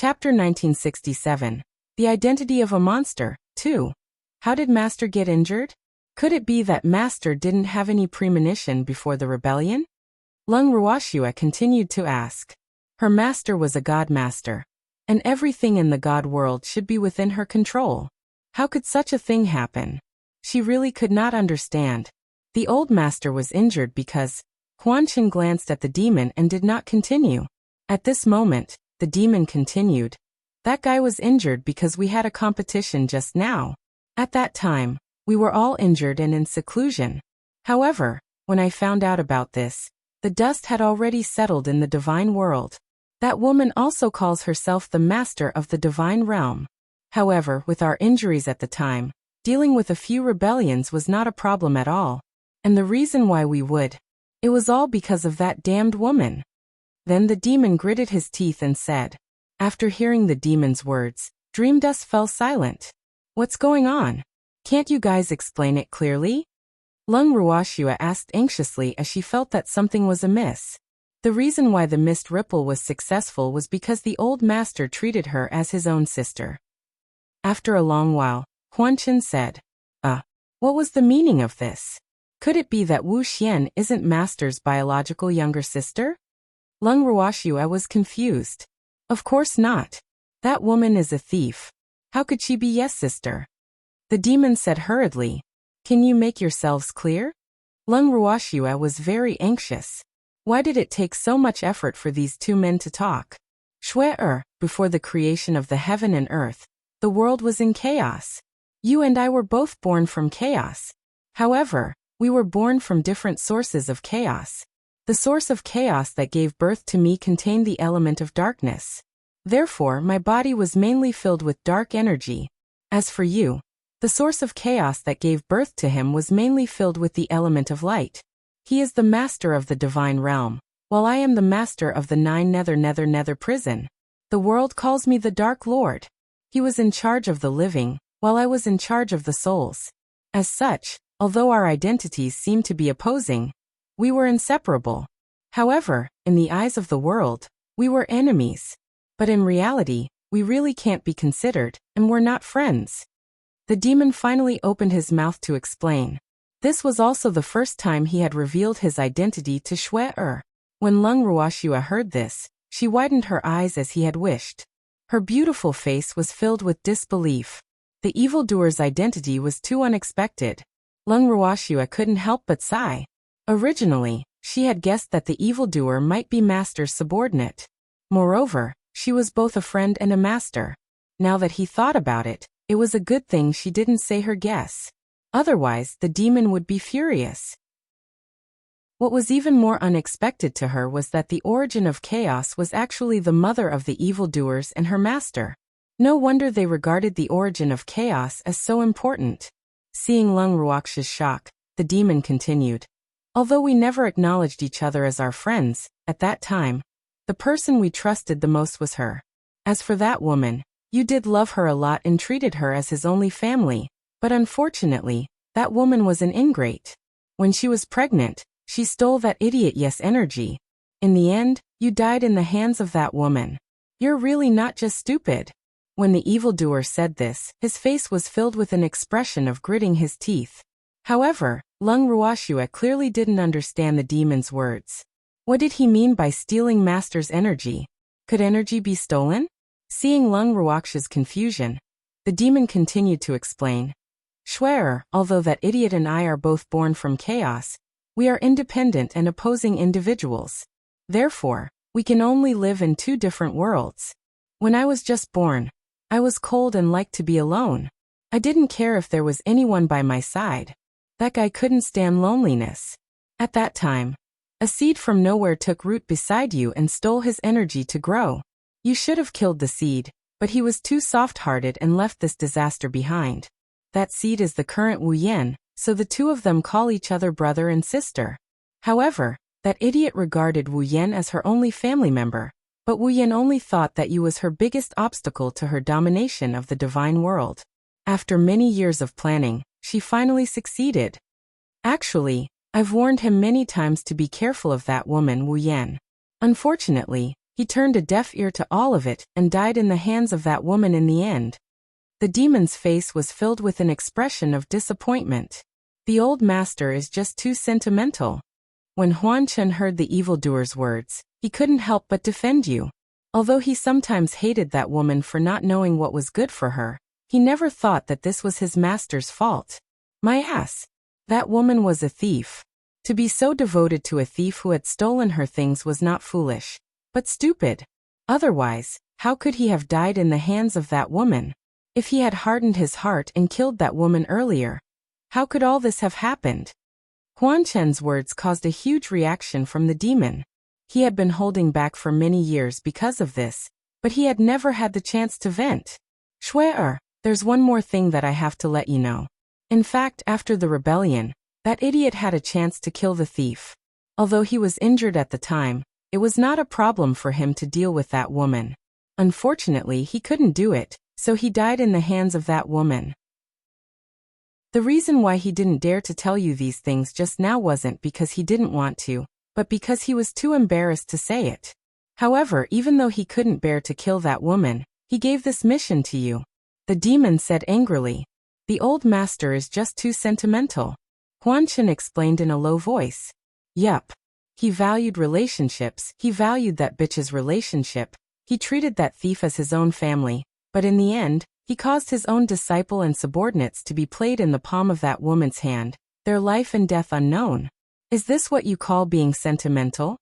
Chapter 1967. The Identity of a Monster, 2. How did Master get injured? Could it be that Master didn't have any premonition before the rebellion? Lung Wuxia continued to ask. Her master was a god master, and everything in the god world should be within her control. How could such a thing happen? She really could not understand. The old master was injured because Huanchen glanced at the demon and did not continue. At this moment, the demon continued. That guy was injured because we had a competition just now. At that time, we were all injured and in seclusion. However, when I found out about this, the dust had already settled in the divine world. That woman also calls herself the master of the divine realm. However, with our injuries at the time, dealing with a few rebellions was not a problem at all. And the reason why we would, it was all because of that damned woman. Then the demon gritted his teeth and said. After hearing the demon's words, Dreamdust fell silent. What's going on? Can't you guys explain it clearly? Lung Wuxia asked anxiously as she felt that something was amiss. The reason why the mist ripple was successful was because the old master treated her as his own sister. After a long while, Huanchen said, what was the meaning of this? Could it be that Wu Xian isn't Master's biological younger sister? Lung Wuxia was confused. Of course not. That woman is a thief. How could she be Yes sister? The demon said hurriedly. Can you make yourselves clear? Lung Wuxia was very anxious. Why did it take so much effort for these two men to talk? Before the creation of the heaven and earth, the world was in chaos. You and I were both born from chaos. However, we were born from different sources of chaos. The source of chaos that gave birth to me contained the element of darkness. Therefore, my body was mainly filled with dark energy. As for you, the source of chaos that gave birth to him was mainly filled with the element of light. He is the master of the divine realm, while I am the master of the 9 nether prison. The world calls me the Dark Lord. He was in charge of the living, while I was in charge of the souls. As such, although our identities seemed to be opposing, we were inseparable. However, in the eyes of the world, we were enemies. But in reality, we really can't be considered, and we're not friends. The demon finally opened his mouth to explain. This was also the first time he had revealed his identity to Shui. When Lung Wuxia heard this, she widened her eyes as he had wished. Her beautiful face was filled with disbelief. The evildoer's identity was too unexpected. Lung Wuxia couldn't help but sigh. Originally, she had guessed that the evildoer might be Master's subordinate. Moreover, she was both a friend and a master. Now that he thought about it, it was a good thing she didn't say her guess. Otherwise, the demon would be furious. What was even more unexpected to her was that the origin of chaos was actually the mother of the evildoers and her master. No wonder they regarded the origin of chaos as so important. Seeing Lung Wuxia's shock, the demon continued. Although we never acknowledged each other as our friends, at that time, the person we trusted the most was her. As for that woman, you did love her a lot and treated her as his only family, but unfortunately, that woman was an ingrate. When she was pregnant, she stole that idiot Yes energy. In the end, you died in the hands of that woman. You're really not just stupid. When the evildoer said this, his face was filled with an expression of gritting his teeth. However, Lung Wuxia clearly didn't understand the demon's words. What did he mean by stealing Master's energy? Could energy be stolen? Seeing Lung Wuxia's confusion, the demon continued to explain. Shui, although that idiot and I are both born from chaos, we are independent and opposing individuals. Therefore, we can only live in 2 different worlds. When I was just born, I was cold and liked to be alone. I didn't care if there was anyone by my side. That guy couldn't stand loneliness. At that time, a seed from nowhere took root beside you and stole his energy to grow. You should have killed the seed, but he was too soft-hearted and left this disaster behind. That seed is the current Wu Yan, so the two of them call each other brother and sister. However, that idiot regarded Wu Yan as her only family member, but Wu Yan only thought that you was her biggest obstacle to her domination of the divine world. After many years of planning, she finally succeeded. Actually, I've warned him many times to be careful of that woman Wu Yan. Unfortunately, He turned a deaf ear to all of it and died in the hands of that woman in the end. The demon's face was filled with an expression of disappointment. The old master is just too sentimental. When Huan Chen heard the evildoer's words, he couldn't help but defend you. Although he sometimes hated that woman for not knowing what was good for her, he never thought that this was his master's fault. My ass! That woman was a thief. To be so devoted to a thief who had stolen her things was not foolish, but stupid. Otherwise, how could he have died in the hands of that woman? If he had hardened his heart and killed that woman earlier, how could all this have happened? Huan Chen's words caused a huge reaction from the demon. He had been holding back for many years because of this, but he had never had the chance to vent. Shui, there's one more thing that I have to let you know. In fact, after the rebellion, that idiot had a chance to kill the thief. Although he was injured at the time, it was not a problem for him to deal with that woman. Unfortunately, he couldn't do it, so he died in the hands of that woman. The reason why he didn't dare to tell you these things just now wasn't because he didn't want to, but because he was too embarrassed to say it. However, even though he couldn't bear to kill that woman, he gave this mission to you. The demon said angrily. The old master is just too sentimental. Huan Chen explained in a low voice. Yup. He valued relationships, he valued that bitch's relationship, he treated that thief as his own family, but in the end, he caused his own disciple and subordinates to be played in the palm of that woman's hand, their life and death unknown. Is this what you call being sentimental?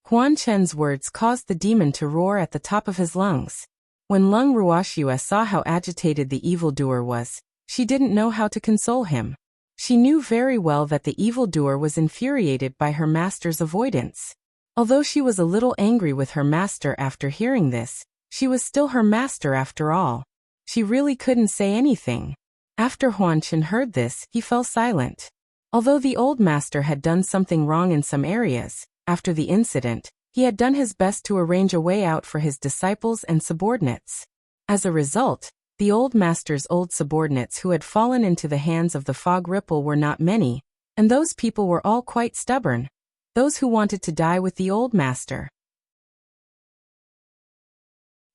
Huan Chen's words caused the demon to roar at the top of his lungs. When Lung Ruoxia saw how agitated the evildoer was, she didn't know how to console him. She knew very well that the evildoer was infuriated by her master's avoidance. Although she was a little angry with her master after hearing this, she was still her master after all. She really couldn't say anything. After Huan Chen heard this, he fell silent. Although the old master had done something wrong in some areas, after the incident, he had done his best to arrange a way out for his disciples and subordinates. As a result, the old master's old subordinates who had fallen into the hands of the fog ripple were not many, and those people were all quite stubborn, those who wanted to die with the old master.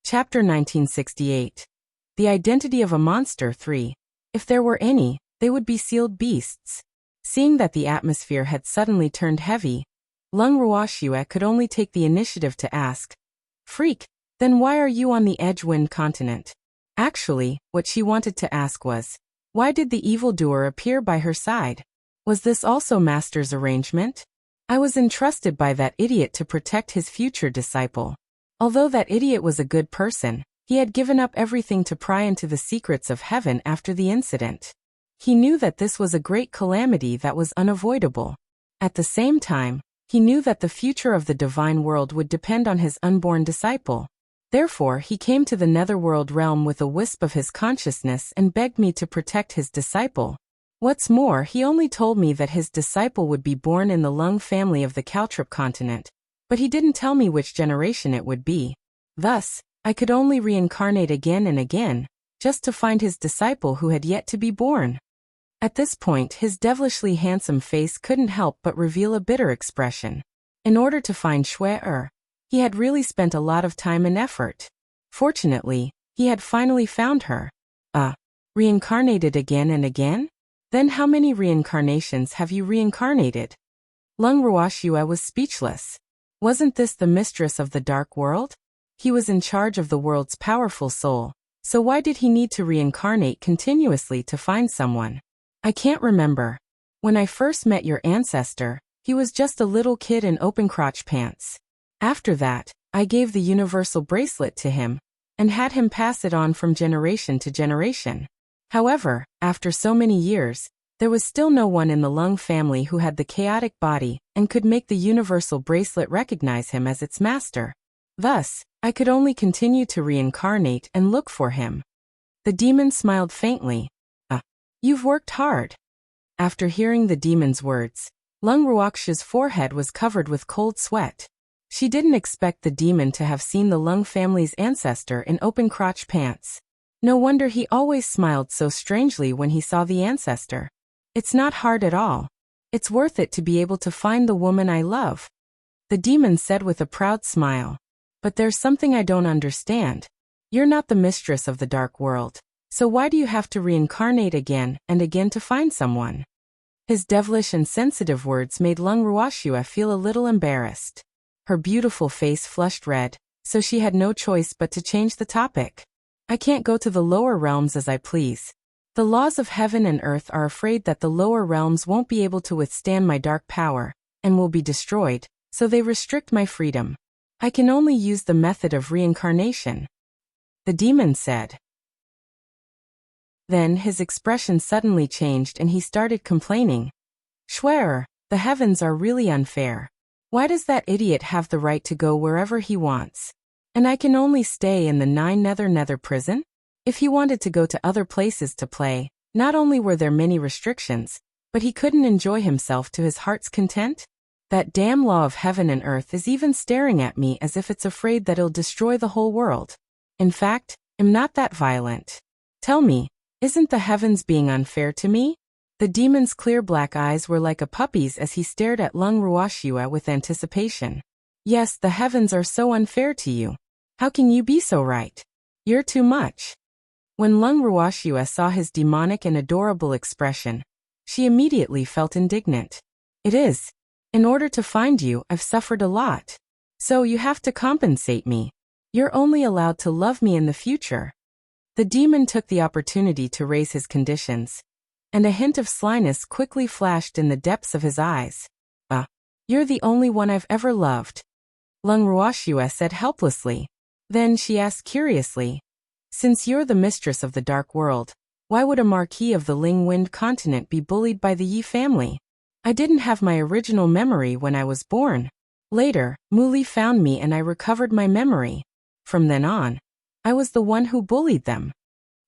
Chapter 1968. The Identity of a Monster 3. If there were any, they would be sealed beasts. Seeing that the atmosphere had suddenly turned heavy, Lung Ruoxia could only take the initiative to ask, Freak, then why are you on the Edgewind continent? Actually, what she wanted to ask was, why did the evildoer appear by her side? Was this also Master's arrangement? I was entrusted by that idiot to protect his future disciple. Although that idiot was a good person, he had given up everything to pry into the secrets of heaven after the incident. He knew that this was a great calamity that was unavoidable. At the same time, he knew that the future of the divine world would depend on his unborn disciple. Therefore, he came to the netherworld realm with a wisp of his consciousness and begged me to protect his disciple. What's more, he only told me that his disciple would be born in the Lung family of the Caltrip continent, but he didn't tell me which generation it would be. Thus, I could only reincarnate again and again, just to find his disciple who had yet to be born. At this point, his devilishly handsome face couldn't help but reveal a bitter expression. In order to find Shui, he had really spent a lot of time and effort. Fortunately, he had finally found her. Reincarnated again and again? Then how many reincarnations have you reincarnated? Lung Ruoxia was speechless. Wasn't this the mistress of the dark world? He was in charge of the world's powerful soul, so why did he need to reincarnate continuously to find someone? I can't remember. When I first met your ancestor, he was just a little kid in open crotch pants. After that, I gave the universal bracelet to him, and had him pass it on from generation to generation. However, after so many years, there was still no one in the Lung family who had the chaotic body and could make the universal bracelet recognize him as its master. Thus, I could only continue to reincarnate and look for him. The demon smiled faintly. You've worked hard. After hearing the demon's words, Lung Ruoxia's forehead was covered with cold sweat. She didn't expect the demon to have seen the Lung family's ancestor in open crotch pants. No wonder he always smiled so strangely when he saw the ancestor. It's not hard at all. It's worth it to be able to find the woman I love. The demon said with a proud smile. But there's something I don't understand. You're not the mistress of the dark world. So why do you have to reincarnate again and again to find someone? His devilish and sensitive words made Lung Ruoxue feel a little embarrassed. Her beautiful face flushed red, so she had no choice but to change the topic. I can't go to the lower realms as I please. The laws of heaven and earth are afraid that the lower realms won't be able to withstand my dark power, and will be destroyed, so they restrict my freedom. I can only use the method of reincarnation. The demon said. Then his expression suddenly changed and he started complaining. Schwerer, the heavens are really unfair. Why does that idiot have the right to go wherever he wants? And I can only stay in the 9 nether prison? If he wanted to go to other places to play, not only were there many restrictions, but he couldn't enjoy himself to his heart's content? That damn law of heaven and earth is even staring at me as if it's afraid that it'll destroy the whole world. In fact, I'm not that violent. Tell me, isn't the heavens being unfair to me? The demon's clear black eyes were like a puppy's as he stared at Lung Ruoxue with anticipation. Yes, the heavens are so unfair to you. How can you be so right? You're too much. When Lung Ruoxue saw his demonic and adorable expression, she immediately felt indignant. It is. In order to find you, I've suffered a lot. So you have to compensate me. You're only allowed to love me in the future. The demon took the opportunity to raise his conditions, and a hint of slyness quickly flashed in the depths of his eyes. You're the only one I've ever loved, Lung Ruoxue said helplessly. Then she asked curiously, since you're the mistress of the dark world, why would a marquis of the Ling Wind continent be bullied by the Yi family? I didn't have my original memory when I was born. Later, Muli found me and I recovered my memory. From then on, I was the one who bullied them.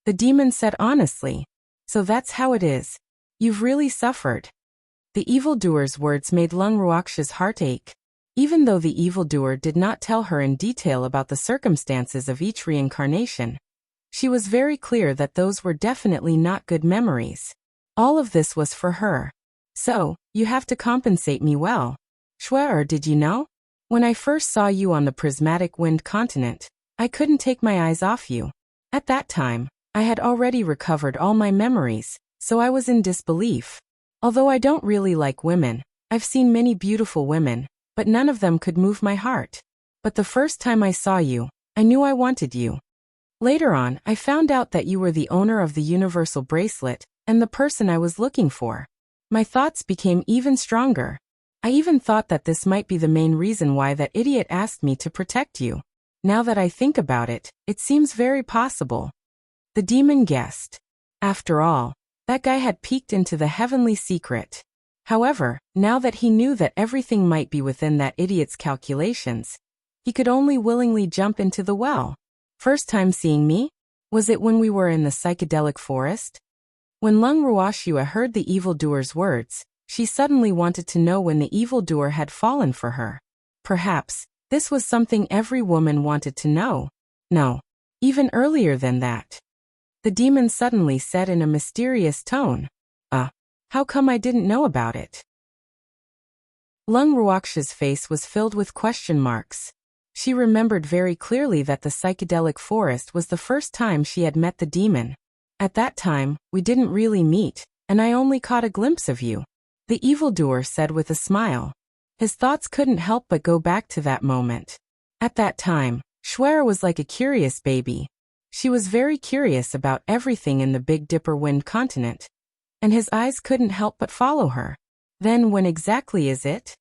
The demon said honestly. So that's how it is. You've really suffered. The evildoer's words made Lung Ruoxue's heart ache. Even though the evildoer did not tell her in detail about the circumstances of each reincarnation, she was very clear that those were definitely not good memories. All of this was for her. So, you have to compensate me well. Schwerer, did you know? When I first saw you on the prismatic wind continent, I couldn't take my eyes off you. At that time, I had already recovered all my memories, so I was in disbelief. Although I don't really like women, I've seen many beautiful women, but none of them could move my heart. But the first time I saw you, I knew I wanted you. Later on, I found out that you were the owner of the universal bracelet and the person I was looking for. My thoughts became even stronger. I even thought that this might be the main reason why that idiot asked me to protect you. Now that I think about it, it seems very possible. The demon guessed. After all, that guy had peeked into the heavenly secret. However, now that he knew that everything might be within that idiot's calculations, he could only willingly jump into the well. First time seeing me? Was it when we were in the psychedelic forest? When Lung Ruoxue heard the evildoer's words, she suddenly wanted to know when the evildoer had fallen for her. Perhaps, this was something every woman wanted to know. No, even earlier than that. The demon suddenly said in a mysterious tone, how come I didn't know about it? Lung Ruoxue's face was filled with question marks. She remembered very clearly that the psychedelic forest was the first time she had met the demon. At that time, we didn't really meet, and I only caught a glimpse of you. The evildoer said with a smile. His thoughts couldn't help but go back to that moment. At that time, Schwerer was like a curious baby. She was very curious about everything in the Big Dipper Wind continent, and his eyes couldn't help but follow her. Then when exactly is it?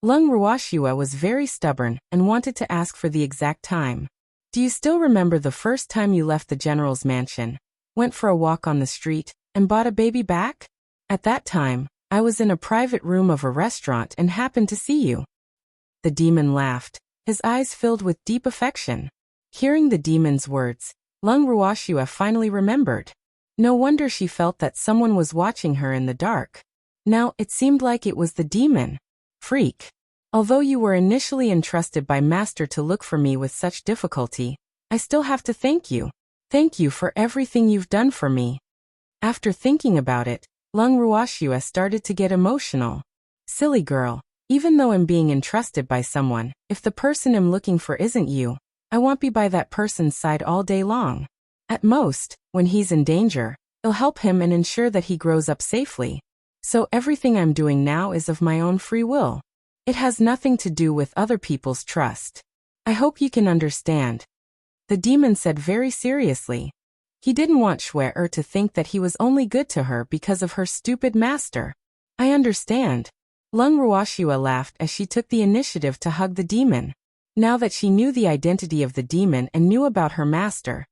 Lung Ruoxue was very stubborn and wanted to ask for the exact time. Do you still remember the first time you left the general's mansion, went for a walk on the street, and bought a baby back? At that time, I was in a private room of a restaurant and happened to see you. The demon laughed, his eyes filled with deep affection. Hearing the demon's words, Lung Ruoxue finally remembered. No wonder she felt that someone was watching her in the dark. Now, it seemed like it was the demon. Freak. Although you were initially entrusted by Master to look for me with such difficulty, I still have to thank you. Thank you for everything you've done for me. After thinking about it, Lung Ruoxue started to get emotional. Silly girl, Even though I'm being entrusted by someone, if the person I'm looking for isn't you, I won't be by that person's side all day long. At most, when he's in danger, I'll help him and ensure that he grows up safely. So everything I'm doing now is of my own free will. It has nothing to do with other people's trust. I hope you can understand. The demon said very seriously. He didn't want Shui to think that he was only good to her because of her stupid master. I understand. Lung Ruoxua laughed as she took the initiative to hug the demon. Now that she knew the identity of the demon and knew about her master,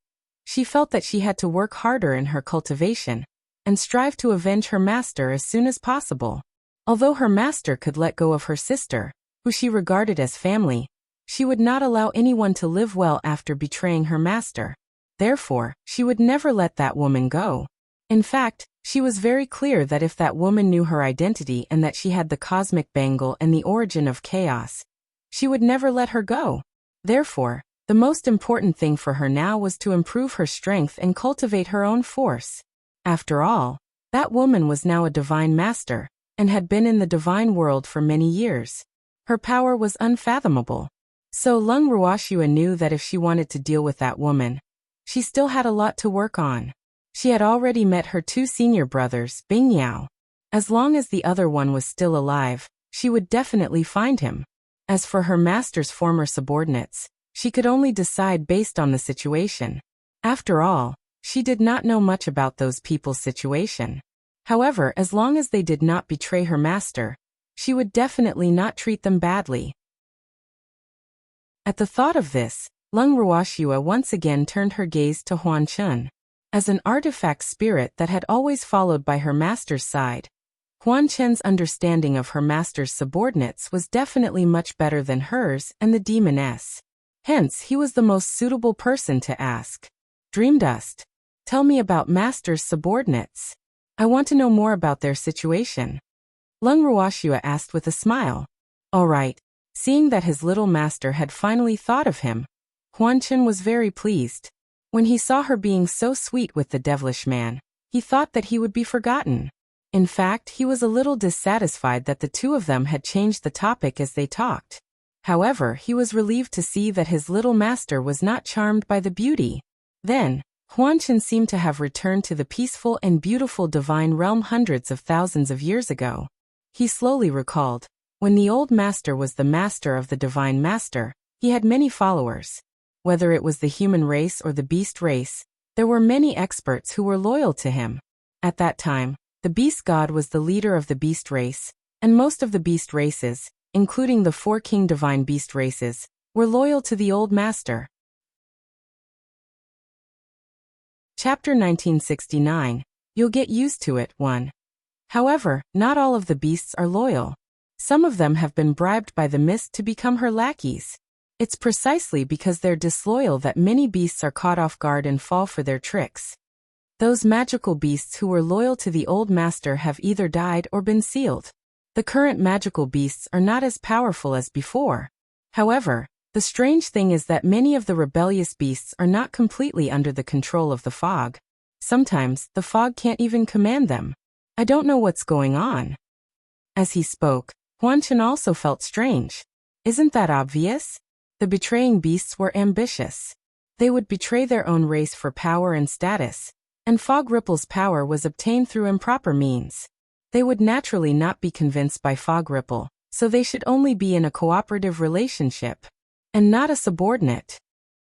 she felt that she had to work harder in her cultivation and strive to avenge her master as soon as possible. Although her master could let go of her sister, who she regarded as family, she would not allow anyone to live well after betraying her master. Therefore, she would never let that woman go. In fact, she was very clear that if that woman knew her identity and that she had the cosmic bangle and the origin of chaos, she would never let her go. Therefore, the most important thing for her now was to improve her strength and cultivate her own force. After all, that woman was now a divine master, and had been in the divine world for many years. Her power was unfathomable. So Lung Ruoxua knew that if she wanted to deal with that woman, she still had a lot to work on. She had already met her 2 senior brothers, Bing Yao. As long as the other one was still alive, she would definitely find him. As for her master's former subordinates, she could only decide based on the situation. After all, she did not know much about those people's situation. However, as long as they did not betray her master, she would definitely not treat them badly. At the thought of this, Lung Ruoxua once again turned her gaze to Huan Chun. As an artifact spirit that had always followed by her master's side, Huan Chen's understanding of her master's subordinates was definitely much better than hers and the demoness. Hence, he was the most suitable person to ask. Dream Dust, tell me about master's subordinates. I want to know more about their situation. Lung Ruoxua asked with a smile. All right. Seeing that his little master had finally thought of him, Huan Chen was very pleased. When he saw her being so sweet with the devilish man, he thought that he would be forgotten. In fact, he was a little dissatisfied that the 2 of them had changed the topic as they talked. However, he was relieved to see that his little master was not charmed by the beauty. Then, Huan Chen seemed to have returned to the peaceful and beautiful divine realm hundreds of thousands of years ago. He slowly recalled, when the old master was the master of the divine master, he had many followers. Whether it was the human race or the beast race, there were many experts who were loyal to him. At that time, the beast god was the leader of the beast race, and most of the beast races, including the 4 king divine beast races, were loyal to the old master. Chapter 1969. You'll get used to it. 1. However, not all of the beasts are loyal. Some of them have been bribed by the mist to become her lackeys. It's precisely because they're disloyal that many beasts are caught off guard and fall for their tricks. Those magical beasts who were loyal to the old master have either died or been sealed. The current magical beasts are not as powerful as before. However, the strange thing is that many of the rebellious beasts are not completely under the control of the fog. Sometimes, the fog can't even command them. I don't know what's going on. As he spoke, Huan Chen also felt strange. Isn't that obvious? The betraying beasts were ambitious. They would betray their own race for power and status, and Fog Ripple's power was obtained through improper means. They would naturally not be convinced by Fog Ripple, so they should only be in a cooperative relationship, and not a subordinate.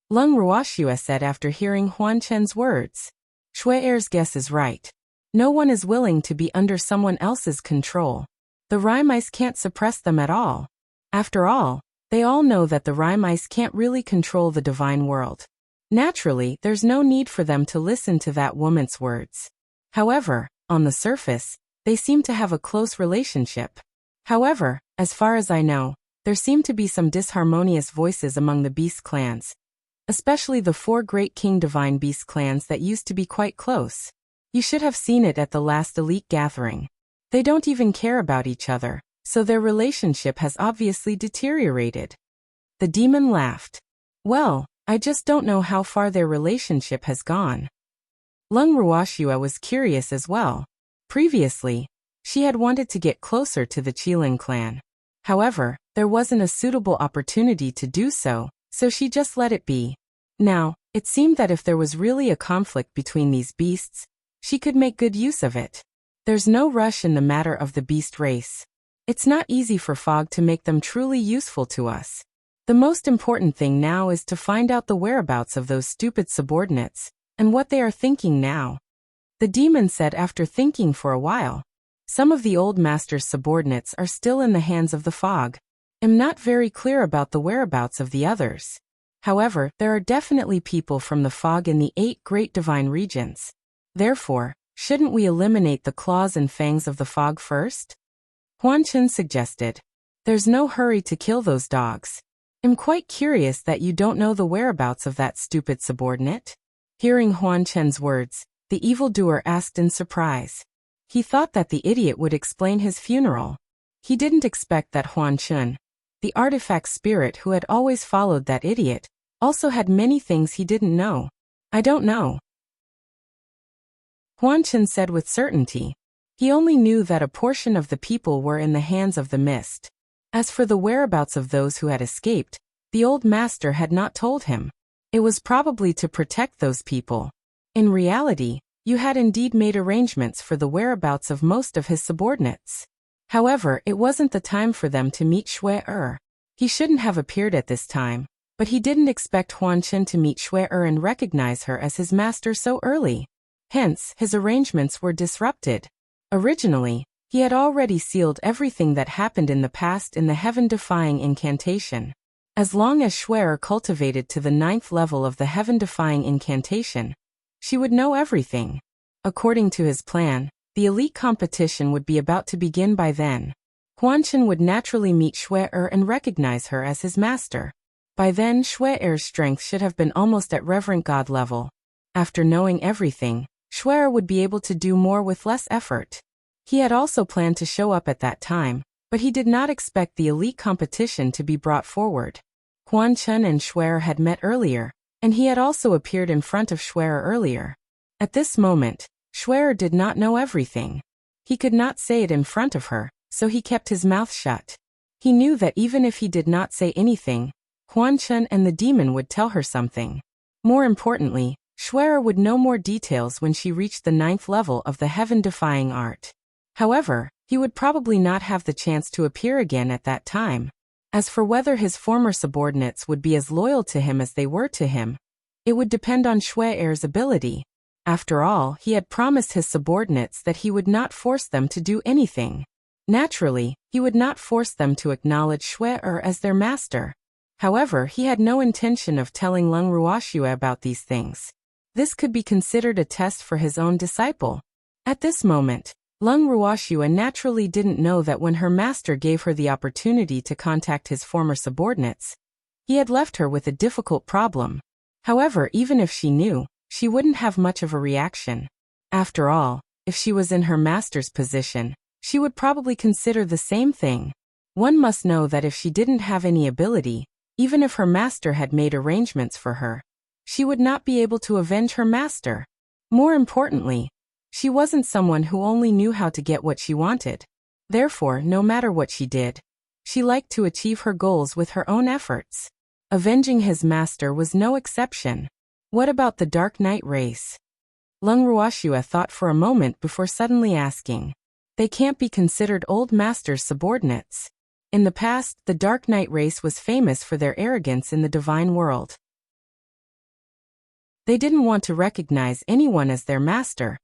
Lung Ruoxua said after hearing Huan Chen's words. Shui'er's guess is right. No one is willing to be under someone else's control. The Rime Ice can't suppress them at all. After all, they all know that the Rime Ice can't really control the divine world. Naturally, there's no need for them to listen to that woman's words. However, on the surface, they seem to have a close relationship. However, as far as I know, there seem to be some disharmonious voices among the beast clans, especially the 4 great king divine beast clans that used to be quite close. You should have seen it at the last elite gathering. They don't even care about each other, so their relationship has obviously deteriorated. The demon laughed. Well, I just don't know how far their relationship has gone. Lung Ruoxua was curious as well. Previously, she had wanted to get closer to the Qilin clan. However, there wasn't a suitable opportunity to do so, so she just let it be. Now, it seemed that if there was really a conflict between these beasts, she could make good use of it. There's no rush in the matter of the beast race. It's not easy for Fog to make them truly useful to us. The most important thing now is to find out the whereabouts of those stupid subordinates, and what they are thinking now. The demon said after thinking for a while. Some of the old master's subordinates are still in the hands of the Fog. I'm not very clear about the whereabouts of the others. However, there are definitely people from the Fog in the 8 great divine regions. Therefore, shouldn't we eliminate the claws and fangs of the Fog first? Huan Chen suggested. There's no hurry to kill those dogs. I'm quite curious that you don't know the whereabouts of that stupid subordinate. Hearing Huan Chen's words, the evildoer asked in surprise. He thought that the idiot would explain his funeral. He didn't expect that Huan Chen, the artifact spirit who had always followed that idiot, also had many things he didn't know. I don't know, Huan Chen said with certainty. He only knew that a portion of the people were in the hands of the mist. As for the whereabouts of those who had escaped, the old master had not told him. It was probably to protect those people. In reality, you had indeed made arrangements for the whereabouts of most of his subordinates. However, it wasn't the time for them to meet Shui-Er. He shouldn't have appeared at this time, but he didn't expect Huan Chen to meet Shui-Er and recognize her as his master so early. Hence, his arrangements were disrupted. Originally, he had already sealed everything that happened in the past in the heaven-defying incantation. As long as Shui-Er cultivated to the 9th level of the heaven-defying incantation, she would know everything. According to his plan, the elite competition would be about to begin by then. Huan Chen would naturally meet Shui-Er and recognize her as his master. By then, Shui-Er's strength should have been almost at Reverend God level. After knowing everything, Shui-Er would be able to do more with less effort. He had also planned to show up at that time, but he did not expect the elite competition to be brought forward. Huan Chen and Shui-Er had met earlier, and he had also appeared in front of Shui-Er earlier. At this moment, Shui-Er did not know everything. He could not say it in front of her, so he kept his mouth shut. He knew that even if he did not say anything, Huan Chen and the demon would tell her something. More importantly, Shui-Er would know more details when she reached the 9th level of the heaven-defying art. However, he would probably not have the chance to appear again at that time. As for whether his former subordinates would be as loyal to him as they were to him, it would depend on Shui-Er's ability. After all, he had promised his subordinates that he would not force them to do anything. Naturally, he would not force them to acknowledge Shui-Er as their master. However, he had no intention of telling Lung Ruoxue about these things. This could be considered a test for his own disciple. At this moment, Lung Ruoxue naturally didn't know that when her master gave her the opportunity to contact his former subordinates, he had left her with a difficult problem. However, even if she knew, she wouldn't have much of a reaction. After all, if she was in her master's position, she would probably consider the same thing. One must know that if she didn't have any ability, even if her master had made arrangements for her, she would not be able to avenge her master. More importantly, she wasn't someone who only knew how to get what she wanted. Therefore, no matter what she did, she liked to achieve her goals with her own efforts. Avenging his master was no exception. What about the Dark Knight race? Lung Ruoxue thought for a moment before suddenly asking. They can't be considered old master's subordinates. In the past, the Dark Knight race was famous for their arrogance in the divine world. They didn't want to recognize anyone as their master,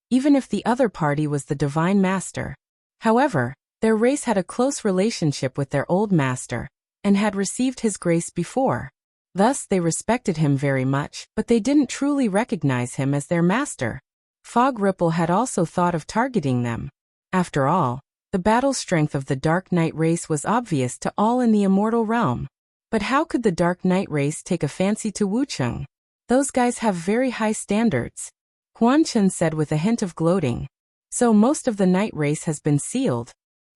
even if the other party was the divine master. However, their race had a close relationship with their old master, and had received his grace before. Thus, they respected him very much, but they didn't truly recognize him as their master. Fog Ripple had also thought of targeting them. After all, the battle strength of the Dark Knight race was obvious to all in the immortal realm. But how could the Dark Knight race take a fancy to Wucheng? Those guys have very high standards, Huan Chen said with a hint of gloating. So most of the night race has been sealed.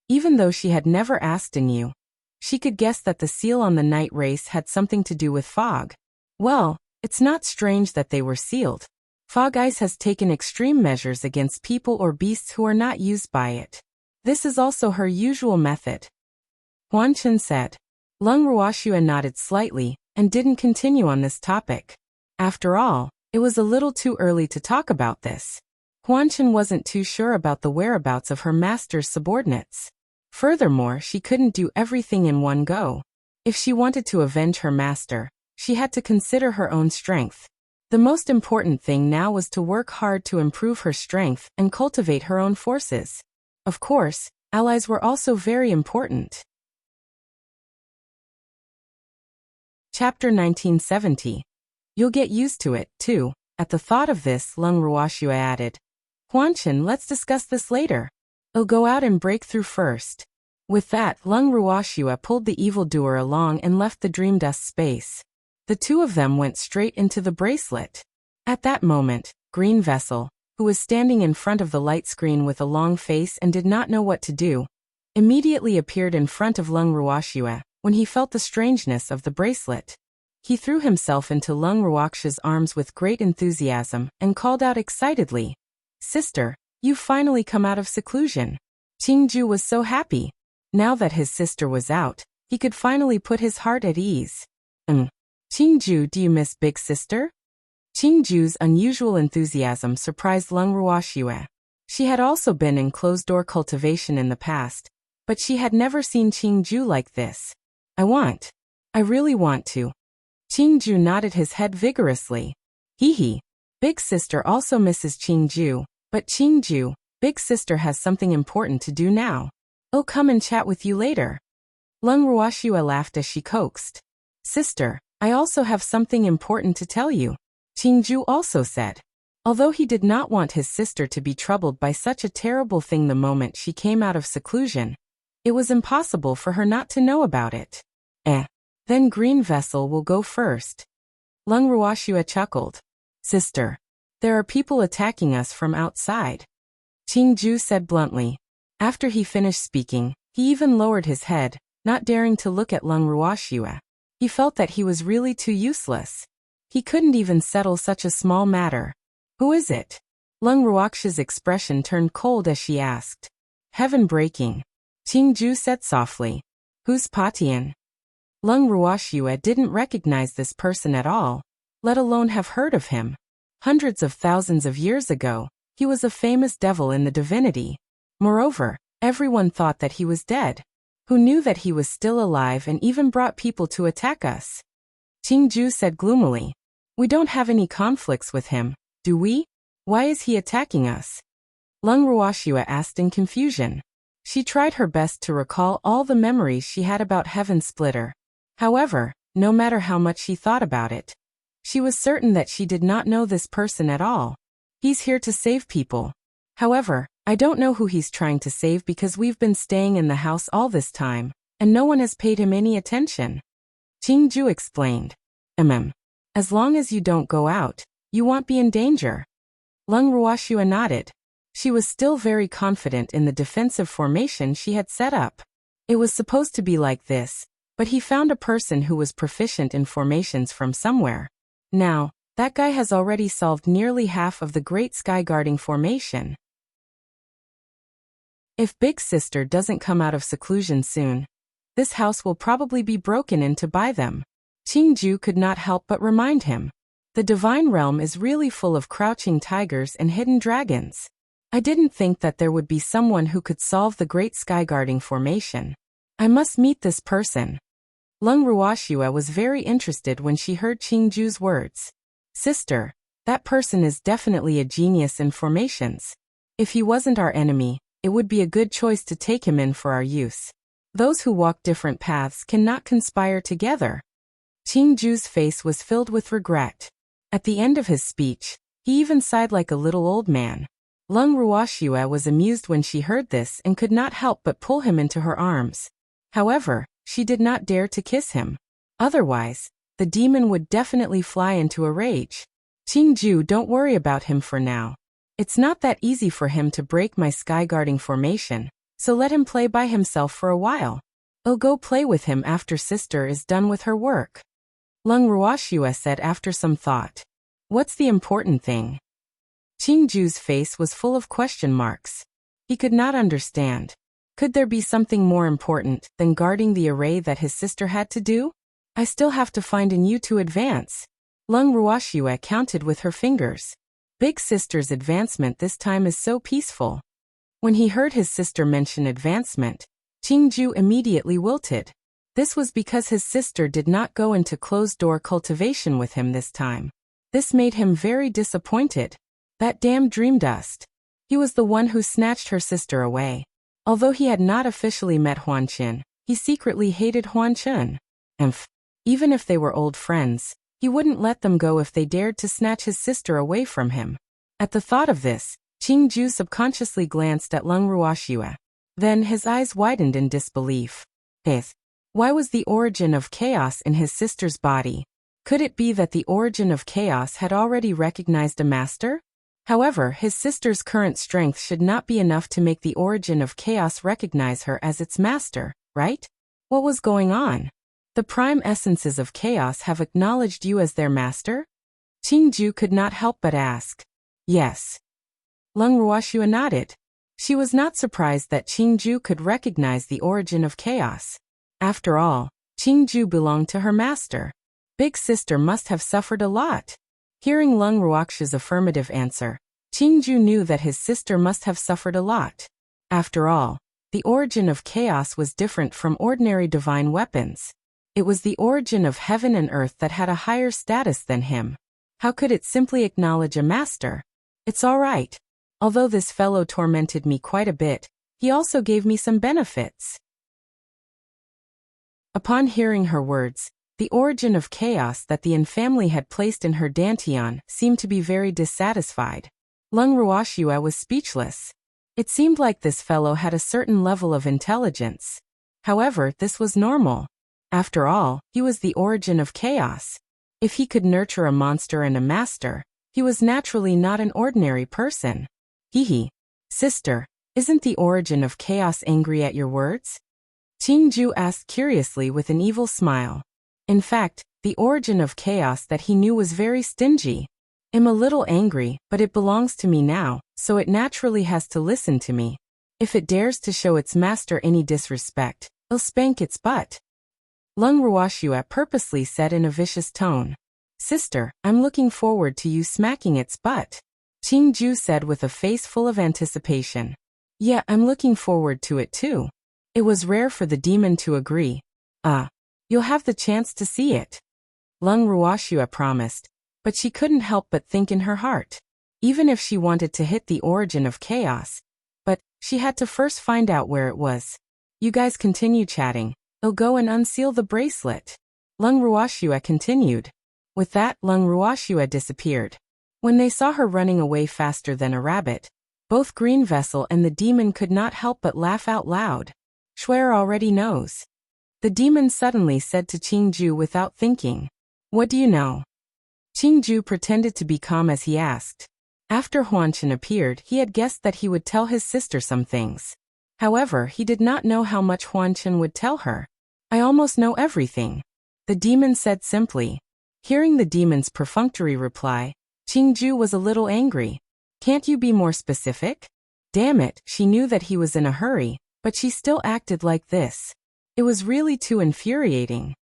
Even though she had never asked Yu, she could guess that the seal on the night race had something to do with fog. Well, it's not strange that they were sealed. Fog Ice has taken extreme measures against people or beasts who are not used by it. This is also her usual method. Huan Chen said. Lung Ruoxue nodded slightly and didn't continue on this topic. After all, it was a little too early to talk about this. Huan Chen wasn't too sure about the whereabouts of her master's subordinates. Furthermore, she couldn't do everything in one go. If she wanted to avenge her master, she had to consider her own strength. The most important thing now was to work hard to improve her strength and cultivate her own forces. Of course, allies were also very important. Chapter 1970. You'll get used to it, too. At the thought of this, Lung Ruoxue added, Huan Chen, let's discuss this later. I'll go out and break through first. With that, Lung Ruoxue pulled the evildoer along and left the dream dust space. The two of them went straight into the bracelet. At that moment, Green Vessel, who was standing in front of the light screen with a long face and did not know what to do, immediately appeared in front of Lung Ruoxue when he felt the strangeness of the bracelet. He threw himself into Lung Ruoxue's arms with great enthusiasm and called out excitedly, Sister, you've finally come out of seclusion. Qingju was so happy. Now that his sister was out, he could finally put his heart at ease. Qingju, do you miss Big Sister? Qingju's unusual enthusiasm surprised Lung Ruoxue. She had also been in closed-door cultivation in the past, but she had never seen Qingju like this. I really want to. Qingju nodded his head vigorously. Hee. Big Sister also misses Qingju, but Qingju, Big Sister has something important to do now. I'll come and chat with you later. Lung Ruoxue laughed as she coaxed. Sister, I also have something important to tell you, Qingju also said. Although he did not want his sister to be troubled by such a terrible thing the moment she came out of seclusion, it was impossible for her not to know about it. Then Green Vessel will go first. Lung Ruoxue chuckled. Sister, there are people attacking us from outside, Qingju said bluntly. After he finished speaking, he even lowered his head, not daring to look at Lung Ruoxue. He felt that he was really too useless. He couldn't even settle such a small matter. Who is it? Lung Ruoxue's expression turned cold as she asked. Heaven breaking, Qingju said softly. Who's Patian? Lung Ruoxue didn't recognize this person at all, let alone have heard of him. Hundreds of thousands of years ago, he was a famous devil in the divinity. Moreover, everyone thought that he was dead. Who knew that he was still alive and even brought people to attack us? Qingju said gloomily. We don't have any conflicts with him, do we? Why is he attacking us? Lung Ruoxue asked in confusion. She tried her best to recall all the memories she had about Heaven Splitter. However, no matter how much she thought about it, she was certain that she did not know this person at all. He's here to save people. However, I don't know who he's trying to save because we've been staying in the house all this time, and no one has paid him any attention. Qingju explained. As long as you don't go out, you won't be in danger. Lung Ruoxue nodded. She was still very confident in the defensive formation she had set up. It was supposed to be like this, but he found a person who was proficient in formations from somewhere. Now, that guy has already solved nearly half of the Great Sky Guarding formation. If Big Sister doesn't come out of seclusion soon, this house will probably be broken into by them. Qingju could not help but remind him. The divine realm is really full of crouching tigers and hidden dragons. I didn't think that there would be someone who could solve the Great Sky Guarding formation. I must meet this person. Lung Ruoxue was very interested when she heard Qingju's words. Sister, that person is definitely a genius in formations. If he wasn't our enemy, it would be a good choice to take him in for our use. Those who walk different paths cannot conspire together. Qingju's face was filled with regret. At the end of his speech, he even sighed like a little old man. Lung Ruoxue was amused when she heard this and could not help but pull him into her arms. However, she did not dare to kiss him. Otherwise, the demon would definitely fly into a rage. Qingju, don't worry about him for now. It's not that easy for him to break my sky guarding formation, so let him play by himself for a while. I'll go play with him after sister is done with her work. Lung Ruoxue said after some thought. What's the important thing? Qingju's face was full of question marks. He could not understand. Could there be something more important than guarding the array that his sister had to do? I still have to find a new to advance. Lung Ruoxue counted with her fingers. Big sister's advancement this time is so peaceful. When he heard his sister mention advancement, Qingju immediately wilted. This was because his sister did not go into closed-door cultivation with him this time. This made him very disappointed. That damn dream dust. He was the one who snatched her sister away. Although he had not officially met Huan Qin, he secretly hated Huan Qin. Even if they were old friends, he wouldn't let them go if they dared to snatch his sister away from him. At the thought of this, Qingju subconsciously glanced at Lung Ruoxue. Then his eyes widened in disbelief. Why was the origin of chaos in his sister's body? Could it be that the origin of chaos had already recognized a master? However, his sister's current strength should not be enough to make the origin of chaos recognize her as its master, right? What was going on? The prime essences of chaos have acknowledged you as their master? Qingju could not help but ask. Yes. Lung Ruoxue nodded. She was not surprised that Qingju could recognize the origin of chaos. After all, Qingju belonged to her master. Big sister must have suffered a lot. Hearing Lung Ruoxue's affirmative answer, Qingju knew that his sister must have suffered a lot. After all, the origin of chaos was different from ordinary divine weapons. It was the origin of heaven and earth that had a higher status than him. How could it simply acknowledge a master? It's all right. Although this fellow tormented me quite a bit, he also gave me some benefits. Upon hearing her words, the origin of chaos that the Yin family had placed in her dantian seemed to be very dissatisfied. Lung Ruoxue was speechless. It seemed like this fellow had a certain level of intelligence. However, this was normal. After all, he was the origin of chaos. If he could nurture a monster and a master, he was naturally not an ordinary person. Sister, isn't the origin of chaos angry at your words? Qingju asked curiously with an evil smile. In fact, the origin of chaos that he knew was very stingy. I'm a little angry, but it belongs to me now, so it naturally has to listen to me. If it dares to show its master any disrespect, I'll spank its butt. Lung Ruoxue purposely said in a vicious tone. Sister, I'm looking forward to you smacking its butt. Qingju said with a face full of anticipation. Yeah, I'm looking forward to it too. It was rare for the demon to agree. You'll have the chance to see it. Lung Ruoxue promised, but she couldn't help but think in her heart. Even if she wanted to hit the origin of chaos, but she had to first find out where it was. You guys continue chatting. I'll go and unseal the bracelet. Lung Ruoxue continued. With that, Lung Ruoxue disappeared. When they saw her running away faster than a rabbit, both Green Vessel and the demon could not help but laugh out loud. Schwer already knows. The demon suddenly said to Qingju without thinking. What do you know? Qingju pretended to be calm as he asked. After Huan Qin appeared, he had guessed that he would tell his sister some things. However, he did not know how much Huan Qin would tell her. I almost know everything. The demon said simply. Hearing the demon's perfunctory reply, Qingju was a little angry. Can't you be more specific? Damn it, she knew that he was in a hurry, but she still acted like this. It was really too infuriating.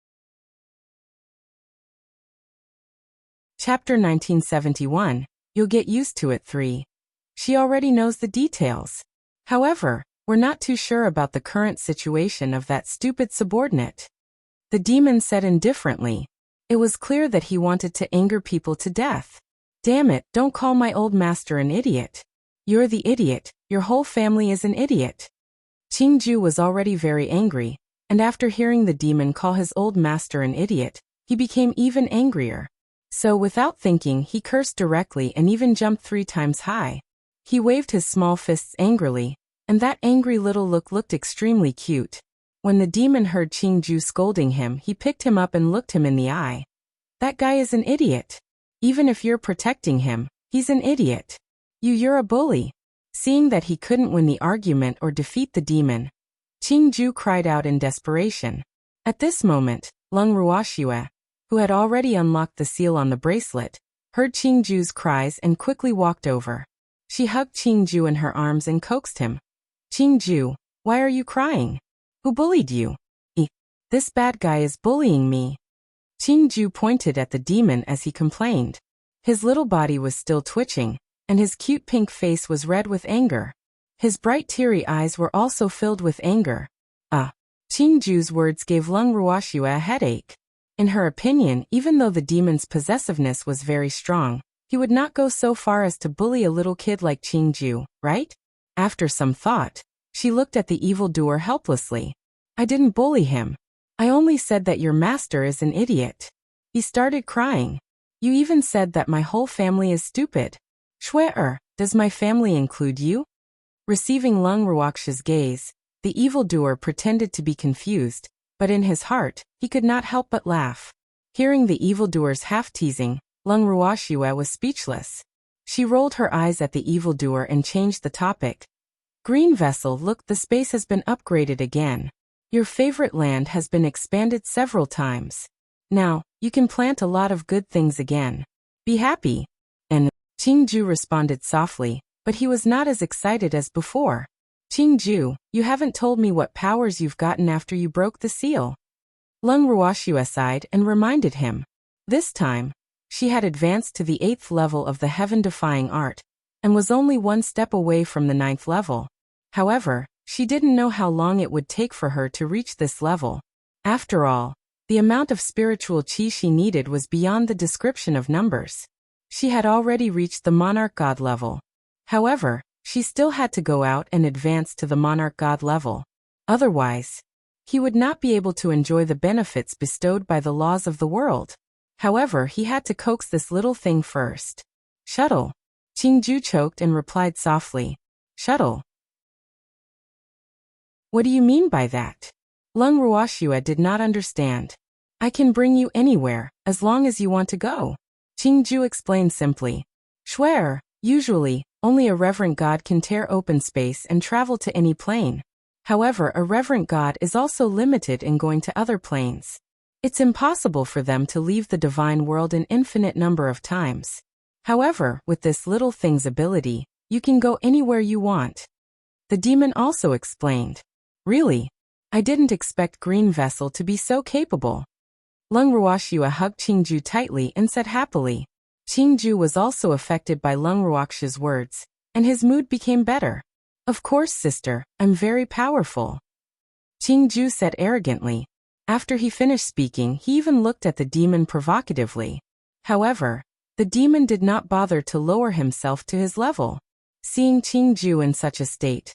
Chapter 1971, You'll Get Used to It 3. She already knows the details. However, we're not too sure about the current situation of that stupid subordinate. The demon said indifferently. It was clear that he wanted to anger people to death. Damn it, don't call my old master an idiot. You're the idiot, your whole family is an idiot. Qingju was already very angry, and after hearing the demon call his old master an idiot, he became even angrier. So without thinking, he cursed directly and even jumped 3 times high. He waved his small fists angrily, and that angry little look looked extremely cute. When the demon heard Qingju scolding him, he picked him up and looked him in the eye. That guy is an idiot. Even if you're protecting him, he's an idiot. You're a bully. Seeing that he couldn't win the argument or defeat the demon, Qingju cried out in desperation. At this moment, Lung Ruoxue, who had already unlocked the seal on the bracelet, heard Qingju's cries and quickly walked over. She hugged Qingju in her arms and coaxed him. Qingju, Why are you crying? Who bullied you? This bad guy is bullying me. Qingju pointed at the demon as he complained. His little body was still twitching, and his cute pink face was red with anger. His bright teary eyes were also filled with anger. Qingju's words gave Lung Ruoxue a headache. In her opinion, even though the demon's possessiveness was very strong, he would not go so far as to bully a little kid like Qingju, right? After some thought, she looked at the evildoer helplessly. I didn't bully him. I only said that your master is an idiot. He started crying. You even said that my whole family is stupid. Does my family include you? Receiving Lung Ruoxue's gaze, the evildoer pretended to be confused, but in his heart, he could not help but laugh. Hearing the evildoer's half-teasing, Lung Ruoxue was speechless. She rolled her eyes at the evildoer and changed the topic. Green vessel, look, the space has been upgraded again. Your favorite land has been expanded several times. Now, you can plant a lot of good things again. Be happy. And Qingju responded softly, but he was not as excited as before. Qingju, you haven't told me what powers you've gotten after you broke the seal. Lung Ruoxue sighed and reminded him. This time, she had advanced to the 8th level of the heaven-defying art, and was only one step away from the 9th level. However, she didn't know how long it would take for her to reach this level. After all, the amount of spiritual qi she needed was beyond the description of numbers. She had already reached the monarch god level. However, she still had to go out and advance to the monarch god level. Otherwise, he would not be able to enjoy the benefits bestowed by the laws of the world. However, he had to coax this little thing first. Shuttle. Qingju choked and replied softly. Shuttle. What do you mean by that? Lung Ruoxue did not understand. I can bring you anywhere, as long as you want to go. Qingju explained simply. Usually, only a reverent god can tear open space and travel to any plane. However, a reverent god is also limited in going to other planes. It's impossible for them to leave the divine world an infinite number of times. However, with this little thing's ability, you can go anywhere you want. The demon also explained. Really? I didn't expect Green Vessel to be so capable. Lung Ruoxue hugged Qingju tightly and said happily. Qingju was also affected by Lung Ruoxue's words, and his mood became better. Of course, sister, I'm very powerful. Qingju said arrogantly. After he finished speaking, he even looked at the demon provocatively. However, the demon did not bother to lower himself to his level. Seeing Qingju in such a state,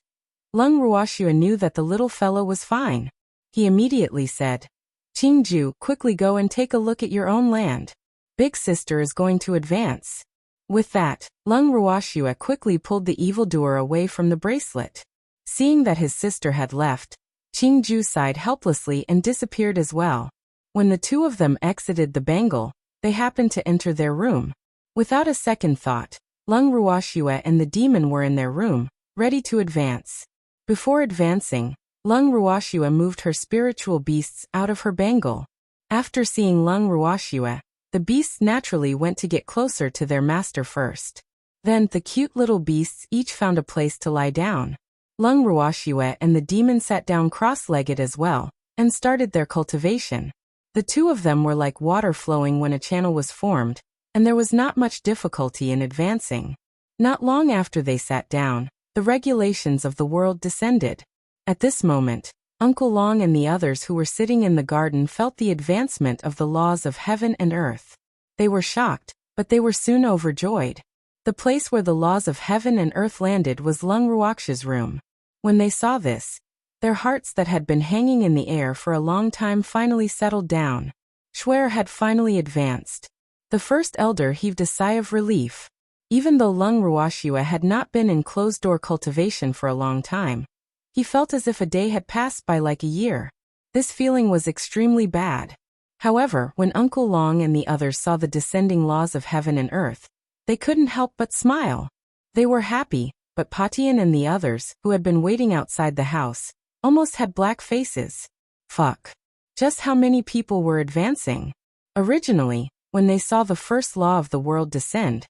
Lung Ruoxue knew that the little fellow was fine. He immediately said, Qingju, quickly go and take a look at your own land. Big sister is going to advance. With that, Lung Ruoxue quickly pulled the evildoer away from the bracelet. Seeing that his sister had left, Qingju sighed helplessly and disappeared as well. When the two of them exited the bangle, they happened to enter their room. Without a second thought, Lung Ruoxue and the demon were in their room, ready to advance. Before advancing, Lung Ruoxue moved her spiritual beasts out of her bangle. After seeing Lung Ruoxue, the beasts naturally went to get closer to their master first. Then the cute little beasts each found a place to lie down. Lung Ruoxue and the demon sat down cross-legged as well, and started their cultivation. The two of them were like water flowing when a channel was formed, and there was not much difficulty in advancing. Not long after they sat down, the regulations of the world descended. At this moment, Uncle Long and the others who were sitting in the garden felt the advancement of the laws of heaven and earth. They were shocked, but they were soon overjoyed. The place where the laws of heaven and earth landed was Lung Ruoxue's room. When they saw this, their hearts that had been hanging in the air for a long time finally settled down. Schwer had finally advanced. The first elder heaved a sigh of relief. Even though Lung Ruoxue had not been in closed-door cultivation for a long time, he felt as if a day had passed by like a year. This feeling was extremely bad. However, when Uncle Long and the others saw the descending laws of heaven and earth, they couldn't help but smile. They were happy, but Patian and the others, who had been waiting outside the house, almost had black faces. Fuck. Just how many people were advancing? Originally, when they saw the first law of the world descend,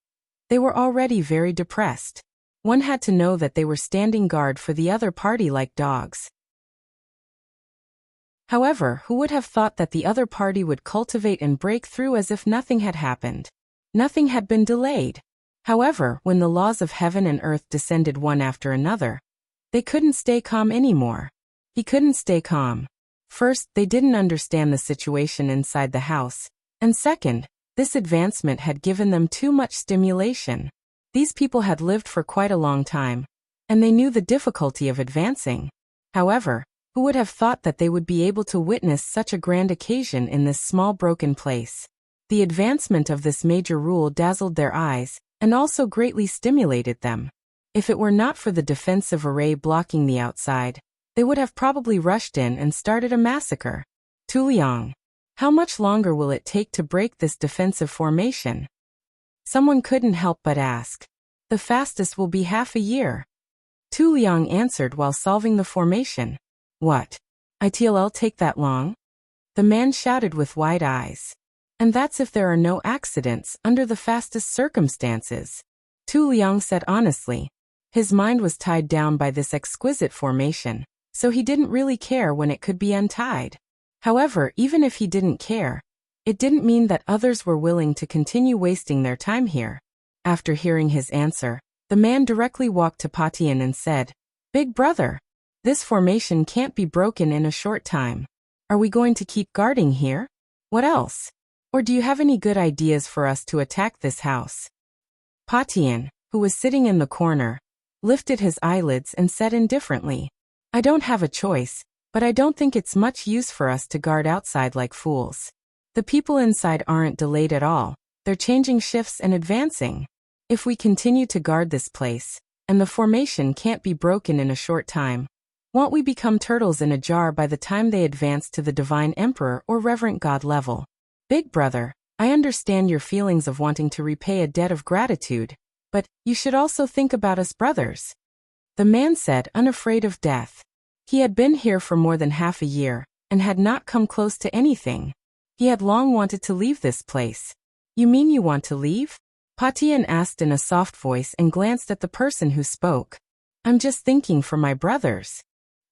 they were already very depressed. One had to know that they were standing guard for the other party like dogs. However, who would have thought that the other party would cultivate and break through as if nothing had happened? Nothing had been delayed. However, when the laws of heaven and earth descended one after another, they couldn't stay calm anymore. He couldn't stay calm. First, they didn't understand the situation inside the house, and second, this advancement had given them too much stimulation. These people had lived for quite a long time, and they knew the difficulty of advancing. However, who would have thought that they would be able to witness such a grand occasion in this small broken place? The advancement of this major rule dazzled their eyes, and also greatly stimulated them. If it were not for the defensive array blocking the outside, they would have probably rushed in and started a massacre. Tu Liang, how much longer will it take to break this defensive formation? Someone couldn't help but ask. The fastest will be half a year. Tu Liang answered while solving the formation. What? It'll take that long? The man shouted with wide eyes. And that's if there are no accidents under the fastest circumstances. Tu Liang said honestly. His mind was tied down by this exquisite formation, so he didn't really care when it could be untied. However, even if he didn't care, it didn't mean that others were willing to continue wasting their time here. After hearing his answer, the man directly walked to Patian and said, Big brother, this formation can't be broken in a short time. Are we going to keep guarding here? What else? Or do you have any good ideas for us to attack this house? Patian, who was sitting in the corner, lifted his eyelids and said indifferently, I don't have a choice, but I don't think it's much use for us to guard outside like fools. The people inside aren't delayed at all, they're changing shifts and advancing. If we continue to guard this place, and the formation can't be broken in a short time, won't we become turtles in a jar by the time they advance to the Divine Emperor or Reverent God level? Big brother, I understand your feelings of wanting to repay a debt of gratitude, but you should also think about us brothers. The man said, unafraid of death. He had been here for more than half a year, and had not come close to anything. He had long wanted to leave this place. You mean you want to leave? Patian asked in a soft voice and glanced at the person who spoke. I'm just thinking for my brothers.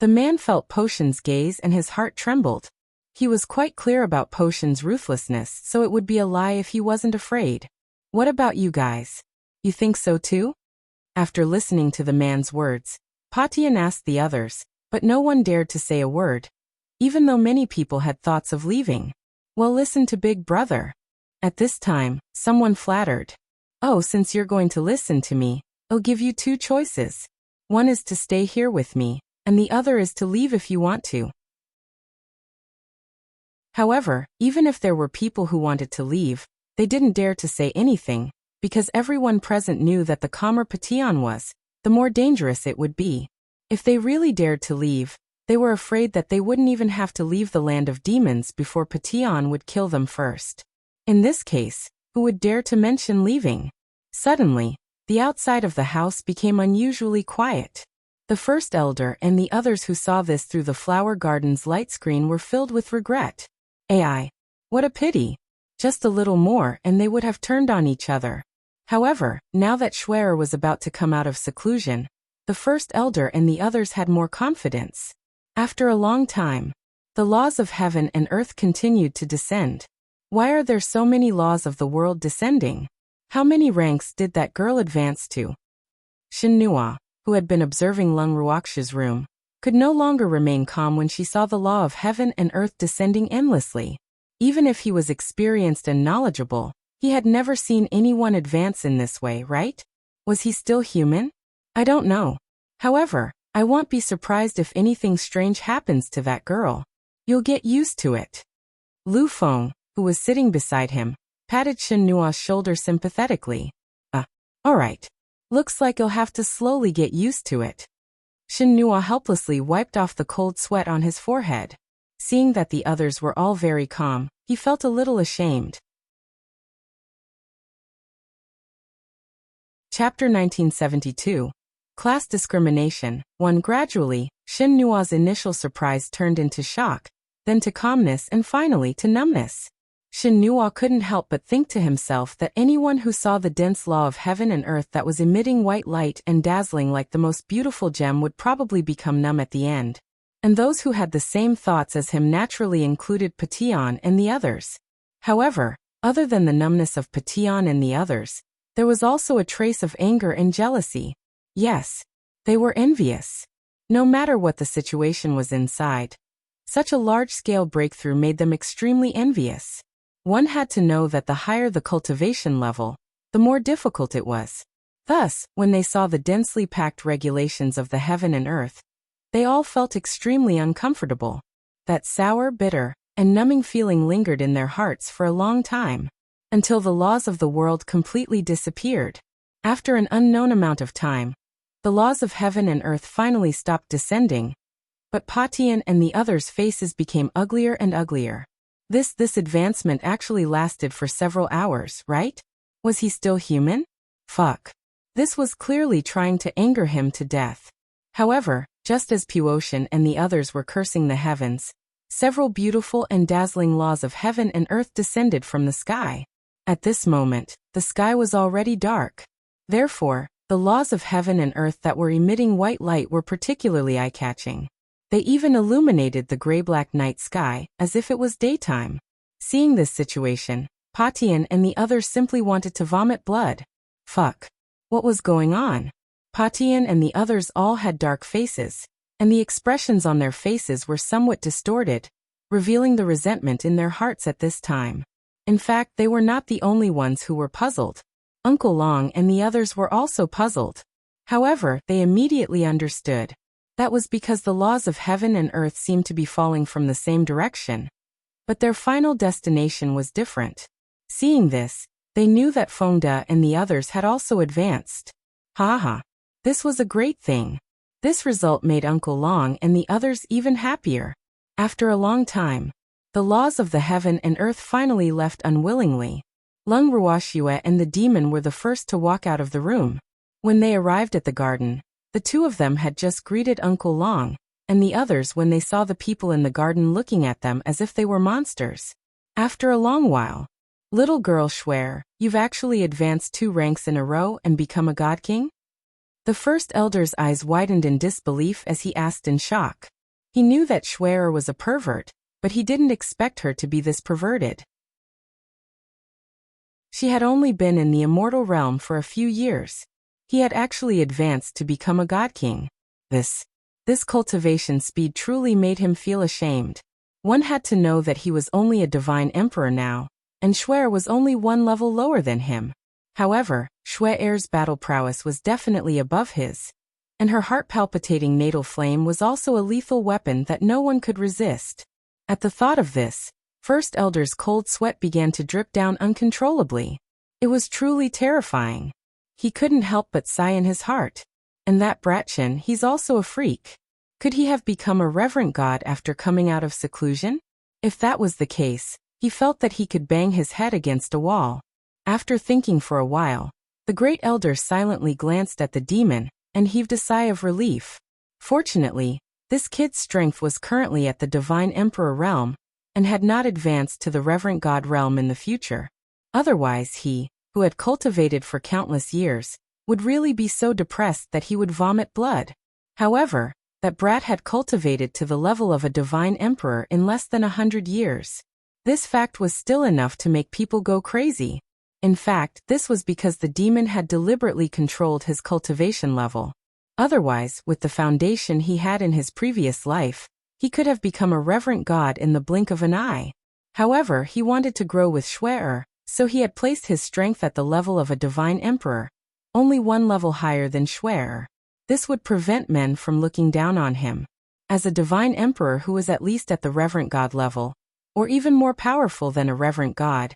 The man felt Potion's gaze and his heart trembled. He was quite clear about Potion's ruthlessness, so it would be a lie if he wasn't afraid. What about you guys? You think so too? After listening to the man's words, Patian asked the others, but no one dared to say a word, even though many people had thoughts of leaving. Well, listen to Big Brother. At this time, someone flattered. Oh, since you're going to listen to me, I'll give you two choices. One is to stay here with me, and the other is to leave if you want to. However, even if there were people who wanted to leave, they didn't dare to say anything, because everyone present knew that the calmer Patian was, the more dangerous it would be. If they really dared to leave, they were afraid that they wouldn't even have to leave the land of demons before Patian would kill them first. In this case, who would dare to mention leaving? Suddenly, the outside of the house became unusually quiet. The first elder and the others who saw this through the flower garden's light screen were filled with regret. Ai, what a pity. Just a little more and they would have turned on each other. However, now that Schwer was about to come out of seclusion, the first elder and the others had more confidence. After a long time, the laws of heaven and earth continued to descend. Why are there so many laws of the world descending? How many ranks did that girl advance to? Shinhua, who had been observing Lung Ruoxia's room, could no longer remain calm when she saw the law of heaven and earth descending endlessly. Even if he was experienced and knowledgeable, he had never seen anyone advance in this way, right? Was he still human? I don't know. However, I won't be surprised if anything strange happens to that girl. You'll get used to it. Lu Feng, who was sitting beside him, patted Shinhua's shoulder sympathetically. All right. Looks like you'll have to slowly get used to it. Shinhua helplessly wiped off the cold sweat on his forehead. Seeing that the others were all very calm, he felt a little ashamed. Chapter 1972. Class Discrimination 1. Gradually, Shinhua's initial surprise turned into shock, then to calmness and finally to numbness. Shinhua couldn't help but think to himself that anyone who saw the dense law of heaven and earth that was emitting white light and dazzling like the most beautiful gem would probably become numb at the end. and those who had the same thoughts as him naturally included Patian and the others. However, other than the numbness of Patian and the others, there was also a trace of anger and jealousy. Yes, they were envious. No matter what the situation was inside, such a large-scale breakthrough made them extremely envious. One had to know that the higher the cultivation level, the more difficult it was. Thus, when they saw the densely packed regulations of the heaven and earth, they all felt extremely uncomfortable. That sour, bitter, and numbing feeling lingered in their hearts for a long time, until the laws of the world completely disappeared. After an unknown amount of time, the laws of heaven and earth finally stopped descending, but Patian and the others' faces became uglier and uglier. This advancement actually lasted for several hours, right? Was he still human? Fuck. This was clearly trying to anger him to death. However, just as Puotian and the others were cursing the heavens, several beautiful and dazzling laws of heaven and earth descended from the sky. At this moment, the sky was already dark. Therefore, the laws of heaven and earth that were emitting white light were particularly eye-catching. They even illuminated the gray-black night sky, as if it was daytime. Seeing this situation, Patian and the others simply wanted to vomit blood. Fuck. What was going on? Patian and the others all had dark faces, and the expressions on their faces were somewhat distorted, revealing the resentment in their hearts at this time. In fact, they were not the only ones who were puzzled. Uncle Long and the others were also puzzled. However, they immediately understood. That was because the laws of heaven and earth seemed to be falling from the same direction, but their final destination was different. Seeing this, they knew that Fengde and the others had also advanced. Haha. This was a great thing. This result made Uncle Long and the others even happier. After a long time, the laws of the heaven and earth finally left unwillingly. Lung Ruoxue and the demon were the first to walk out of the room. When they arrived at the garden, the two of them had just greeted Uncle Long, and the others when they saw the people in the garden looking at them as if they were monsters. After a long while, "Little girl Schwer, you've actually advanced 2 ranks in a row and become a god king?" The first elder's eyes widened in disbelief as he asked in shock. He knew that Schwer was a pervert, but he didn't expect her to be this perverted. She had only been in the immortal realm for a few years. He had actually advanced to become a god king. This cultivation speed truly made him feel ashamed. One had to know that he was only a divine emperor now, and Schwer was only 1 level lower than him. However, Schwer's battle prowess was definitely above his, and her heart-palpitating natal flame was also a lethal weapon that no one could resist. At the thought of this, First Elder's cold sweat began to drip down uncontrollably. It was truly terrifying. He couldn't help but sigh in his heart. And that Bratchen, he's also a freak. Could he have become a reverent god after coming out of seclusion? If that was the case, he felt that he could bang his head against a wall. After thinking for a while, the great elder silently glanced at the demon and heaved a sigh of relief. Fortunately, this kid's strength was currently at the divine emperor realm and had not advanced to the reverent god realm in the future. Otherwise he, who had cultivated for countless years, would really be so depressed that he would vomit blood. However, that brat had cultivated to the level of a divine emperor in less than 100 years. This fact was still enough to make people go crazy. In fact, this was because the demon had deliberately controlled his cultivation level. Otherwise, with the foundation he had in his previous life, he could have become a reverent god in the blink of an eye. However, he wanted to grow with Schwer, so he had placed his strength at the level of a divine emperor, only 1 level higher than Schwer. This would prevent men from looking down on him. As a divine emperor who was at least at the reverent god level, or even more powerful than a reverent god,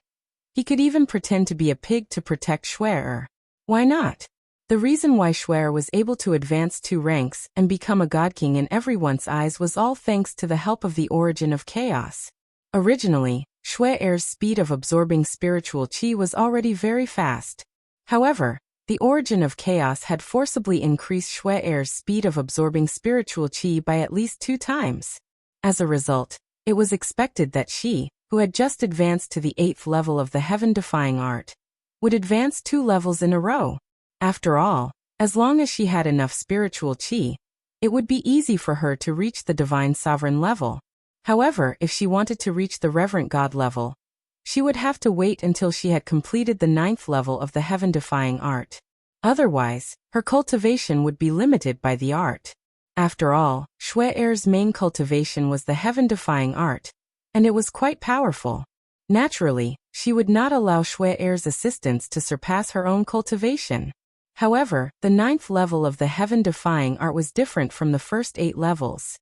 he could even pretend to be a pig to protect Schwer. Why not? The reason why Schwer was able to advance 2 ranks and become a god king in everyone's eyes was all thanks to the help of the origin of chaos. Originally, Schwer's speed of absorbing spiritual qi was already very fast. However, the origin of chaos had forcibly increased Schwer's speed of absorbing spiritual qi by at least 2 times. As a result, it was expected that she, who had just advanced to the 8th level of the heaven-defying art, would advance 2 levels in a row. After all, as long as she had enough spiritual qi, it would be easy for her to reach the divine sovereign level. However, if she wanted to reach the reverent God level, she would have to wait until she had completed the 9th level of the heaven-defying art. Otherwise, her cultivation would be limited by the art. After all, Shui-Er's main cultivation was the heaven-defying art, and it was quite powerful. Naturally, she would not allow Shui-Er's assistance to surpass her own cultivation. However, the 9th level of the heaven-defying art was different from the first 8 levels.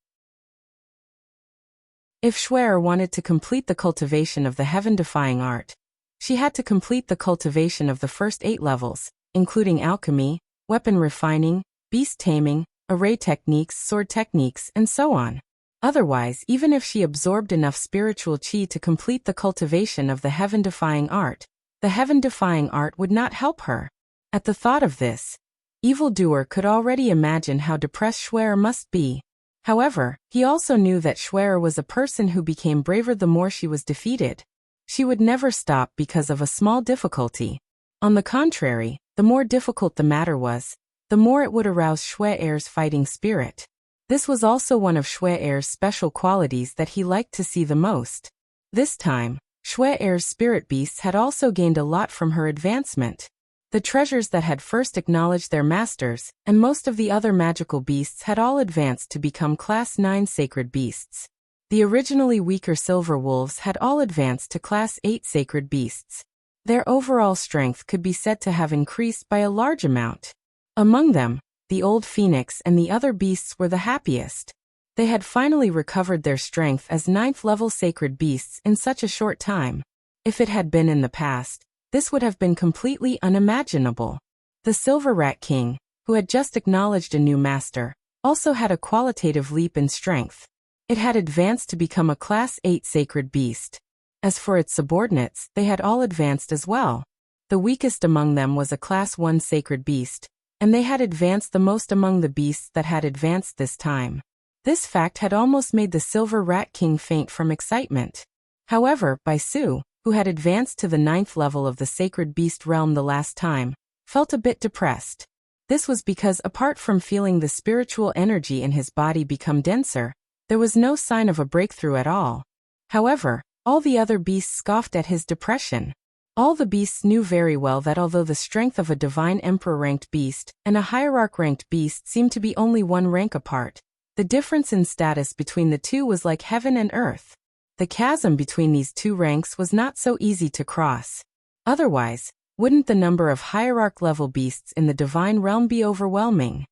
If Shui-Er wanted to complete the cultivation of the heaven-defying art, she had to complete the cultivation of the first 8 levels, including alchemy, weapon refining, beast taming, array techniques, sword techniques, and so on. Otherwise, even if she absorbed enough spiritual qi to complete the cultivation of the heaven-defying art, the heaven-defying art would not help her. At the thought of this, evildoer could already imagine how depressed Shui-Er must be. However, he also knew that Shui-Er was a person who became braver the more she was defeated. She would never stop because of a small difficulty. On the contrary, the more difficult the matter was, the more it would arouse Shui-Er's fighting spirit. This was also one of Shui-Er's special qualities that he liked to see the most. This time, Shui-Er's spirit beasts had also gained a lot from her advancement. The treasures that had first acknowledged their masters, and most of the other magical beasts had all advanced to become Class 9 sacred beasts. The originally weaker silver wolves had all advanced to Class 8 sacred beasts. Their overall strength could be said to have increased by a large amount. Among them, the old phoenix and the other beasts were the happiest. They had finally recovered their strength as 9th-level sacred beasts in such a short time. If it had been in the past, this would have been completely unimaginable. The Silver Rat King, who had just acknowledged a new master, also had a qualitative leap in strength. It had advanced to become a Class 8 sacred beast. As for its subordinates, they had all advanced as well. The weakest among them was a Class 1 sacred beast, and they had advanced the most among the beasts that had advanced this time. This fact had almost made the Silver Rat King faint from excitement. However, Bai Su, who had advanced to the 9th level of the sacred beast realm the last time, felt a bit depressed. This was because apart from feeling the spiritual energy in his body become denser, there was no sign of a breakthrough at all. However, all the other beasts scoffed at his depression. All the beasts knew very well that although the strength of a divine emperor-ranked beast and a hierarch-ranked beast seemed to be only one rank apart, the difference in status between the two was like heaven and earth. The chasm between these two ranks was not so easy to cross. Otherwise, wouldn't the number of hierarch-level beasts in the divine realm be overwhelming?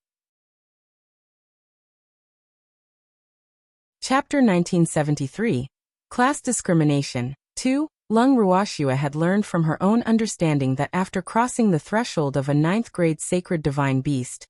Chapter 1973. Class Discrimination. 2. Lung Ruoxua had learned from her own understanding that after crossing the threshold of a 9th-grade sacred divine beast,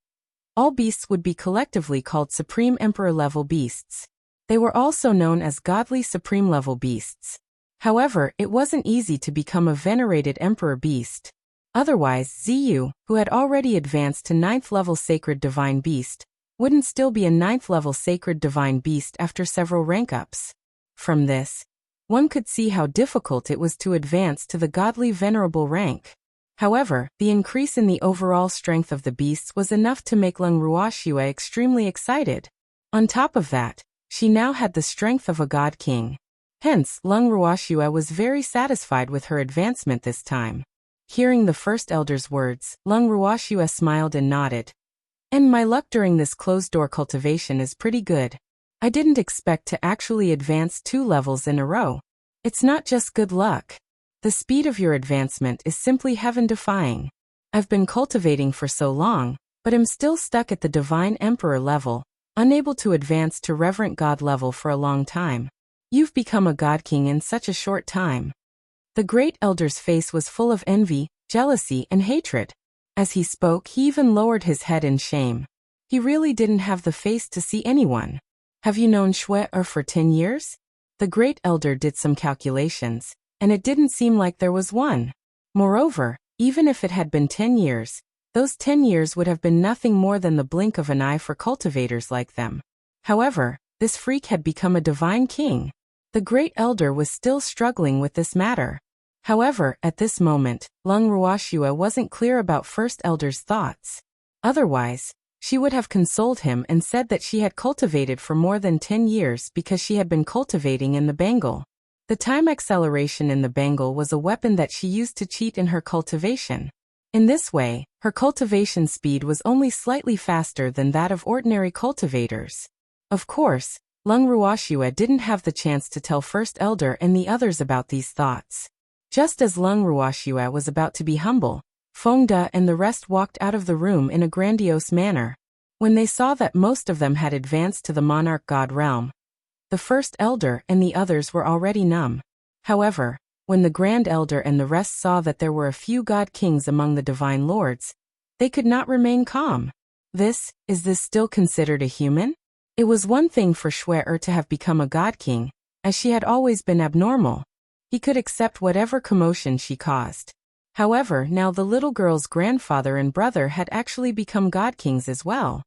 all beasts would be collectively called Supreme Emperor-level beasts. They were also known as godly supreme-level beasts. However, it wasn't easy to become a venerated emperor beast. Otherwise, Ziyu, who had already advanced to 9th-level sacred divine beast, wouldn't still be a 9th-level sacred divine beast after several rank-ups. From this, one could see how difficult it was to advance to the godly venerable rank. However, the increase in the overall strength of the beasts was enough to make Lung Ruoxua extremely excited. On top of that, she now had the strength of a god king. Hence, Lung Ruoxua was very satisfied with her advancement this time. Hearing the first elder's words, Lung Ruoxua smiled and nodded. And my luck during this closed-door cultivation is pretty good. I didn't expect to actually advance 2 levels in a row. It's not just good luck. The speed of your advancement is simply heaven-defying. I've been cultivating for so long, but am still stuck at the Divine Emperor level, unable to advance to Reverent God level for a long time. You've become a God King in such a short time. The great elder's face was full of envy, jealousy, and hatred. As he spoke, he even lowered his head in shame. He really didn't have the face to see anyone. Have you known Shui-Er for 10 years? The great elder did some calculations, and it didn't seem like there was one. Moreover, even if it had been 10 years, those 10 years would have been nothing more than the blink of an eye for cultivators like them. However, this freak had become a divine king. The great elder was still struggling with this matter. However, at this moment, Lung Ruoxua wasn't clear about First Elder's thoughts. Otherwise, She would have consoled him and said that she had cultivated for more than 10 years because she had been cultivating in the bangle. The time acceleration in the bangle was a weapon that she used to cheat in her cultivation. In this way, her cultivation speed was only slightly faster than that of ordinary cultivators. Of course, Lung Ruoxue didn't have the chance to tell First Elder and the others about these thoughts. Just as Lung Ruoxue was about to be humble, Feng De and the rest walked out of the room in a grandiose manner. When they saw that most of them had advanced to the monarch god realm, the First Elder and the others were already numb. However, when the Grand Elder and the rest saw that there were a few god kings among the divine lords, they could not remain calm. Is this still considered a human? It was one thing for Shui to have become a god king, as she had always been abnormal. He could accept whatever commotion she caused. However, now the little girl's grandfather and brother had actually become god kings as well.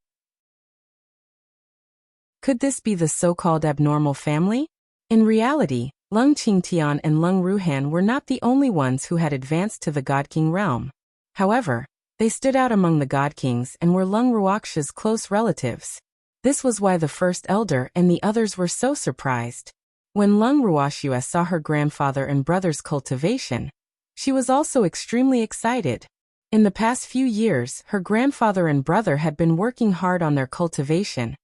Could this be the so-called abnormal family? In reality, Lung Qingtian and Lung Ruhan were not the only ones who had advanced to the god king realm. However, they stood out among the god kings and were Lung Ruoxue's close relatives. This was why the First Elder and the others were so surprised. When Lung Ruoxue saw her grandfather and brother's cultivation, she was also extremely excited. In the past few years, her grandfather and brother had been working hard on their cultivation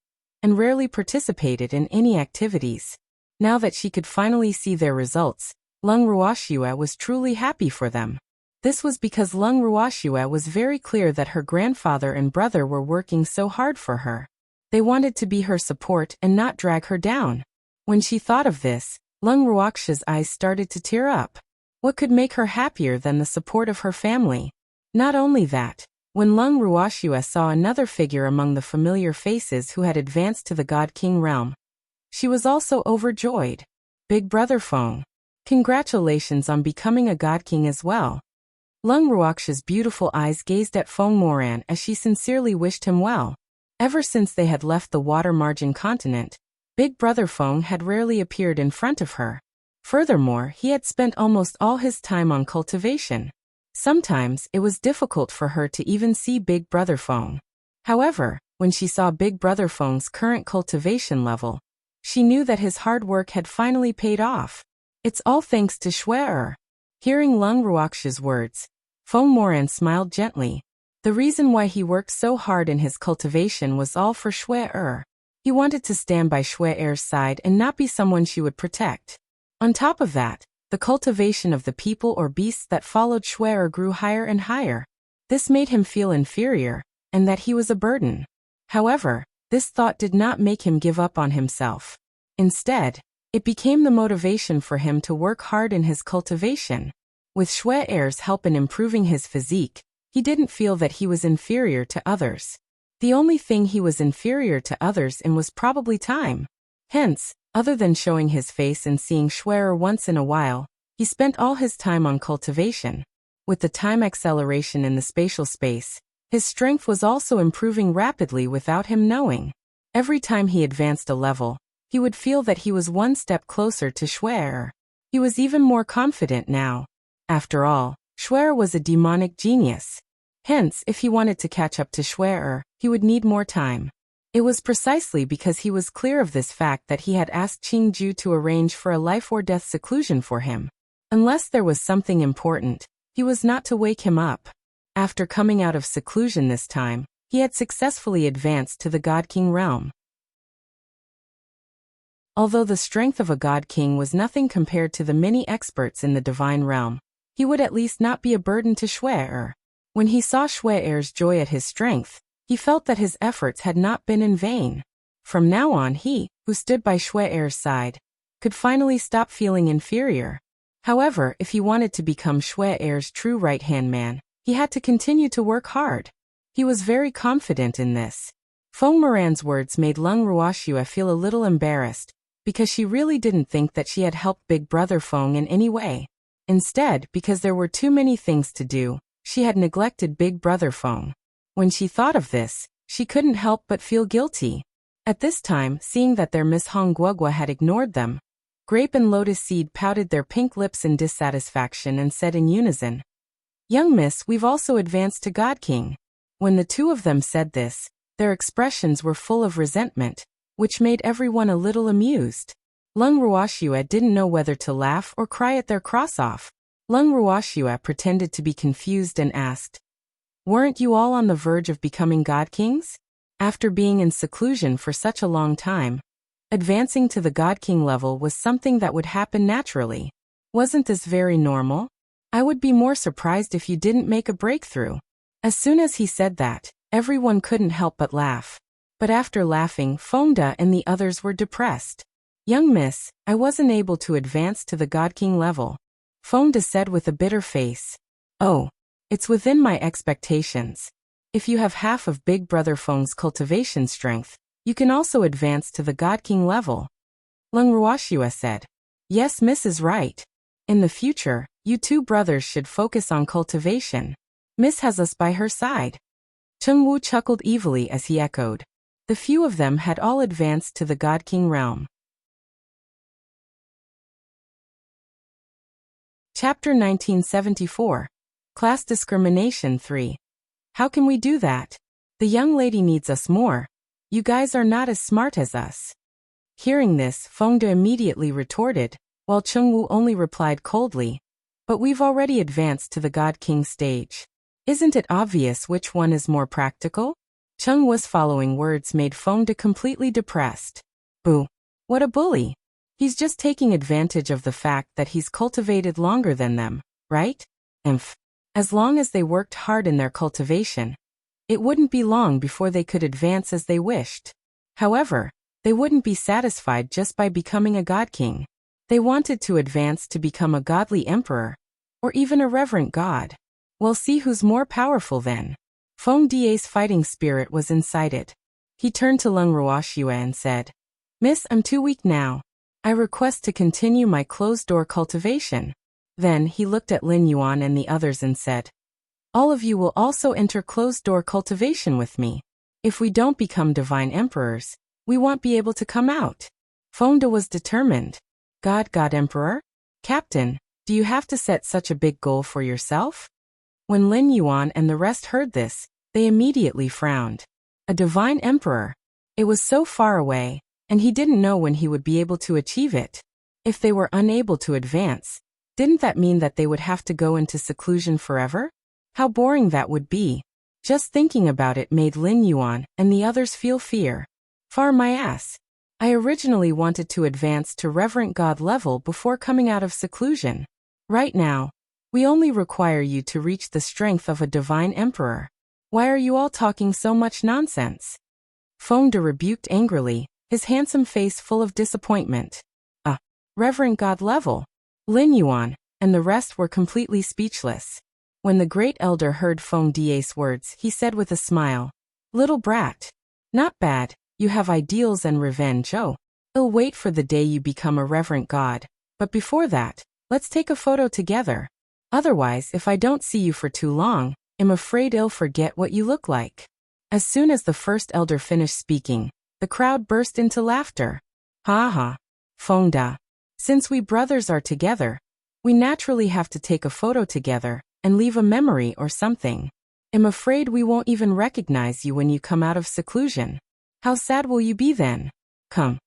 and rarely participated in any activities. Now that she could finally see their results, Lung Ruoxue was truly happy for them. This was because Lung Ruoxue was very clear that her grandfather and brother were working so hard for her. They wanted to be her support and not drag her down. When she thought of this, Lung Ruoxue's eyes started to tear up. What could make her happier than the support of her family? Not only that, when Lung Ruoxue saw another figure among the familiar faces who had advanced to the God King realm, she was also overjoyed. Big Brother Feng. Congratulations on becoming a God King as well. Lung Ruoxue's beautiful eyes gazed at Feng Moran as she sincerely wished him well. Ever since they had left the water margin continent, Big Brother Feng had rarely appeared in front of her. Furthermore, he had spent almost all his time on cultivation. Sometimes, it was difficult for her to even see Big Brother Feng. However, when she saw Big Brother Feng's current cultivation level, she knew that his hard work had finally paid off. It's all thanks to Shui. Hearing Lung Ruoxue's words, Feng Moran smiled gently. The reason why he worked so hard in his cultivation was all for Shui. He wanted to stand by Shui's side and not be someone she would protect. On top of that, the cultivation of the people or beasts that followed Shui grew higher and higher. This made him feel inferior, and that he was a burden. However, this thought did not make him give up on himself. Instead, it became the motivation for him to work hard in his cultivation. With Shui's help in improving his physique, he didn't feel that he was inferior to others. The only thing he was inferior to others in was probably time. Hence, other than showing his face and seeing Shui once in a while, he spent all his time on cultivation. With the time acceleration in the spatial space, his strength was also improving rapidly without him knowing. Every time he advanced a level, he would feel that he was one step closer to Shui. He was even more confident now. After all, Shui was a demonic genius. Hence, if he wanted to catch up to Shui, he would need more time. It was precisely because he was clear of this fact that he had asked Qingju to arrange for a life-or-death seclusion for him. Unless there was something important, he was not to wake him up. After coming out of seclusion this time, he had successfully advanced to the God King realm. Although the strength of a God King was nothing compared to the many experts in the divine realm, he would at least not be a burden to Shui. When he saw Shui's joy at his strength, he felt that his efforts had not been in vain. From now on he, who stood by Shui's side, could finally stop feeling inferior. However, if he wanted to become Shui's true right-hand man, he had to continue to work hard. He was very confident in this. Feng Moran's words made Lung Ruoxue feel a little embarrassed, because she really didn't think that she had helped Big Brother Feng in any way. Instead, because there were too many things to do, she had neglected Big Brother Feng. When she thought of this, she couldn't help but feel guilty. At this time, seeing that their Miss Hong Guogua had ignored them, Grape and Lotus Seed pouted their pink lips in dissatisfaction and said in unison, "Young miss, we've also advanced to God King." When the two of them said this, Their expressions were full of resentment, which made everyone a little amused. Lung Ruoxue didn't know whether to laugh or cry at their cross-off. Lung Ruoxue pretended to be confused and asked, "Weren't you all on the verge of becoming god kings? After being in seclusion for such a long time, advancing to the god king level was something that would happen naturally. Wasn't this very normal? I would be more surprised if you didn't make a breakthrough." As soon as he said that, everyone couldn't help but laugh. But after laughing, Fengde and the others were depressed. "Young miss, I wasn't able to advance to the god king level," Fengde said with a bitter face. "Oh, it's within my expectations. If you have half of Big Brother Feng's cultivation strength, you can also advance to the god king level," Lung Ruoxue said. "Yes, Miss is right. In the future, you two brothers should focus on cultivation. Miss has us by her side." Chengwu chuckled evilly as he echoed. The few of them had all advanced to the god king realm. Chapter 1974. Class Discrimination 3. How can we do that? The young lady needs us more. You guys are not as smart as us. Hearing this, Fengde immediately retorted, while Chengwu only replied coldly, "But we've already advanced to the God King stage. Isn't it obvious which one is more practical?" Chengwu's following words made Fengde completely depressed. Boo. What a bully. He's just taking advantage of the fact that he's cultivated longer than them, right? Emph. As long as they worked hard in their cultivation, it wouldn't be long before they could advance as they wished. However, they wouldn't be satisfied just by becoming a god king. They wanted to advance to become a godly emperor, or even a reverent god. We'll see who's more powerful then. Fengde's fighting spirit was incited. He turned to Lung Ruoxue and said, "Miss, I'm too weak now. I request to continue my closed-door cultivation." Then he looked at Lin Yuan and the others and said, "All of you will also enter closed-door cultivation with me. If we don't become divine emperors, we won't be able to come out." Fengde was determined. God Emperor? Captain, do you have to set such a big goal for yourself?" When Lin Yuan and the rest heard this, they immediately frowned. A divine emperor. It was so far away, and he didn't know when he would be able to achieve it. If they were unable to advance, didn't that mean that they would have to go into seclusion forever? How boring that would be. Just thinking about it made Lin Yuan and the others feel fear. Far my ass. I originally wanted to advance to Reverent God level before coming out of seclusion. Right now, we only require you to reach the strength of a divine emperor. Why are you all talking so much nonsense?" Fengde rebuked angrily, his handsome face full of disappointment. Reverent God level. Lin Yuan and the rest were completely speechless. When the great elder heard Fengde's words, he said with a smile, "Little brat. Not bad, you have ideals and revenge. Oh, I'll wait for the day you become a reverent god, but before that, let's take a photo together. Otherwise, if I don't see you for too long, I'm afraid I'll forget what you look like." As soon as the first elder finished speaking, the crowd burst into laughter. "Ha ha, Fengde. Since we brothers are together, we naturally have to take a photo together and leave a memory or something. I'm afraid we won't even recognize you when you come out of seclusion. How sad will you be then? Come.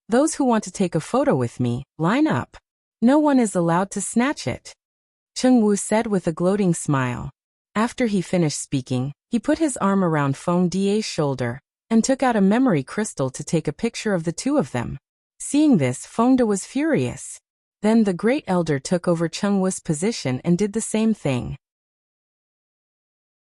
Those who want to take a photo with me, line up. No one is allowed to snatch it," Chengwu said with a gloating smile. After he finished speaking, he put his arm around Fengde's shoulder and took out a memory crystal to take a picture of the two of them. Seeing this, Fengde was furious. Then the great elder took over Chengwu's position and did the same thing.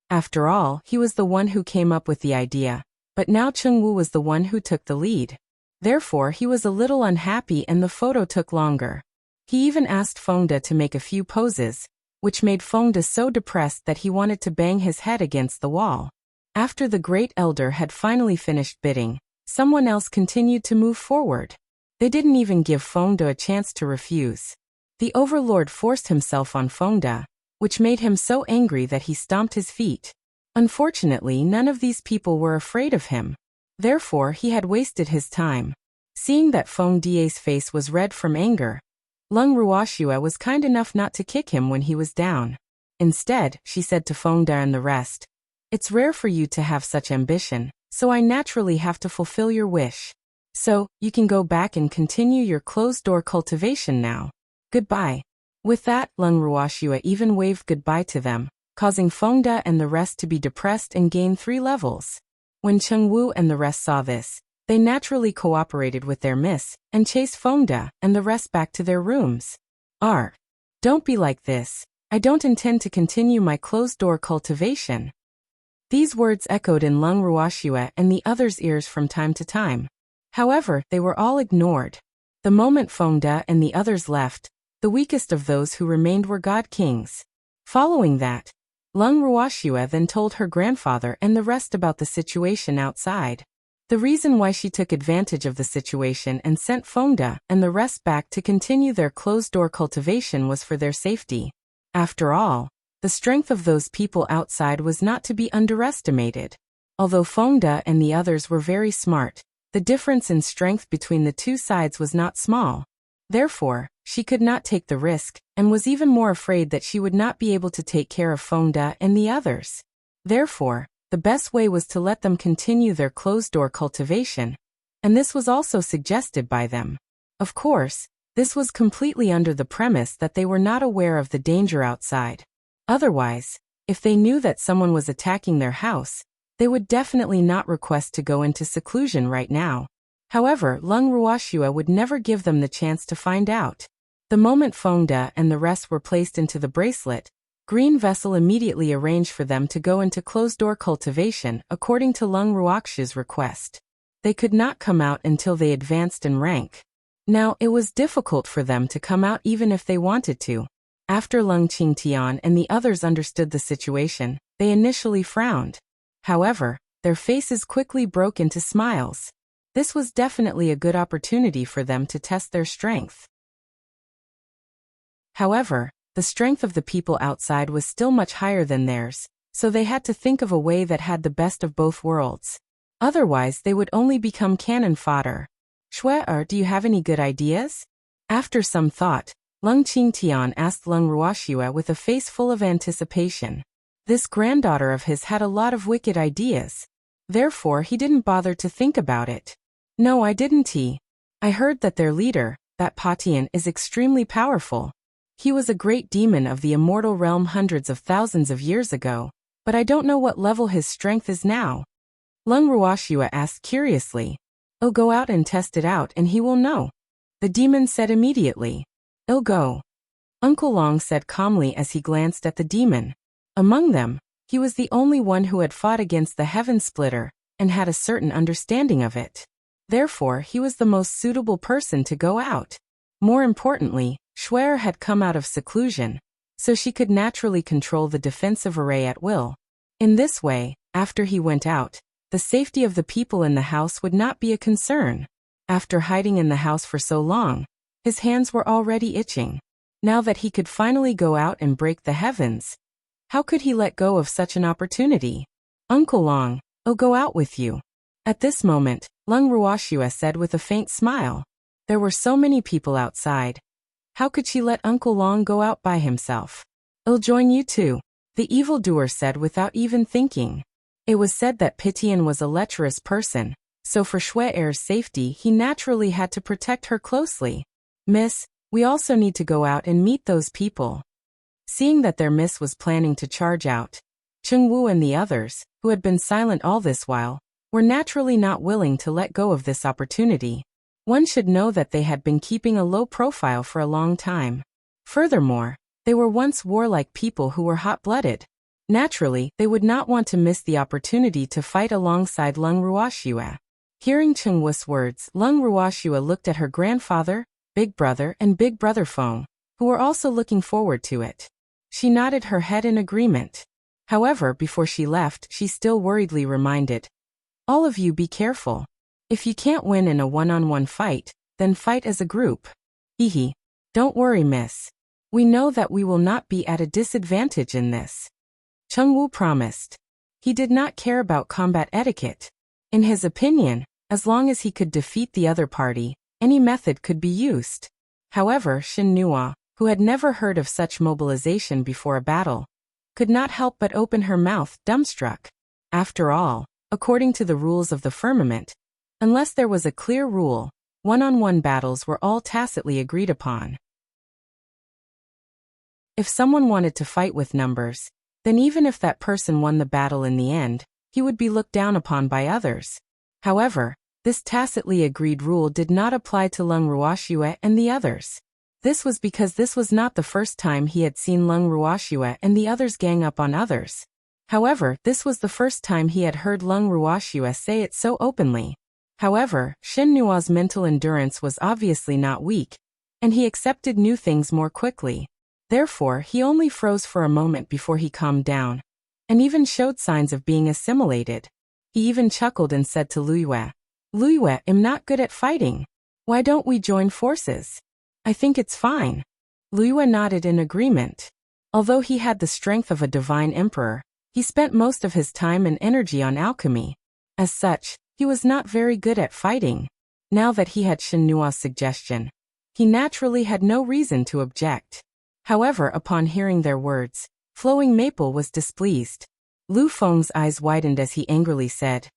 After all, he was the one who came up with the idea, but now Chengwu was the one who took the lead. Therefore, he was a little unhappy and the photo took longer. He even asked Fengde to make a few poses, which made Fengde so depressed that he wanted to bang his head against the wall. After the great elder had finally finished bidding, someone else continued to move forward. They didn't even give Fengde a chance to refuse. The overlord forced himself on Fengde, which made him so angry that he stomped his feet. Unfortunately, none of these people were afraid of him. Therefore, he had wasted his time. Seeing that Fengde's face was red from anger, Lung Ruoxue was kind enough not to kick him when he was down. Instead, she said to Fengde and the rest, It's rare for you to have such ambition, so I naturally have to fulfill your wish. So, you can go back and continue your closed-door cultivation now. Goodbye. With that, Lung Ruoxue even waved goodbye to them, causing Fengde and the rest to be depressed and gain 3 levels. When Chengwu and the rest saw this, they naturally cooperated with their miss, and chased Fengde and the rest back to their rooms. Don't be like this. I don't intend to continue my closed-door cultivation. These words echoed in Lung Ruoxue and the others' ears from time to time. However, they were all ignored. The moment Fengde and the others left, the weakest of those who remained were God Kings. Following that, Lung Ruoxue then told her grandfather and the rest about the situation outside. The reason why she took advantage of the situation and sent Fengde and the rest back to continue their closed-door cultivation was for their safety. After all, the strength of those people outside was not to be underestimated. Although Fengde and the others were very smart, the difference in strength between the two sides was not small. Therefore, she could not take the risk, and was even more afraid that she would not be able to take care of Fengde and the others. Therefore, the best way was to let them continue their closed-door cultivation, and this was also suggested by them. Of course, this was completely under the premise that they were not aware of the danger outside. Otherwise, if they knew that someone was attacking their house, they would definitely not request to go into seclusion right now. However, Lung Ruoxue would never give them the chance to find out. The moment Fengde and the rest were placed into the bracelet, Green Vessel immediately arranged for them to go into closed-door cultivation according to Lung Ruoxue's request. They could not come out until they advanced in rank. Now, it was difficult for them to come out even if they wanted to. After Lung Qingtian and the others understood the situation, they initially frowned. However, their faces quickly broke into smiles. This was definitely a good opportunity for them to test their strength. However, the strength of the people outside was still much higher than theirs, so they had to think of a way that had the best of both worlds. Otherwise, they would only become cannon fodder. Shui, do you have any good ideas? After some thought, Lung Qingtian asked Lung Ruoxue with a face full of anticipation. This granddaughter of his had a lot of wicked ideas. Therefore, he didn't bother to think about it. No, I didn't. I heard that their leader, that Patian, is extremely powerful. He was a great demon of the immortal realm hundreds of thousands of years ago, but I don't know what level his strength is now. Lung Ruoxue asked curiously. I'll go out and test it out and he will know. The demon said immediately. I'll go. Uncle Long said calmly as he glanced at the demon. Among them, he was the only one who had fought against the Heaven Splitter, and had a certain understanding of it. Therefore, he was the most suitable person to go out. More importantly, Shui had come out of seclusion, so she could naturally control the defensive array at will. In this way, after he went out, the safety of the people in the house would not be a concern. After hiding in the house for so long, his hands were already itching. Now that he could finally go out and break the heavens, how could he let go of such an opportunity? Uncle Long, I'll go out with you. At this moment, Lung Ruoxue said with a faint smile. There were so many people outside. How could she let Uncle Long go out by himself? I'll join you too, the evildoer said without even thinking. It was said that Patian was a lecherous person, so for Shui's safety he naturally had to protect her closely. Miss, we also need to go out and meet those people. Seeing that their miss was planning to charge out, Chengwu and the others, who had been silent all this while, were naturally not willing to let go of this opportunity. One should know that they had been keeping a low profile for a long time. Furthermore, they were once warlike people who were hot-blooded. Naturally, they would not want to miss the opportunity to fight alongside Lung Ruoxue. Hearing Chengwu's words, Lung Ruoxue looked at her grandfather, Big Brother and Big Brother Feng, who were also looking forward to it. She nodded her head in agreement. However, before she left, she still worriedly reminded, all of you be careful. If you can't win in a one-on-one fight, then fight as a group. Hehe. Don't worry, miss. We know that we will not be at a disadvantage in this. Chengwu promised. He did not care about combat etiquette. In his opinion, as long as he could defeat the other party, any method could be used. However, Xin Nua, who had never heard of such mobilization before a battle, could not help but open her mouth, dumbstruck. After all, according to the rules of the firmament, unless there was a clear rule, one-on-one battles were all tacitly agreed upon. If someone wanted to fight with numbers, then even if that person won the battle in the end, he would be looked down upon by others. However, this tacitly agreed rule did not apply to Lung Ruoxue and the others. This was because this was not the first time he had seen Lung Ruoxue and the others gang up on others. However, this was the first time he had heard Lung Ruoxue say it so openly. However, Shen Nuo's mental endurance was obviously not weak, and he accepted new things more quickly. Therefore, he only froze for a moment before he calmed down, and even showed signs of being assimilated. He even chuckled and said to Luyue, "Luyue, I'm not good at fighting. Why don't we join forces? I think it's fine." Luyue nodded in agreement. Although he had the strength of a divine emperor, he spent most of his time and energy on alchemy. As such, he was not very good at fighting. Now that he had Shen Nuo's suggestion, he naturally had no reason to object. However, upon hearing their words, Flowing Maple was displeased. Lu Feng's eyes widened as he angrily said,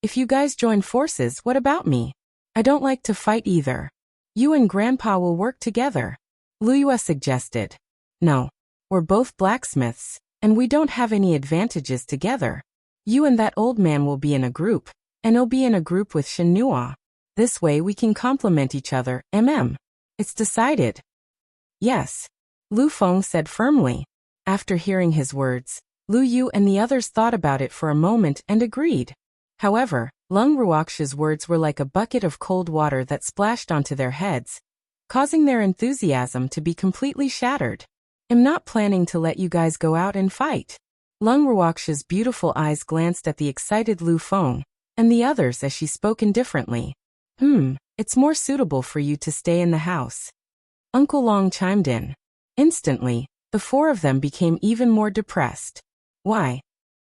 "If you guys join forces, what about me? I don't like to fight either. You and Grandpa will work together." Luyue suggested. "No. We're both blacksmiths, and we don't have any advantages together. You and that old man will be in a group, and he'll be in a group with Shen Nuo. This way we can complement each other, It's decided." "Yes," Lu Feng said firmly. After hearing his words, Lu Yu and the others thought about it for a moment and agreed. However, Lung Ruoxue's words were like a bucket of cold water that splashed onto their heads, causing their enthusiasm to be completely shattered. "I'm not planning to let you guys go out and fight." Lung Ruoxue's beautiful eyes glanced at the excited Lu Feng and the others as she spoke indifferently. It's more suitable for you to stay in the house." Uncle Long chimed in. Instantly, the four of them became even more depressed. "Why?"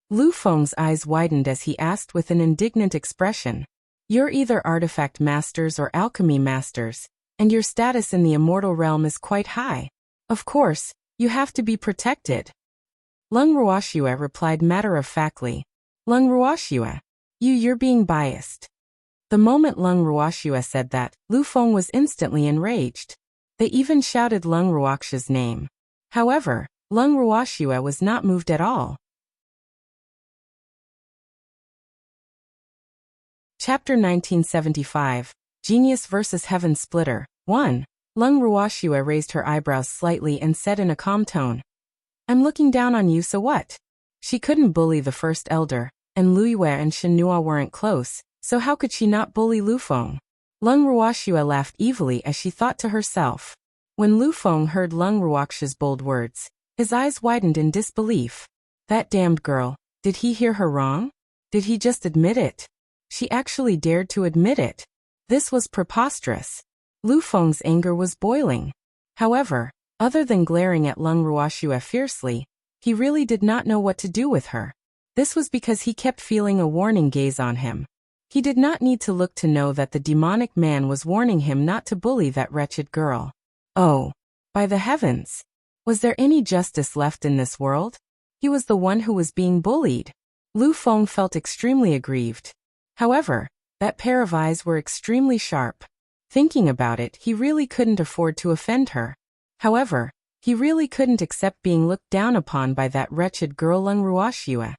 Lu Feng's eyes widened as he asked with an indignant expression. "You're either artifact masters or alchemy masters, and your status in the immortal realm is quite high. Of course, you have to be protected." Lung Ruoxue replied matter-of-factly. "Lung Ruoxue, you're being biased." The moment Lung Ruoxue said that, Lu Feng was instantly enraged. They even shouted Lung Ruoxue's name. However, Lung Ruoxue was not moved at all. Chapter 1975, Genius vs. Heaven Splitter, 1. Lung Ruoxue raised her eyebrows slightly and said in a calm tone, "I'm looking down on you, so what?" She couldn't bully the first elder, and Luyue and Shen Nuo weren't close, so how could she not bully Lu Feng? Lung Ruoxue laughed evilly as she thought to herself. When Lu Feng heard Lung Ruoxue's bold words, his eyes widened in disbelief. That damned girl, did he hear her wrong? Did he just admit it? She actually dared to admit it. This was preposterous. Lu Feng's anger was boiling. However, other than glaring at Lung Ruoxue fiercely, he really did not know what to do with her. This was because he kept feeling a warning gaze on him. He did not need to look to know that the demonic man was warning him not to bully that wretched girl. Oh, by the heavens! Was there any justice left in this world? He was the one who was being bullied. Lu Feng felt extremely aggrieved. However, that pair of eyes were extremely sharp. Thinking about it, he really couldn't afford to offend her. However, he really couldn't accept being looked down upon by that wretched girl Lung Ruoxue.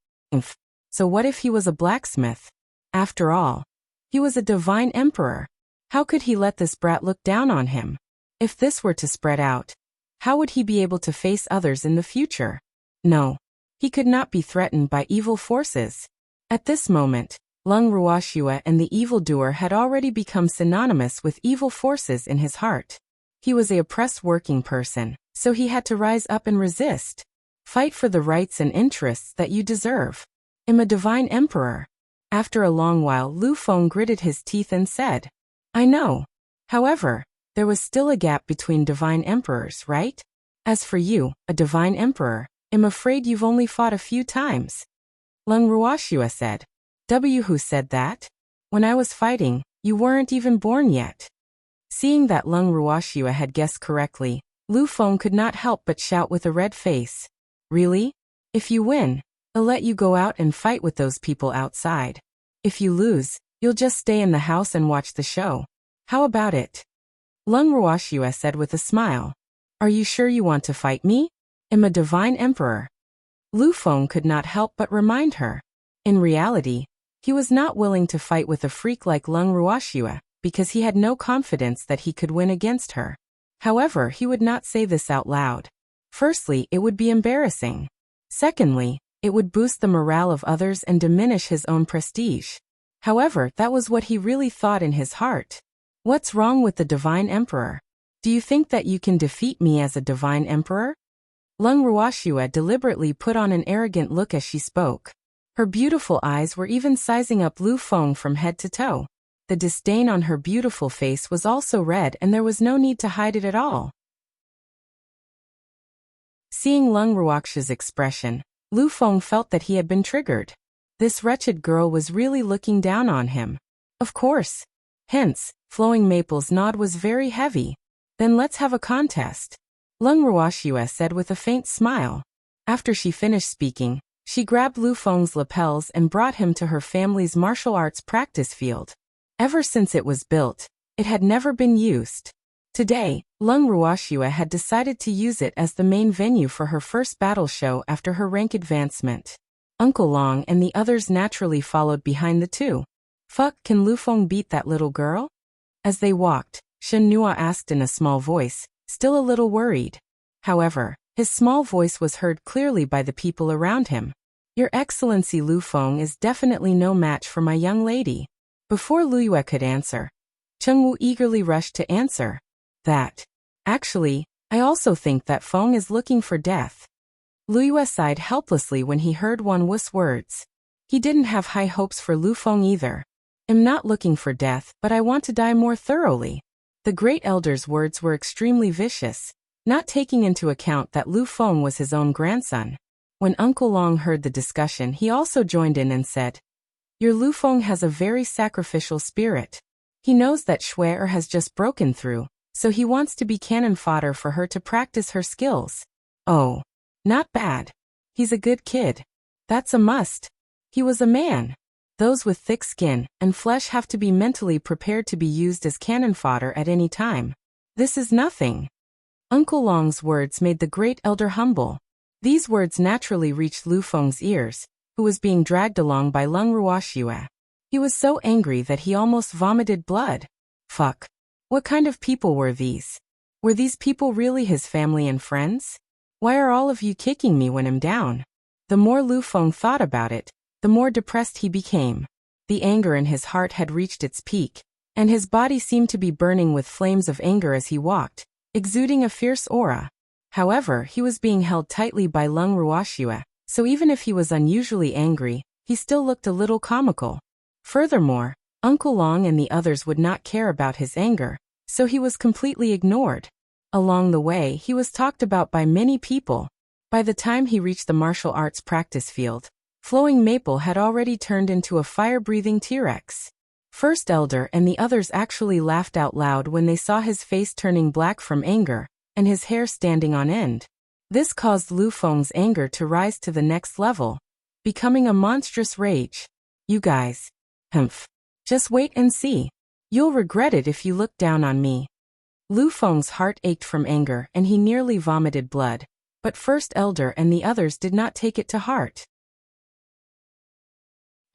So what if he was a blacksmith? After all, he was a divine emperor. How could he let this brat look down on him? If this were to spread out, how would he be able to face others in the future? No, he could not be threatened by evil forces. At this moment, Lung Ruoxue and the evildoer had already become synonymous with evil forces in his heart. He was an oppressed working person, so he had to rise up and resist. Fight for the rights and interests that you deserve. I'm a divine emperor. After a long while, Lu Feng gritted his teeth and said, "I know. However, there was still a gap between divine emperors, right? As for you, a divine emperor, I'm afraid you've only fought a few times." Lung Ruoxue said, "Who said that? When I was fighting, you weren't even born yet." Seeing that Lung Ruoxue had guessed correctly, Lu Feng could not help but shout with a red face, "Really? If you win, I'll let you go out and fight with those people outside. If you lose, you'll just stay in the house and watch the show. How about it? Lung Ruoxue said with a smile. Are you sure you want to fight me? I'm a divine emperor. Lu Feng could not help but remind her. In reality, he was not willing to fight with a freak like Lung Ruoxue because he had no confidence that he could win against her. However, he would not say this out loud. Firstly, it would be embarrassing. Secondly, it would boost the morale of others and diminish his own prestige. However, that was what he really thought in his heart. What's wrong with the divine emperor? Do you think that you can defeat me as a divine emperor? Lung Ruoxue deliberately put on an arrogant look as she spoke. Her beautiful eyes were even sizing up Lu Feng from head to toe. The disdain on her beautiful face was also red, and there was no need to hide it at all. Seeing Lung Ruoxue's expression, Lu Feng felt that he had been triggered. This wretched girl was really looking down on him. Of course. Hence, Flowing Maple's nod was very heavy. Then let's have a contest. Lung Ruoxue said with a faint smile. After she finished speaking, she grabbed Lu Feng's lapels and brought him to her family's martial arts practice field. Ever since it was built, it had never been used. Today, Lung Ruoxue had decided to use it as the main venue for her first battle show after her rank advancement. Uncle Long and the others naturally followed behind the two. Fuck, can Lu Feng beat that little girl? As they walked, Shen Nua asked in a small voice, still a little worried. However, his small voice was heard clearly by the people around him. Your Excellency, Lu Feng is definitely no match for my young lady. Before Lu Yue could answer, Cheng Wu eagerly rushed to answer. That. Actually, I also think that Feng is looking for death. Lu Yue sighed helplessly when he heard Wan Wu's words. He didn't have high hopes for Lu Feng either. I'm not looking for death, but I want to die more thoroughly. The great elder's words were extremely vicious, not taking into account that Lu Feng was his own grandson. When Uncle Long heard the discussion, he also joined in and said, Your Lu Feng has a very sacrificial spirit. He knows that Shui has just broken through, so he wants to be cannon fodder for her to practice her skills. Oh, not bad. He's a good kid. That's a must. He was a man. Those with thick skin and flesh have to be mentally prepared to be used as cannon fodder at any time. This is nothing. Uncle Long's words made the great elder humble. These words naturally reached Lu Feng's ears, who was being dragged along by Lung Ruoxue. He was so angry that he almost vomited blood. Fuck. What kind of people were these? Were these people really his family and friends? Why are all of you kicking me when I'm down? The more Lu Feng thought about it, the more depressed he became. The anger in his heart had reached its peak, and his body seemed to be burning with flames of anger as he walked, exuding a fierce aura. However, he was being held tightly by Lung Ruoxue, so even if he was unusually angry, he still looked a little comical. Furthermore, Uncle Long and the others would not care about his anger, so he was completely ignored. Along the way, he was talked about by many people. By the time he reached the martial arts practice field, Flowing Maple had already turned into a fire-breathing T-Rex. First Elder and the others actually laughed out loud when they saw his face turning black from anger, and his hair standing on end. This caused Lu Feng's anger to rise to the next level, becoming a monstrous rage. You guys. Humph. Just wait and see. You'll regret it if you look down on me. Lu Feng's heart ached from anger and he nearly vomited blood, but First Elder and the others did not take it to heart.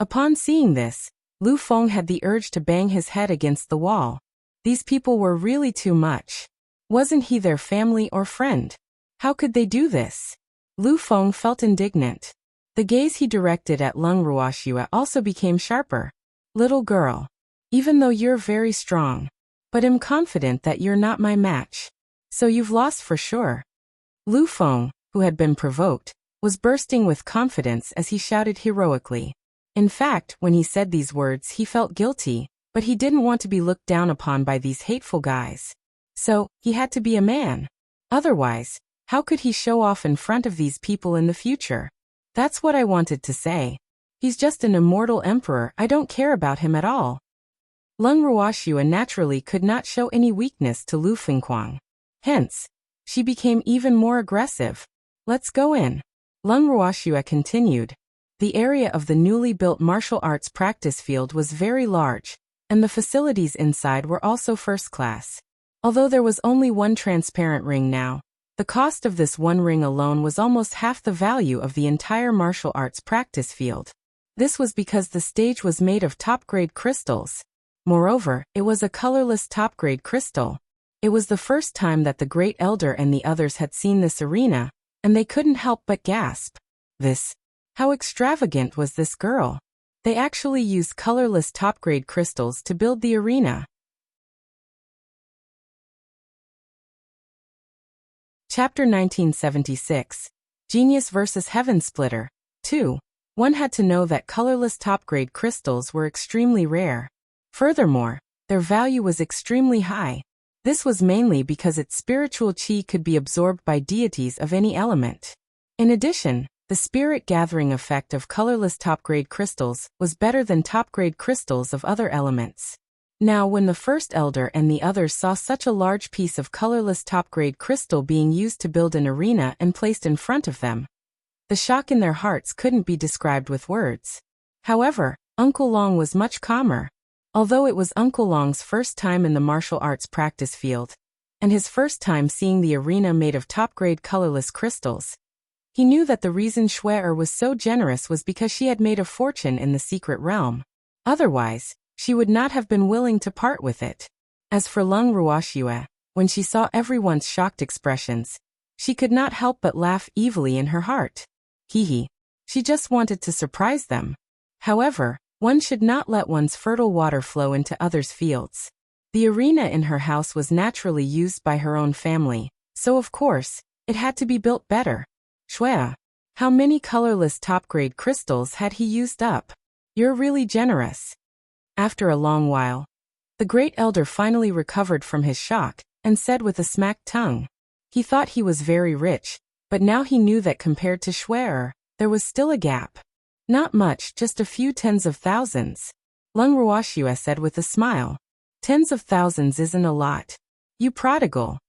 Upon seeing this, Lu Feng had the urge to bang his head against the wall. These people were really too much. Wasn't he their family or friend? How could they do this? Lu Feng felt indignant. The gaze he directed at Lung Ruoxue also became sharper. Little girl. Even though you're very strong. But I'm confident that you're not my match. So you've lost for sure. Lu Feng, who had been provoked, was bursting with confidence as he shouted heroically. In fact, when he said these words he felt guilty, but he didn't want to be looked down upon by these hateful guys. So, he had to be a man. Otherwise, how could he show off in front of these people in the future? That's what I wanted to say. He's just an immortal emperor, I don't care about him at all. Lung Ruoxue naturally could not show any weakness to Lu Fengquang. Hence, she became even more aggressive. Let's go in. Lung Ruoxue continued, The area of the newly built martial arts practice field was very large, and the facilities inside were also first class. Although there was only one transparent ring now, the cost of this one ring alone was almost half the value of the entire martial arts practice field. This was because the stage was made of top-grade crystals. Moreover, it was a colorless top-grade crystal. It was the first time that the Great Elder and the others had seen this arena, and they couldn't help but gasp. How extravagant was this girl? They actually used colorless top-grade crystals to build the arena. Chapter 1976. Genius vs. Heaven Splitter. 2. One had to know that colorless top-grade crystals were extremely rare. Furthermore, their value was extremely high. This was mainly because its spiritual chi could be absorbed by deities of any element. In addition, the spirit-gathering effect of colorless top-grade crystals was better than top-grade crystals of other elements. Now when the first elder and the others saw such a large piece of colorless top-grade crystal being used to build an arena and placed in front of them, the shock in their hearts couldn't be described with words. However, Uncle Long was much calmer. Although it was Uncle Long's first time in the martial arts practice field, and his first time seeing the arena made of top-grade colorless crystals, he knew that the reason Shui was so generous was because she had made a fortune in the secret realm. Otherwise, she would not have been willing to part with it. As for Lung Ruoxue, when she saw everyone's shocked expressions, she could not help but laugh evilly in her heart. Hee. She just wanted to surprise them. However, one should not let one's fertile water flow into others' fields. The arena in her house was naturally used by her own family, so of course, it had to be built better. Shui, how many colorless top-grade crystals had he used up? You're really generous. After a long while, the Great Elder finally recovered from his shock, and said with a smacked tongue. He thought he was very rich, but now he knew that compared to Shui, there was still a gap. Not much, just a few tens of thousands. Lung Ruoxue said with a smile. Tens of thousands isn't a lot. You prodigal.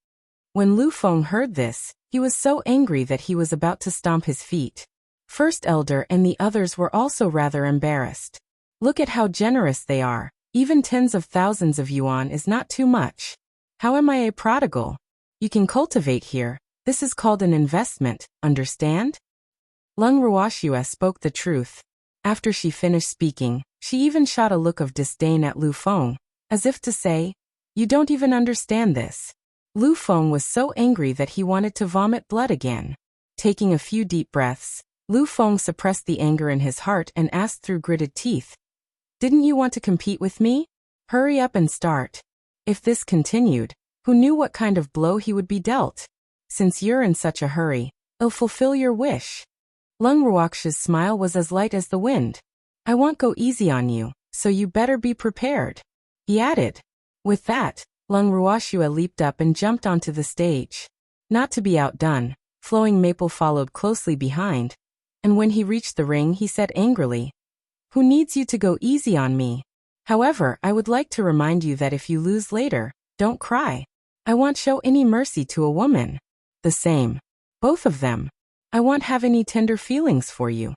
When Lu Feng heard this, he was so angry that he was about to stomp his feet. First Elder and the others were also rather embarrassed. Look at how generous they are. Even tens of thousands of yuan is not too much. How am I a prodigal? You can cultivate here. This is called an investment, understand? Lung Ruoxue spoke the truth. After she finished speaking, she even shot a look of disdain at Lu Feng, as if to say, you don't even understand this. Lu Feng was so angry that he wanted to vomit blood again. Taking a few deep breaths, Lu Feng suppressed the anger in his heart and asked through gritted teeth, didn't you want to compete with me? Hurry up and start. If this continued, who knew what kind of blow he would be dealt? Since you're in such a hurry, I'll fulfill your wish. Lung Ruoxue's smile was as light as the wind. I won't go easy on you, so you better be prepared. He added. With that, Lung Ruoxue leaped up and jumped onto the stage. Not to be outdone, Flowing Maple followed closely behind, and when he reached the ring he said angrily, who needs you to go easy on me? However, I would like to remind you that if you lose later, don't cry. I won't show any mercy to a woman. The same. Both of them. I won't have any tender feelings for you.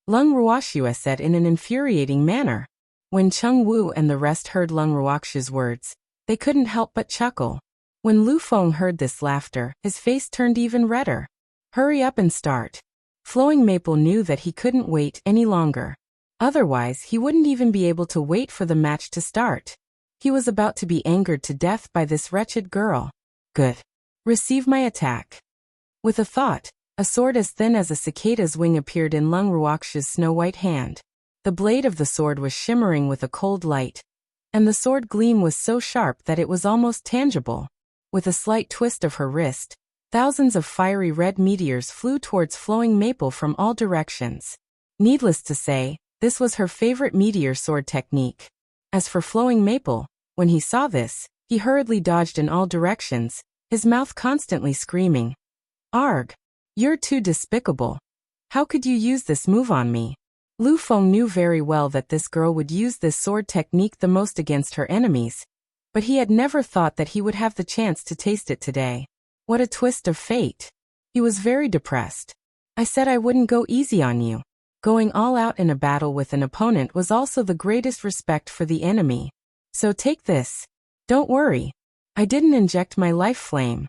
Lung Ruoxue said in an infuriating manner. When Cheng Wu and the rest heard Lung Ruoxue's words, they couldn't help but chuckle. When Lu Feng heard this laughter, his face turned even redder. Hurry up and start. Flowing Maple knew that he couldn't wait any longer. Otherwise, he wouldn't even be able to wait for the match to start. He was about to be angered to death by this wretched girl. Good. Receive my attack. With a thought, a sword as thin as a cicada's wing appeared in Lung Ruoxue's snow-white hand. The blade of the sword was shimmering with a cold light, and the sword gleam was so sharp that it was almost tangible. With a slight twist of her wrist, thousands of fiery red meteors flew towards Flowing Maple from all directions. Needless to say, this was her favorite meteor sword technique. As for Flowing Maple, when he saw this, he hurriedly dodged in all directions, his mouth constantly screaming, Arg! You're too despicable. How could you use this move on me? Lu Feng knew very well that this girl would use this sword technique the most against her enemies, but he had never thought that he would have the chance to taste it today. What a twist of fate. He was very depressed. I said I wouldn't go easy on you. Going all out in a battle with an opponent was also the greatest respect for the enemy. So take this. Don't worry. I didn't inject my life flame.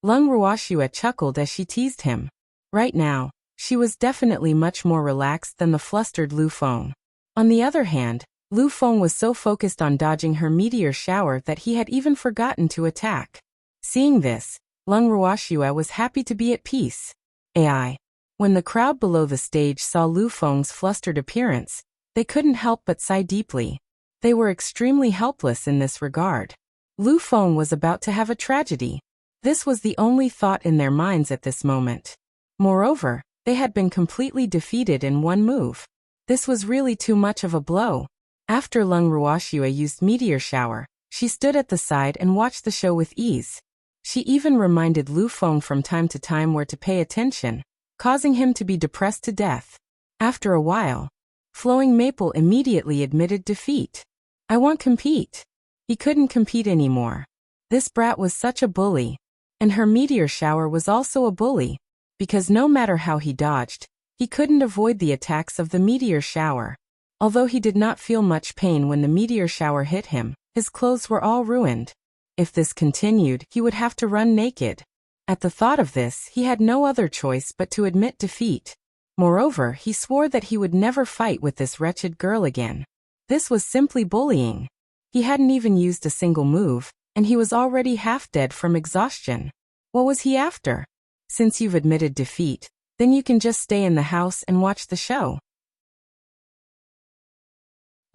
Lung Ruoxue chuckled as she teased him. Right now, she was definitely much more relaxed than the flustered Lu Feng. On the other hand, Lu Feng was so focused on dodging her meteor shower that he had even forgotten to attack. Seeing this, Lung Ruoxue was happy to be at peace. AI. When the crowd below the stage saw Lu Feng's flustered appearance, they couldn't help but sigh deeply. They were extremely helpless in this regard. Lu Feng was about to have a tragedy. This was the only thought in their minds at this moment. Moreover, they had been completely defeated in one move. This was really too much of a blow. After Lung Ruoxue used Meteor Shower, she stood at the side and watched the show with ease. She even reminded Lu Feng from time to time where to pay attention, causing him to be depressed to death. After a while, Flowing Maple immediately admitted defeat. I won't compete. He couldn't compete anymore. This brat was such a bully. And her meteor shower was also a bully, because no matter how he dodged, he couldn't avoid the attacks of the meteor shower. Although he did not feel much pain when the meteor shower hit him, his clothes were all ruined. If this continued, he would have to run naked. At the thought of this, he had no other choice but to admit defeat. Moreover, he swore that he would never fight with this wretched girl again. This was simply bullying. He hadn't even used a single move, and he was already half dead from exhaustion. What was he after? Since you've admitted defeat, then you can just stay in the house and watch the show.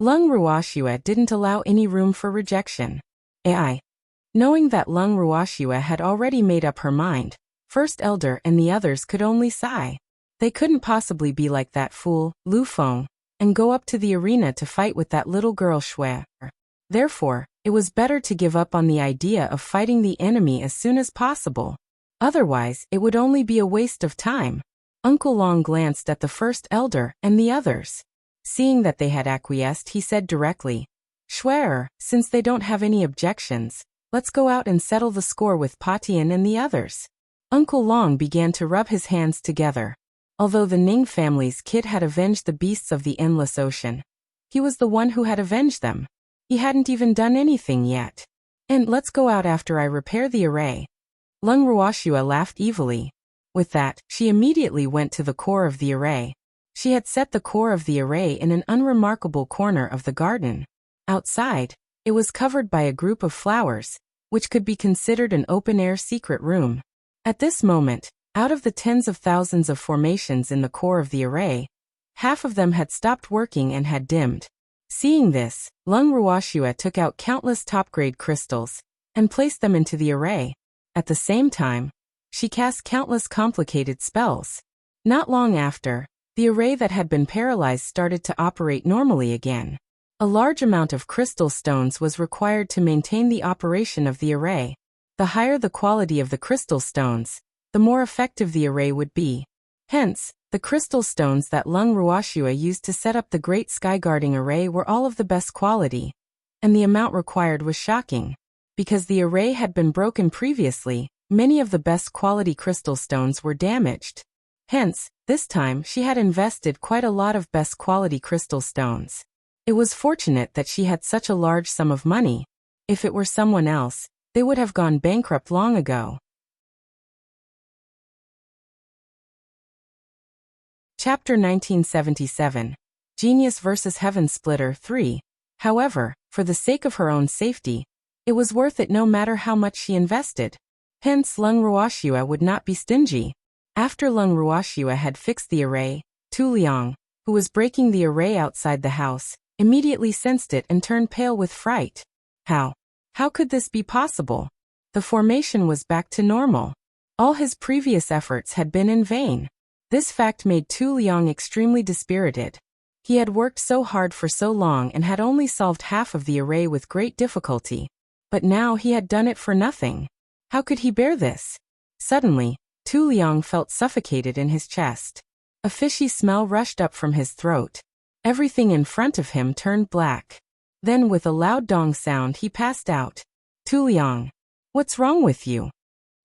Lung Ruoxue didn't allow any room for rejection. AI. Knowing that Lung Ruoxue had already made up her mind, First Elder and the others could only sigh. They couldn't possibly be like that fool, Lu Feng, and go up to the arena to fight with that little girl Shui. Therefore, it was better to give up on the idea of fighting the enemy as soon as possible. Otherwise, it would only be a waste of time. Uncle Long glanced at the First Elder and the others. Seeing that they had acquiesced, he said directly, Shui, since they don't have any objections, let's go out and settle the score with Patian and the others. Uncle Long began to rub his hands together. Although the Ning family's kid had avenged the beasts of the endless ocean, he was the one who had avenged them. He hadn't even done anything yet. And let's go out after I repair the array. Lung Ruoxue laughed evilly. With that, she immediately went to the core of the array. She had set the core of the array in an unremarkable corner of the garden. Outside, it was covered by a group of flowers, which could be considered an open-air secret room. At this moment, out of the tens of thousands of formations in the core of the array, half of them had stopped working and had dimmed. Seeing this, Lung Ruoxue took out countless top-grade crystals and placed them into the array. At the same time, she cast countless complicated spells. Not long after, the array that had been paralyzed started to operate normally again. A large amount of crystal stones was required to maintain the operation of the array. The higher the quality of the crystal stones, the more effective the array would be. Hence, the crystal stones that Lung Ruoxue used to set up the Great Sky Guarding Array were all of the best quality. And the amount required was shocking. Because the array had been broken previously, many of the best quality crystal stones were damaged. Hence, this time she had invested quite a lot of best quality crystal stones. It was fortunate that she had such a large sum of money. If it were someone else, they would have gone bankrupt long ago. Chapter 1977. Genius vs. Heaven Splitter 3. However, for the sake of her own safety, it was worth it no matter how much she invested. Hence Lung Ruoxue would not be stingy. After Lung Ruoxue had fixed the array, Tu Liang, who was breaking the array outside the house, immediately sensed it and turned pale with fright. How could this be possible? The formation was back to normal. All his previous efforts had been in vain. This fact made Tu Liang extremely dispirited. He had worked so hard for so long and had only solved half of the array with great difficulty. But now he had done it for nothing. How could he bear this? Suddenly, Tu Liang felt suffocated in his chest. A fishy smell rushed up from his throat. Everything in front of him turned black. Then with a loud dong sound he passed out. Tu Liang, what's wrong with you?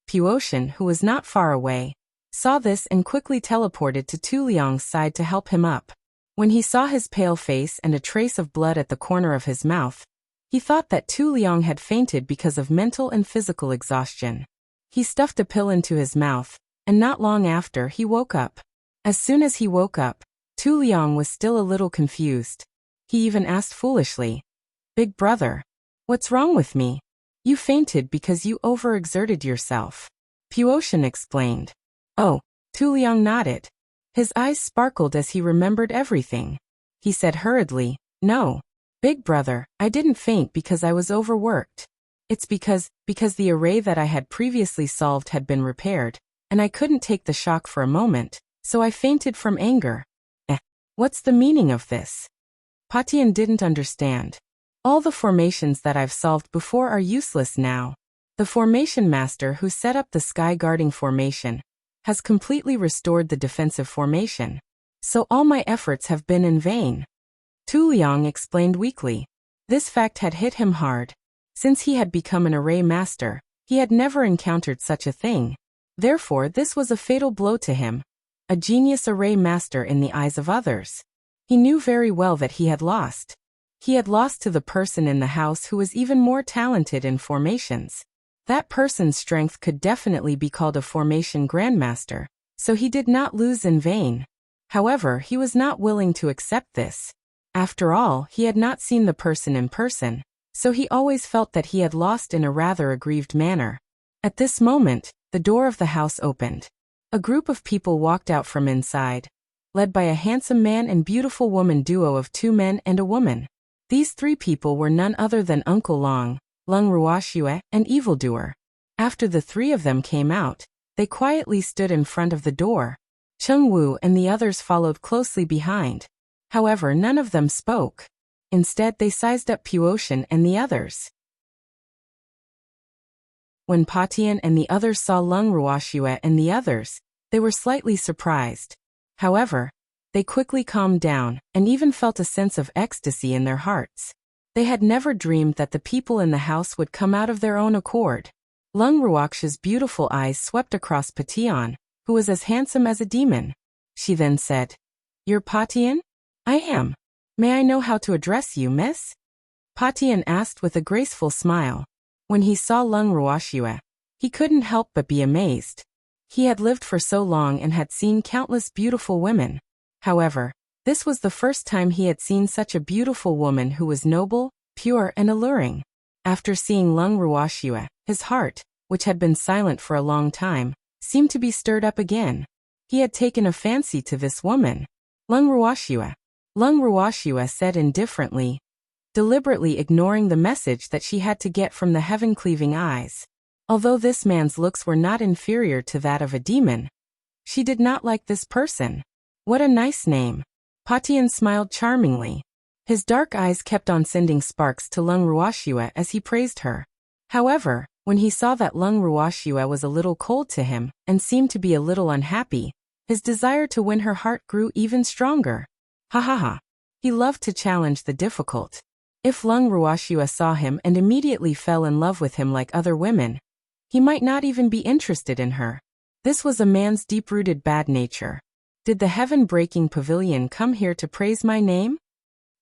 Puotian, who was not far away, saw this and quickly teleported to Tu Liang's side to help him up. When he saw his pale face and a trace of blood at the corner of his mouth, he thought that Tu Liang had fainted because of mental and physical exhaustion. He stuffed a pill into his mouth, and not long after he woke up. As soon as he woke up, Tu Liang was still a little confused. He even asked foolishly, "Big brother, what's wrong with me? You fainted because you overexerted yourself." Puotian explained. Oh, Tu Liang nodded. His eyes sparkled as he remembered everything. He said hurriedly, "No, big brother, I didn't faint because I was overworked. It's because the array that I had previously solved had been repaired, and I couldn't take the shock for a moment, so I fainted from anger." What's the meaning of this? Patian didn't understand. All the formations that I've solved before are useless now. The formation master who set up the sky guarding formation has completely restored the defensive formation. So all my efforts have been in vain. Tu Liang explained weakly. This fact had hit him hard. Since he had become an array master, he had never encountered such a thing. Therefore, this was a fatal blow to him. A genius array master in the eyes of others. He knew very well that he had lost. He had lost to the person in the house who was even more talented in formations. That person's strength could definitely be called a formation grandmaster, so he did not lose in vain. However, he was not willing to accept this. After all, he had not seen the person in person, so he always felt that he had lost in a rather aggrieved manner. At this moment, the door of the house opened. A group of people walked out from inside, led by a handsome man and beautiful woman duo of 2 men and a woman. These 3 people were none other than Uncle Long, Lung Ruoxue, and Evildoer. After the 3 of them came out, they quietly stood in front of the door. Cheng Wu and the others followed closely behind. However, none of them spoke. Instead, they sized up Puotian and the others. When Patian and the others saw Lung Ruoxue and the others, they were slightly surprised. However, they quickly calmed down and even felt a sense of ecstasy in their hearts. They had never dreamed that the people in the house would come out of their own accord. Lung Ruoxue's beautiful eyes swept across Patian, who was as handsome as a demon. She then said, "You're Patian?" "I am. May I know how to address you, miss?" Patian asked with a graceful smile. When he saw Lung Ruoxue, he couldn't help but be amazed. He had lived for so long and had seen countless beautiful women. However, this was the first time he had seen such a beautiful woman who was noble, pure and alluring. After seeing Lung Ruoxue, his heart, which had been silent for a long time, seemed to be stirred up again. He had taken a fancy to this woman. Lung Ruoxue said indifferently, deliberately ignoring the message that she had to get from the heaven-cleaving eyes. Although this man's looks were not inferior to that of a demon, she did not like this person. What a nice name. Patian smiled charmingly. His dark eyes kept on sending sparks to Lung Ruoxue as he praised her. However, when he saw that Lung Ruoxue was a little cold to him and seemed to be a little unhappy, his desire to win her heart grew even stronger. Ha ha ha. He loved to challenge the difficult. If Lung Ruoxue saw him and immediately fell in love with him like other women, he might not even be interested in her. This was a man's deep-rooted bad nature. Did the heaven-breaking pavilion come here to praise my name?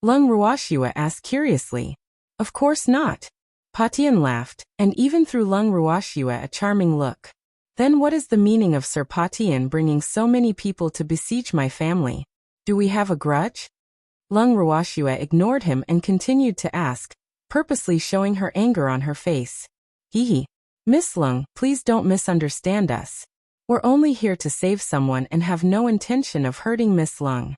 Lung Ruoxue asked curiously. Of course not. Patian laughed, and even threw Lung Ruoxue a charming look. Then what is the meaning of Sir Patian bringing so many people to besiege my family? Do we have a grudge? Lung Ruoxue ignored him and continued to ask, purposely showing her anger on her face. Hee. Miss Lung, please don't misunderstand us. We're only here to save someone and have no intention of hurting Miss Lung.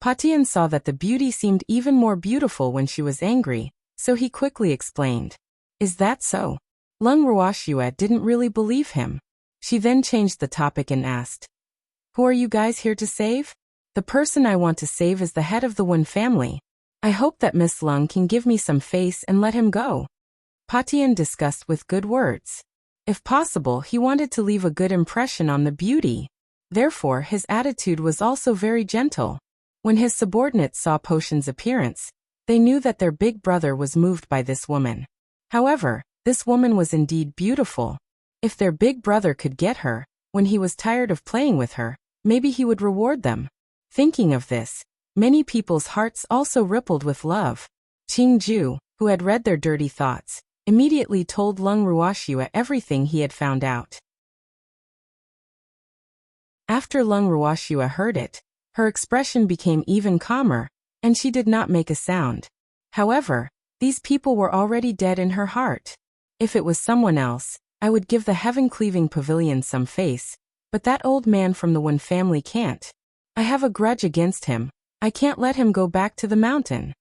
Patian saw that the beauty seemed even more beautiful when she was angry, so he quickly explained. Is that so? Lung Ruoxue didn't really believe him. She then changed the topic and asked, who are you guys here to save? The person I want to save is the head of the Wen family. I hope that Miss Lung can give me some face and let him go. Patian discussed with good words. If possible, he wanted to leave a good impression on the beauty. Therefore, his attitude was also very gentle. When his subordinates saw Potion's appearance, they knew that their big brother was moved by this woman. However, this woman was indeed beautiful. If their big brother could get her, When he was tired of playing with her, maybe he would reward them. Thinking of this, many people's hearts also rippled with love. Qingju, who had read their dirty thoughts, immediately told Lung Ruoxue everything he had found out. After Lung Ruoxue heard it, her expression became even calmer, and she did not make a sound. However, these people were already dead in her heart. If it was someone else, I would give the heaven-cleaving pavilion some face, but that old man from the Wen family can't. I have a grudge against him. I can't let him go back to the mountain.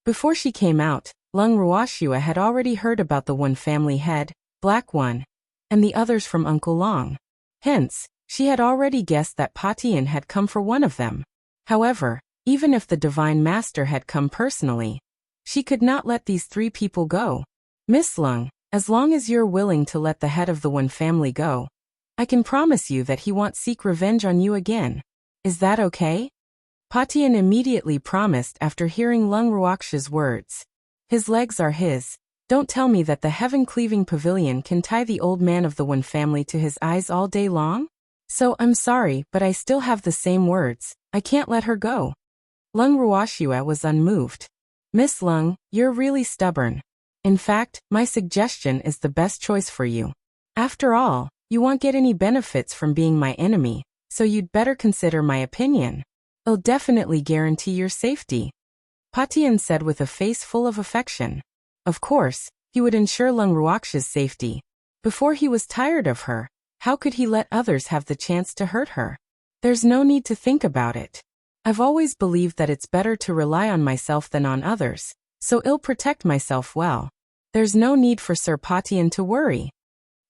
Before she came out, Lung Ruoxue had already heard about the Wen family head, Black One, and the others from Uncle Long. Hence, she had already guessed that Pa Tian had come for one of them. However, even if the Divine Master had come personally, she could not let these three people go. Miss Lung, as long as you're willing to let the head of the Wen family go, I can promise you that he won't seek revenge on you again. Is that okay? Pa Tian immediately promised after hearing Lung Ruoxue's words. His legs are his. Don't tell me that the heaven-cleaving pavilion can tie the old man of the Wen family to his eyes all day long? So I'm sorry, but I still have the same words. I can't let her go. Lung Ruoxue was unmoved. Miss Lung, you're really stubborn. In fact, my suggestion is the best choice for you. After all, you won't get any benefits from being my enemy, so you'd better consider my opinion. It'll definitely guarantee your safety. Pa Tian said with a face full of affection. Of course, he would ensure Lung Ruoxue's safety. Before he was tired of her, how could he let others have the chance to hurt her? There's no need to think about it. I've always believed that it's better to rely on myself than on others, so I'll protect myself well. There's no need for Sir Pa Tian to worry.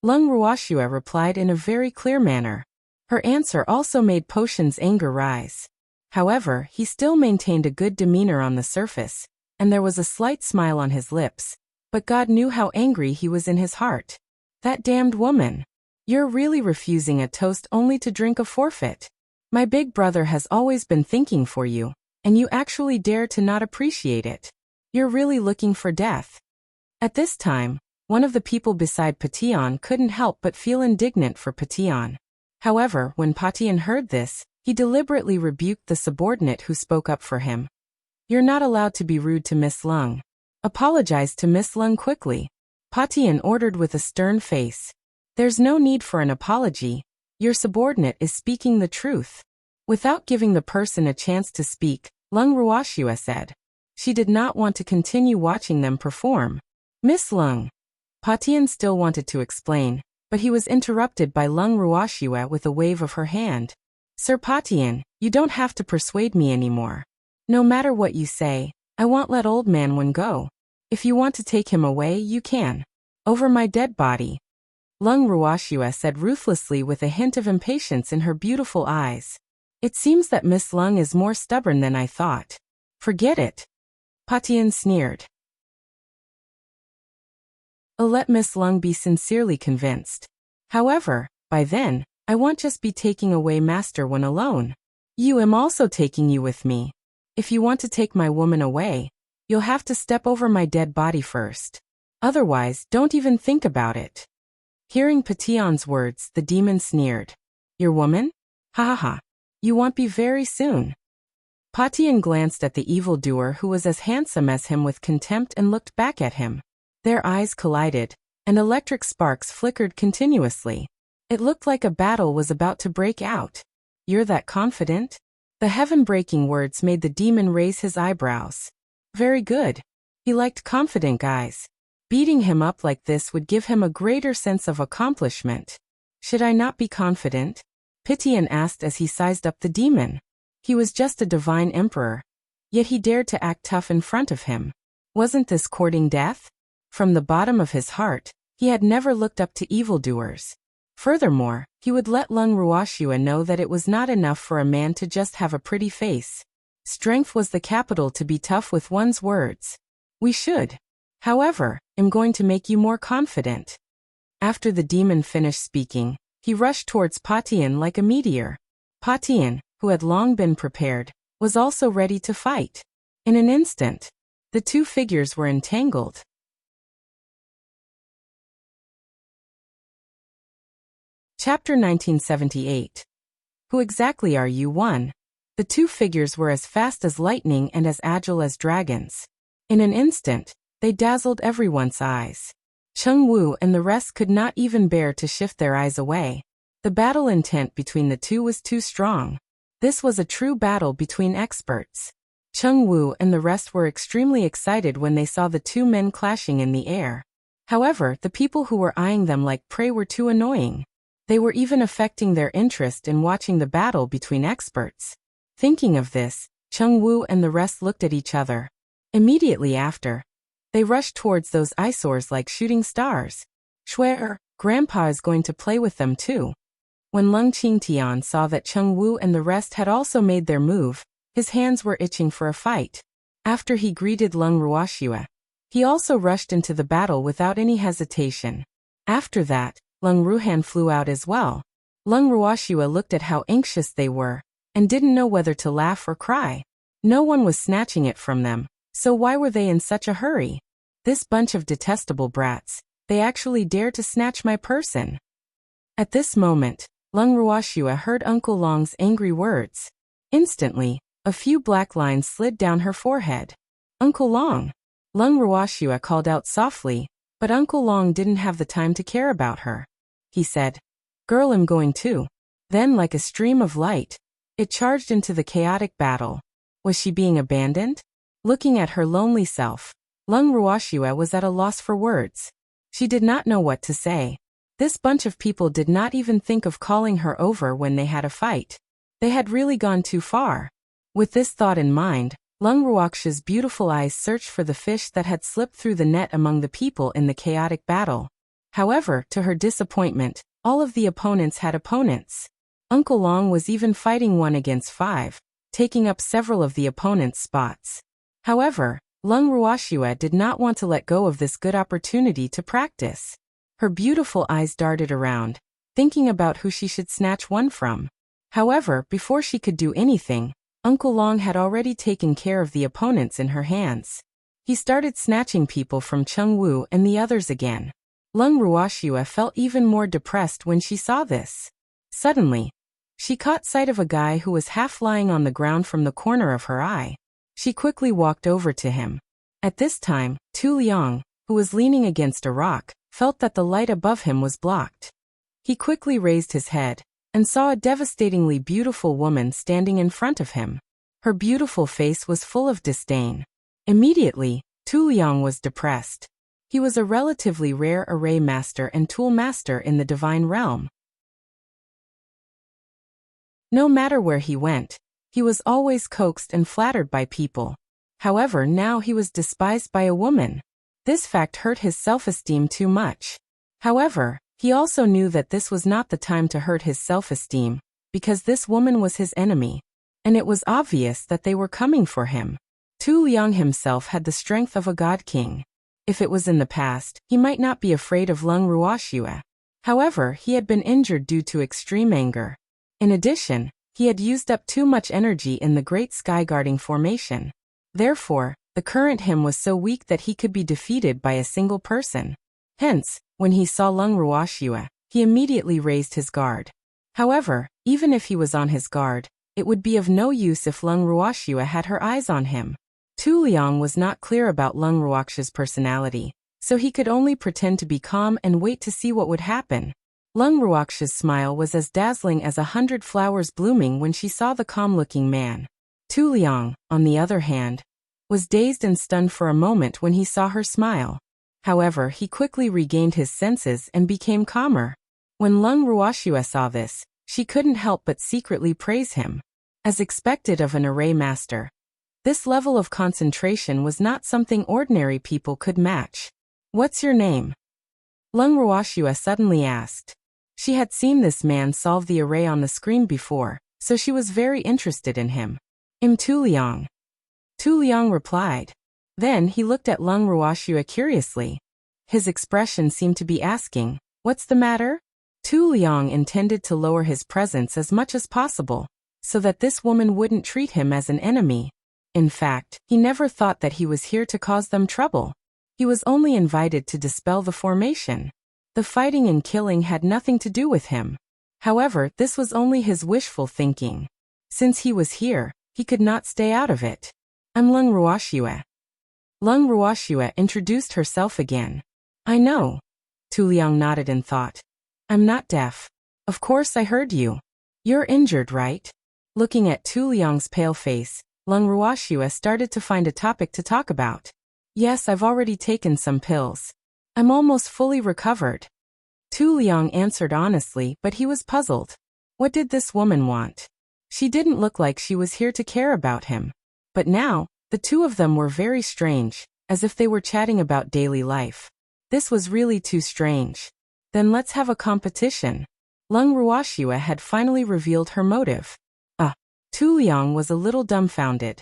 Lung Ruoxue replied in a very clear manner. Her answer also made Po Shen's anger rise. However, he still maintained a good demeanor on the surface, and there was a slight smile on his lips, but God knew how angry he was in his heart. That damned woman. You're really refusing a toast only to drink a forfeit. My big brother has always been thinking for you, and you actually dare to not appreciate it. You're really looking for death. At this time, one of the people beside Pa Tian couldn't help but feel indignant for Pa Tian. However, when Pa Tian heard this, he deliberately rebuked the subordinate who spoke up for him. You're not allowed to be rude to Miss Lung. Apologize to Miss Lung quickly. Pa Tian ordered with a stern face. There's no need for an apology. Your subordinate is speaking the truth. Without giving the person a chance to speak, Lung Ruoxue said. She did not want to continue watching them perform. Miss Lung. Pa Tian still wanted to explain, but he was interrupted by Lung Ruoxue with a wave of her hand. Sir Pa Tian, you don't have to persuade me anymore. No matter what you say, I won't let old man Wen go. If you want to take him away, you can. Over my dead body. Lung Ruoxue said ruthlessly with a hint of impatience in her beautiful eyes. It seems that Miss Lung is more stubborn than I thought. Forget it. Pa Tian sneered. I'll let Miss Lung be sincerely convinced. However, by then, I won't just be taking away Master Wen alone. You am also taking you with me. If you want to take my woman away, you'll have to step over my dead body first. Otherwise, don't even think about it. Hearing Pa Tian's words, the demon sneered. Your woman? Ha ha ha. You won't be very soon. Pa Tian glanced at the evildoer who was as handsome as him with contempt and looked back at him. Their eyes collided, and electric sparks flickered continuously. It looked like a battle was about to break out. You're that confident? The heaven-breaking words made the demon raise his eyebrows. Very good. He liked confident guys. Beating him up like this would give him a greater sense of accomplishment. Should I not be confident? Pa Tian asked as he sized up the demon. He was just a divine emperor. Yet he dared to act tough in front of him. Wasn't this courting death? From the bottom of his heart, he had never looked up to evildoers. Furthermore, he would let Lung Ruoxue know that it was not enough for a man to just have a pretty face. Strength was the capital to be tough with one's words. We should. However, I'm going to make you more confident. After the demon finished speaking, he rushed towards Pa Tian like a meteor. Pa Tian, who had long been prepared, was also ready to fight. In an instant, the two figures were entangled. Chapter 1978. Who exactly are you? 1. The two figures were as fast as lightning and as agile as dragons. In an instant, they dazzled everyone's eyes. Cheng Wu and the rest could not even bear to shift their eyes away. The battle intent between the two was too strong. This was a true battle between experts. Cheng Wu and the rest were extremely excited when they saw the two men clashing in the air. However, the people who were eyeing them like prey were too annoying. They were even affecting their interest in watching the battle between experts. Thinking of this, Cheng Wu and the rest looked at each other. Immediately after, they rushed towards those eyesores like shooting stars. Swear, Grandpa is going to play with them too. When Lung Qingtian saw that Cheng Wu and the rest had also made their move, his hands were itching for a fight. After he greeted Lung Ruoxia, he also rushed into the battle without any hesitation. After that, Lung Ruhan flew out as well. Lung Ruoxia looked at how anxious they were, and didn't know whether to laugh or cry. No one was snatching it from them, so why were they in such a hurry? This bunch of detestable brats, they actually dare to snatch my person. At this moment, Lung Ruoxia heard Uncle Long's angry words. Instantly, a few black lines slid down her forehead. Uncle Long! Lung Ruoxia called out softly, but Uncle Long didn't have the time to care about her. He said, "Girl, I'm going too." Then, like a stream of light, it charged into the chaotic battle. Was she being abandoned? Looking at her lonely self, Lung Ruoxia was at a loss for words. She did not know what to say. This bunch of people did not even think of calling her over when they had a fight. They had really gone too far. With this thought in mind, Lung Ruoxia's beautiful eyes searched for the fish that had slipped through the net among the people in the chaotic battle. However, to her disappointment, all of the opponents had opponents. Uncle Long was even fighting 1 against 5, taking up several of the opponents' spots. However, Lung Ruoxia did not want to let go of this good opportunity to practice. Her beautiful eyes darted around, thinking about who she should snatch one from. However, before she could do anything, Uncle Long had already taken care of the opponents in her hands. He started snatching people from Cheng Wu and the others again. Lung Ruoxia felt even more depressed when she saw this. Suddenly, she caught sight of a guy who was half lying on the ground from the corner of her eye. She quickly walked over to him. At this time, Tu Liang, who was leaning against a rock, felt that the light above him was blocked. He quickly raised his head and saw a devastatingly beautiful woman standing in front of him. Her beautiful face was full of disdain. Immediately, Tu Liang was depressed. He was a relatively rare array master and tool master in the divine realm. No matter where he went, he was always coaxed and flattered by people. However, now he was despised by a woman. This fact hurt his self-esteem too much. However, he also knew that this was not the time to hurt his self-esteem, because this woman was his enemy, and it was obvious that they were coming for him. Tu Liang himself had the strength of a god king. If it was in the past, he might not be afraid of Lung Ruoxia. However, he had been injured due to extreme anger. In addition, he had used up too much energy in the Great Sky Guarding formation. Therefore, the current him was so weak that he could be defeated by a single person. Hence, when he saw Lung Ruoxia, he immediately raised his guard. However, even if he was on his guard, it would be of no use if Lung Ruoxia had her eyes on him. Tu Liang was not clear about Lung Ruoxia's personality, so he could only pretend to be calm and wait to see what would happen. Lung Ruoxia's smile was as dazzling as 100 flowers blooming when she saw the calm-looking man. Tu Liang, on the other hand, was dazed and stunned for a moment when he saw her smile. However, he quickly regained his senses and became calmer. When Lung Ruoxia saw this, she couldn't help but secretly praise him. As expected of an array master, this level of concentration was not something ordinary people could match. "What's your name?" Lung Ruoxia suddenly asked. She had seen this man solve the array on the screen before, so she was very interested in him. "I'm Tu Liang." Tu Liang replied. Then he looked at Lung Ruoxia curiously. His expression seemed to be asking, "What's the matter?" Tu Liang intended to lower his presence as much as possible, so that this woman wouldn't treat him as an enemy. In fact, he never thought that he was here to cause them trouble. He was only invited to dispel the formation. The fighting and killing had nothing to do with him. However, this was only his wishful thinking. Since he was here, he could not stay out of it. I'm Lung Ruoxue. Lung Ruoxue introduced herself again. I know. Tu Liang nodded in thought. I'm not deaf. Of course I heard you. You're injured, right? Looking at Tu Liang's pale face, Lung Ruoxue started to find a topic to talk about. Yes, I've already taken some pills. I'm almost fully recovered. Tu Liang answered honestly, but he was puzzled. What did this woman want? She didn't look like she was here to care about him. But now, the two of them were very strange, as if they were chatting about daily life. This was really too strange. Then let's have a competition. Lung Ruoxue had finally revealed her motive. Tu Liang was a little dumbfounded.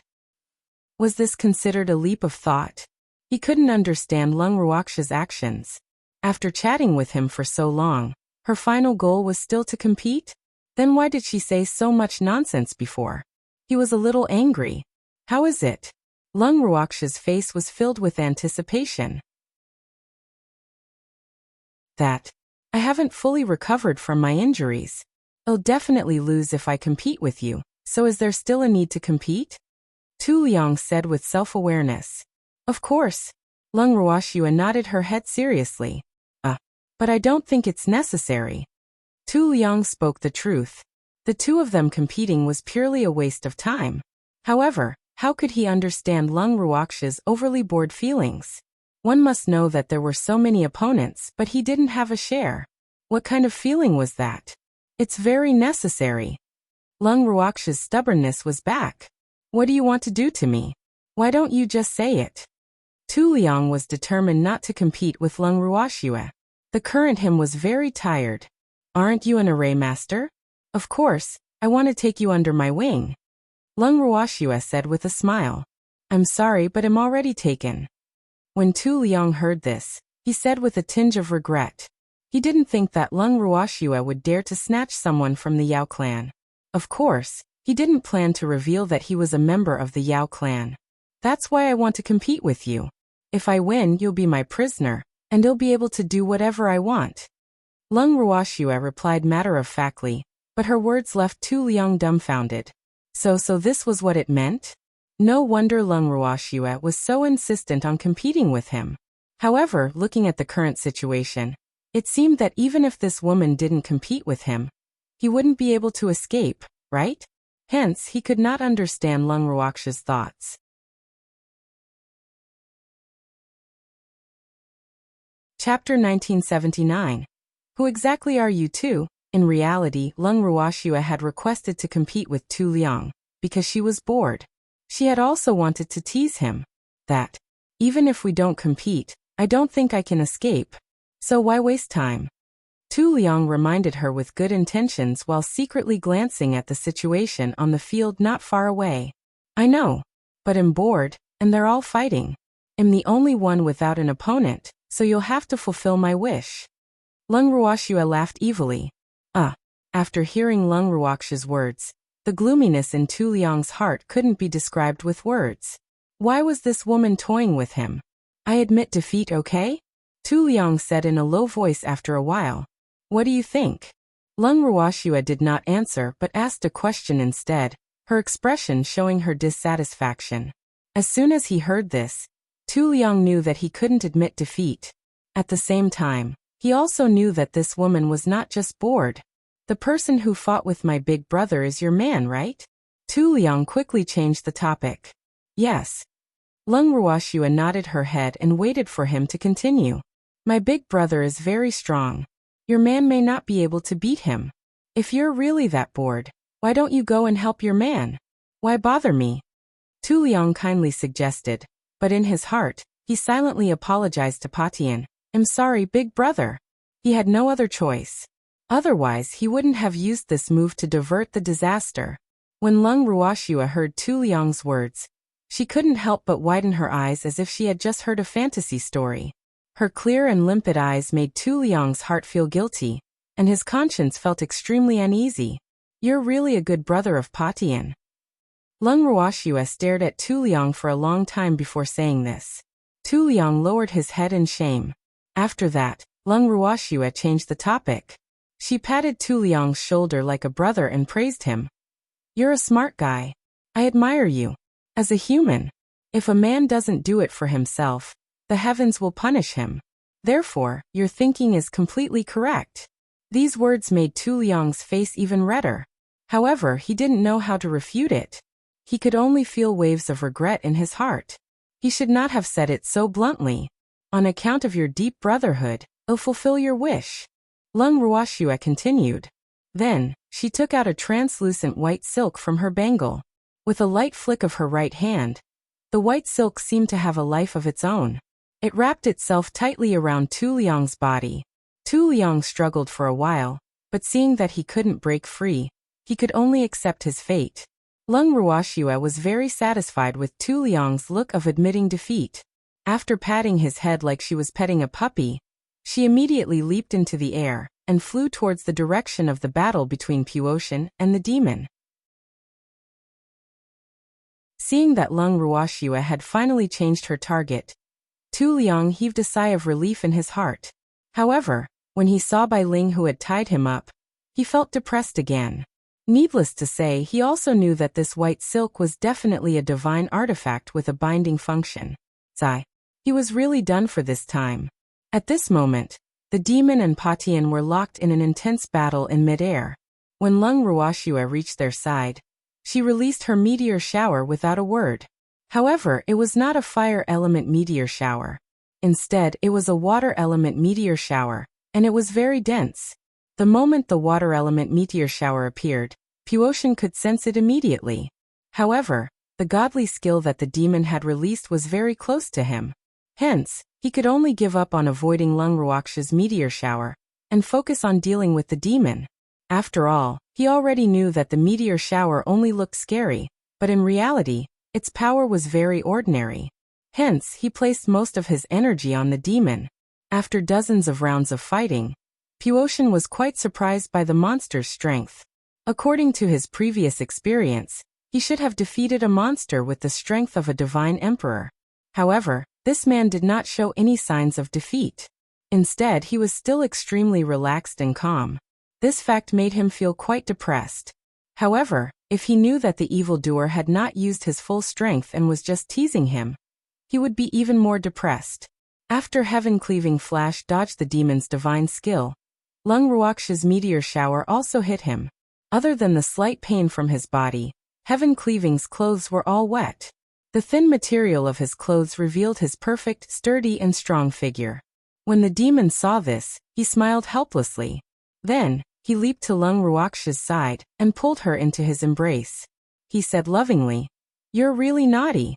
Was this considered a leap of thought? He couldn't understand Lung Ruoxue's actions. After chatting with him for so long, her final goal was still to compete? Then why did she say so much nonsense before? He was a little angry. How is it? Lung Ruoxue's face was filled with anticipation. That. I haven't fully recovered from my injuries. I'll definitely lose if I compete with you, so is there still a need to compete? Tu Liang said with self-awareness. Of course. Lung Ruoxue nodded her head seriously. But I don't think it's necessary. Tu Liang spoke the truth. The two of them competing was purely a waste of time. However, how could he understand Lung Ruoxue's overly bored feelings? One must know that there were so many opponents, but he didn't have a share. What kind of feeling was that? It's very necessary. Lung Ruoxue's stubbornness was back. What do you want to do to me? Why don't you just say it? Tu Liang was determined not to compete with Lung Ruoxue. The current him was very tired. Aren't you an array master? Of course, I want to take you under my wing. Lung Ruoxue said with a smile. I'm sorry, but I'm already taken. When Tu Liang heard this, he said with a tinge of regret. He didn't think that Lung Ruoxue would dare to snatch someone from the Yao clan. Of course, he didn't plan to reveal that he was a member of the Yao clan. That's why I want to compete with you. If I win, you'll be my prisoner, and I'll be able to do whatever I want. Lung Ruoxue replied matter-of-factly, but her words left Tu Liang dumbfounded. So this was what it meant? No wonder Lung Ruoxue was so insistent on competing with him. However, looking at the current situation, it seemed that even if this woman didn't compete with him, he wouldn't be able to escape, right? Hence, he could not understand Lung Ruoxue's thoughts. Chapter 1979. Who exactly are you two? In reality, Lung Ruoxue had requested to compete with Tu Liang, because she was bored. She had also wanted to tease him. That, even if we don't compete, I don't think I can escape. So why waste time? Tu Liang reminded her with good intentions while secretly glancing at the situation on the field not far away. I know. But I'm bored, and they're all fighting. I'm the only one without an opponent, so you'll have to fulfill my wish. Lung Ruoxue laughed evilly. After hearing Lung Ruoxue's words, the gloominess in Tu Liang's heart couldn't be described with words. Why was this woman toying with him? I admit defeat, okay? Tu Liang said in a low voice after a while. What do you think? Lung Ruoxue did not answer but asked a question instead, her expression showing her dissatisfaction. As soon as he heard this, Tu Liang knew that he couldn't admit defeat. At the same time, he also knew that this woman was not just bored. The person who fought with my big brother is your man, right? Tu Liang quickly changed the topic. Yes. Lung Ruoxue nodded her head and waited for him to continue. My big brother is very strong. Your man may not be able to beat him. If you're really that bored, why don't you go and help your man? Why bother me? Tu Liang kindly suggested, but in his heart, he silently apologized to Patian. I'm sorry, big brother. He had no other choice. Otherwise, he wouldn't have used this move to divert the disaster. When Lung Ruoxue heard Tu Liang's words, she couldn't help but widen her eyes as if she had just heard a fantasy story. Her clear and limpid eyes made Tu Liang's heart feel guilty, and his conscience felt extremely uneasy. You're really a good brother of Patian. Lung Ruoxue stared at Tu Liang for a long time before saying this. Tu Liang lowered his head in shame. After that, Lung Ruoxue changed the topic. She patted Tu Liang's shoulder like a brother and praised him. You're a smart guy. I admire you. As a human, if a man doesn't do it for himself, the heavens will punish him. Therefore, your thinking is completely correct. These words made Tu Liang's face even redder. However, he didn't know how to refute it. He could only feel waves of regret in his heart. He should not have said it so bluntly. On account of your deep brotherhood, I'll fulfill your wish. Lung Ruoxue continued. Then, she took out a translucent white silk from her bangle. With a light flick of her right hand, the white silk seemed to have a life of its own. It wrapped itself tightly around Tu Liang's body. Tu Liang struggled for a while, but seeing that he couldn't break free, he could only accept his fate. Lung Ruoxue was very satisfied with Tu Liang's look of admitting defeat. After patting his head like she was petting a puppy, she immediately leaped into the air and flew towards the direction of the battle between Puotian and the demon. Seeing that Lung Ruoxue had finally changed her target, Tu Liang heaved a sigh of relief in his heart. However, when he saw Bai Ling who had tied him up, he felt depressed again. Needless to say, he also knew that this white silk was definitely a divine artifact with a binding function. He was really done for this time. At this moment, the demon and Patian were locked in an intense battle in midair. When Lung Ruoxue reached their side, she released her meteor shower without a word. However, it was not a fire element meteor shower. Instead, it was a water element meteor shower, and it was very dense. The moment the water element meteor shower appeared, Puotian could sense it immediately. However, the godly skill that the demon had released was very close to him. Hence, he could only give up on avoiding Lung Ruoxue's meteor shower and focus on dealing with the demon. After all, he already knew that the meteor shower only looked scary, but in reality, its power was very ordinary. Hence, he placed most of his energy on the demon. After dozens of rounds of fighting, Puotian was quite surprised by the monster's strength. According to his previous experience, he should have defeated a monster with the strength of a divine emperor. However, this man did not show any signs of defeat. Instead, he was still extremely relaxed and calm. This fact made him feel quite depressed. However, if he knew that the evildoer had not used his full strength and was just teasing him, he would be even more depressed. After heaven-cleaving flash dodged the demon's divine skill, Lung Ruoxue's meteor shower also hit him. Other than the slight pain from his body, Heaven-Cleaving's clothes were all wet. The thin material of his clothes revealed his perfect, sturdy and strong figure. When the demon saw this, he smiled helplessly. Then, he leaped to Lung Ruoxue's side and pulled her into his embrace. He said lovingly, "You're really naughty."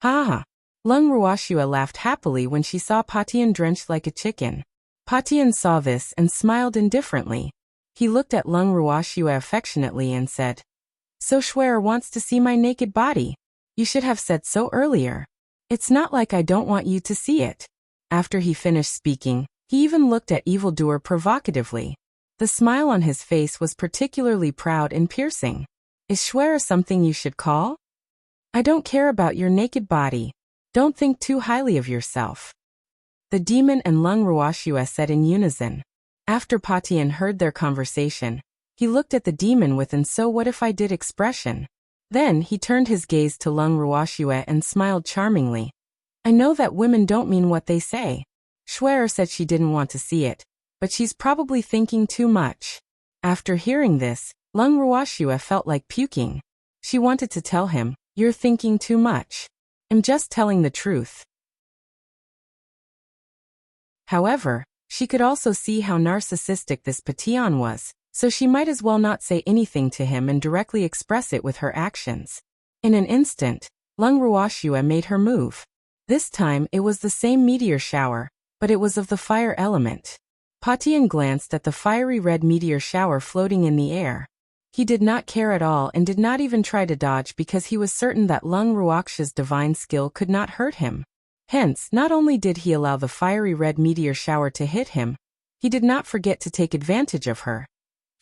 Ha ha. Lung Ruoxue laughed happily when she saw Patian drenched like a chicken. Patian saw this and smiled indifferently. He looked at Lung Ruoxue affectionately and said, "So Schwer wants to see my naked body. You should have said so earlier. It's not like I don't want you to see it." After he finished speaking, he even looked at evildoer provocatively. The smile on his face was particularly proud and piercing. "Is Schwer something you should call? I don't care about your naked body. Don't think too highly of yourself." The demon and Lung Ruoxue said in unison. After Patian heard their conversation, he looked at the demon with an "so what if I did" expression. Then he turned his gaze to Lung Ruoxue and smiled charmingly. "I know that women don't mean what they say. Schwer said she didn't want to see it, but she's probably thinking too much." After hearing this, Lung Ruoxue felt like puking. She wanted to tell him, "You're thinking too much. I'm just telling the truth." However, she could also see how narcissistic this Patian was, so she might as well not say anything to him and directly express it with her actions. In an instant, Lung Ruoxue made her move. This time it was the same meteor shower, but it was of the fire element. Patian glanced at the fiery red meteor shower floating in the air. He did not care at all and did not even try to dodge because he was certain that Lung Ruoxue's divine skill could not hurt him. Hence, not only did he allow the fiery red meteor shower to hit him, he did not forget to take advantage of her.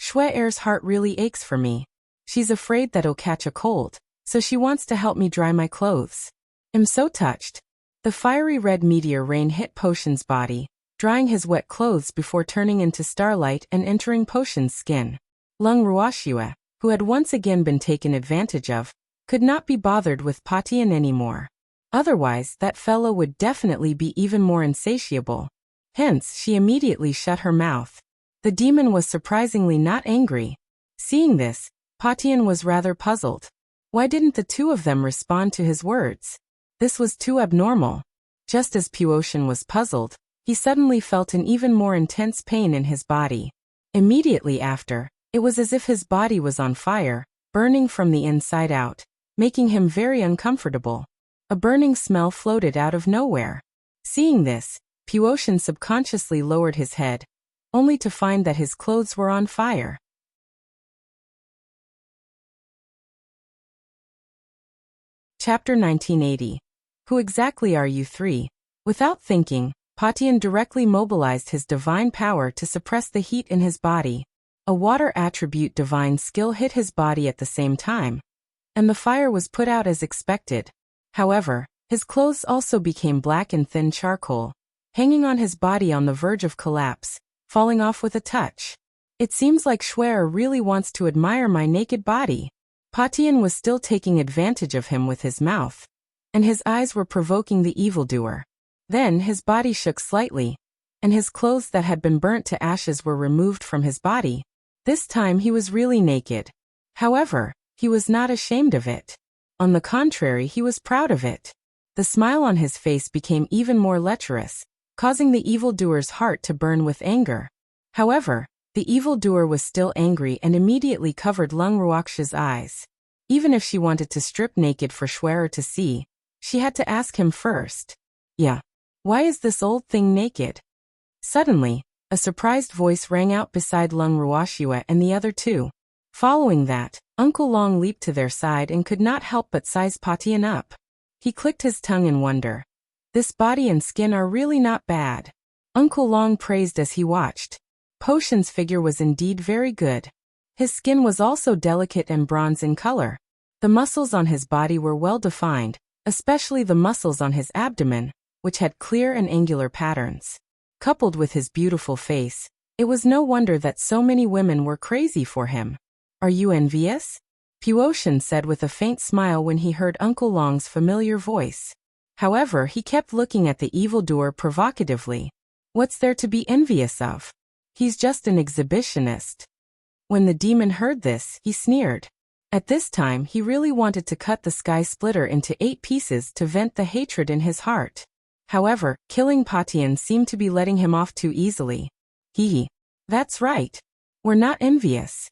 "Schwer's heart really aches for me. She's afraid that I'll catch a cold, so she wants to help me dry my clothes. I'm so touched." The fiery red meteor rain hit Potion's body, drying his wet clothes before turning into starlight and entering Potion's skin. Lung Ruoxue, who had once again been taken advantage of, could not be bothered with Patian anymore. Otherwise, that fellow would definitely be even more insatiable. Hence, she immediately shut her mouth. The demon was surprisingly not angry. Seeing this, Patian was rather puzzled. Why didn't the two of them respond to his words? This was too abnormal. Just as Puotian was puzzled, he suddenly felt an even more intense pain in his body. Immediately after, it was as if his body was on fire, burning from the inside out, making him very uncomfortable. A burning smell floated out of nowhere. Seeing this, Puotian subconsciously lowered his head, only to find that his clothes were on fire. Chapter 1980. Who exactly are you three? Without thinking, Patian directly mobilized his divine power to suppress the heat in his body. A water attribute divine skill hit his body at the same time, and the fire was put out as expected. However, his clothes also became black and thin charcoal, hanging on his body on the verge of collapse, falling off with a touch. It seems like Schwer really wants to admire my naked body. Patian was still taking advantage of him with his mouth, and his eyes were provoking the evildoer. Then his body shook slightly, and his clothes that had been burnt to ashes were removed from his body. This time he was really naked. However, he was not ashamed of it. On the contrary, he was proud of it. The smile on his face became even more lecherous, causing the evildoer's heart to burn with anger. However, the evildoer was still angry and immediately covered Lung Ruoxue's eyes. Even if she wanted to strip naked for Schwerer to see, she had to ask him first. Yeah. Why is this old thing naked? Suddenly, a surprised voice rang out beside Lung Ruoxue and the other two. Following that, Uncle Long leaped to their side and could not help but size Patian up. He clicked his tongue in wonder. This body and skin are really not bad. Uncle Long praised as he watched. Potion's figure was indeed very good. His skin was also delicate and bronze in color. The muscles on his body were well defined, especially the muscles on his abdomen, which had clear and angular patterns. Coupled with his beautiful face, it was no wonder that so many women were crazy for him. Are you envious? Puotian said with a faint smile when he heard Uncle Long's familiar voice. However, he kept looking at the evildoer provocatively. What's there to be envious of? He's just an exhibitionist. When the demon heard this, he sneered. At this time, he really wanted to cut the sky splitter into 8 pieces to vent the hatred in his heart. However, killing Patian seemed to be letting him off too easily. That's right. We're not envious.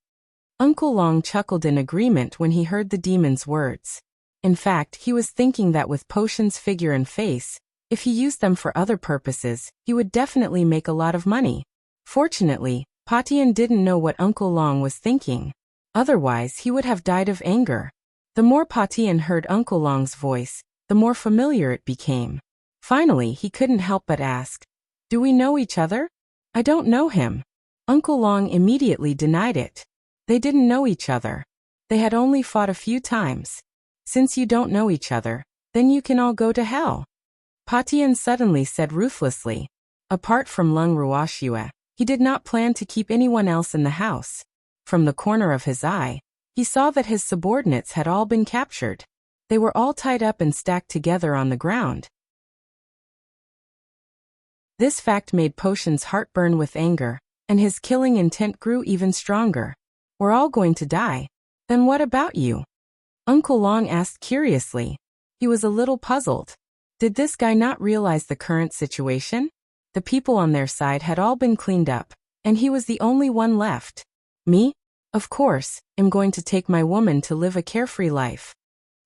Uncle Long chuckled in agreement when he heard the demon's words. In fact, he was thinking that with Potion's figure and face, if he used them for other purposes, he would definitely make a lot of money. Fortunately, Patian didn't know what Uncle Long was thinking. Otherwise, he would have died of anger. The more Patian heard Uncle Long's voice, the more familiar it became. Finally, he couldn't help but ask, "Do we know each other?" "I don't know him." Uncle Long immediately denied it. They didn't know each other. They had only fought a few times. Since you don't know each other, then you can all go to hell. Patian suddenly said ruthlessly. Apart from Lung Ruoxue, he did not plan to keep anyone else in the house. From the corner of his eye, he saw that his subordinates had all been captured. They were all tied up and stacked together on the ground. This fact made Potion's heart burn with anger, and his killing intent grew even stronger. We're all going to die. Then what about you? Uncle Long asked curiously. He was a little puzzled. Did this guy not realize the current situation? The people on their side had all been cleaned up, and he was the only one left. Me? Of course, I'm going to take my woman to live a carefree life.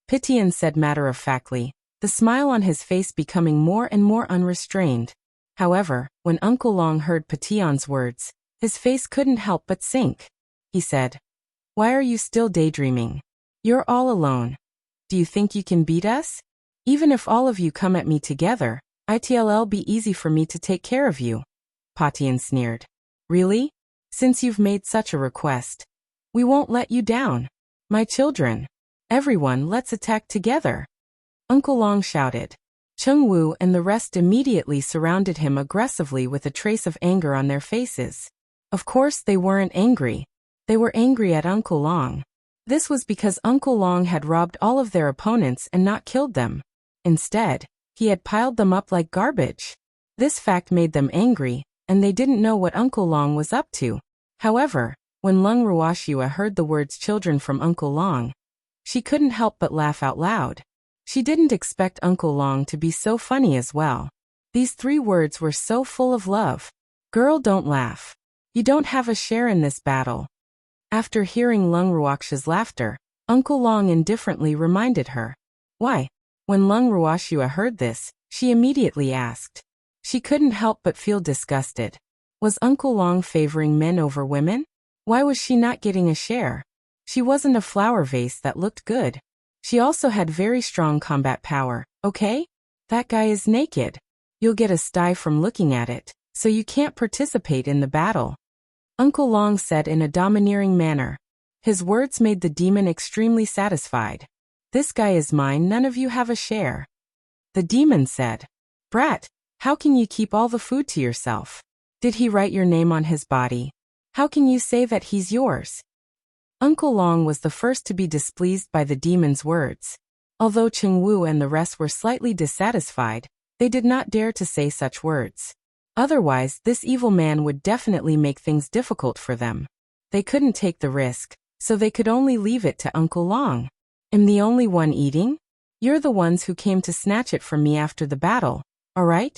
Patian said matter-of-factly, the smile on his face becoming more and more unrestrained. However, when Uncle Long heard Patian's words, his face couldn't help but sink. He said, "Why are you still daydreaming? You're all alone. Do you think you can beat us? Even if all of you come at me together, it'll be easy for me to take care of you." Patian sneered. "Really? Since you've made such a request, we won't let you down. My children. Everyone, let's attack together." Uncle Long shouted. Chengwu and the rest immediately surrounded him aggressively with a trace of anger on their faces. Of course they weren't angry. They were angry at Uncle Long. This was because Uncle Long had robbed all of their opponents and not killed them. Instead, he had piled them up like garbage. This fact made them angry, and they didn't know what Uncle Long was up to. However, when Lung Ruoxua heard the words children from Uncle Long, she couldn't help but laugh out loud. She didn't expect Uncle Long to be so funny as well. These 3 words were so full of love. Girl, don't laugh. You don't have a share in this battle. After hearing Lung Ruoxia's laughter, Uncle Long indifferently reminded her. Why? When Lung Ruoxua heard this, she immediately asked. She couldn't help but feel disgusted. Was Uncle Long favoring men over women? Why was she not getting a share? She wasn't a flower vase that looked good. She also had very strong combat power, okay? That guy is naked. You'll get a sty from looking at it, so you can't participate in the battle. Uncle Long said in a domineering manner. His words made the demon extremely satisfied. This guy is mine, none of you have a share. The demon said. Brat, how can you keep all the food to yourself? Did he write your name on his body? How can you say that he's yours? Uncle Long was the first to be displeased by the demon's words. Although Chengwu and the rest were slightly dissatisfied, they did not dare to say such words. Otherwise, this evil man would definitely make things difficult for them. They couldn't take the risk, so they could only leave it to Uncle Long. Am the only one eating? You're the ones who came to snatch it from me after the battle, alright?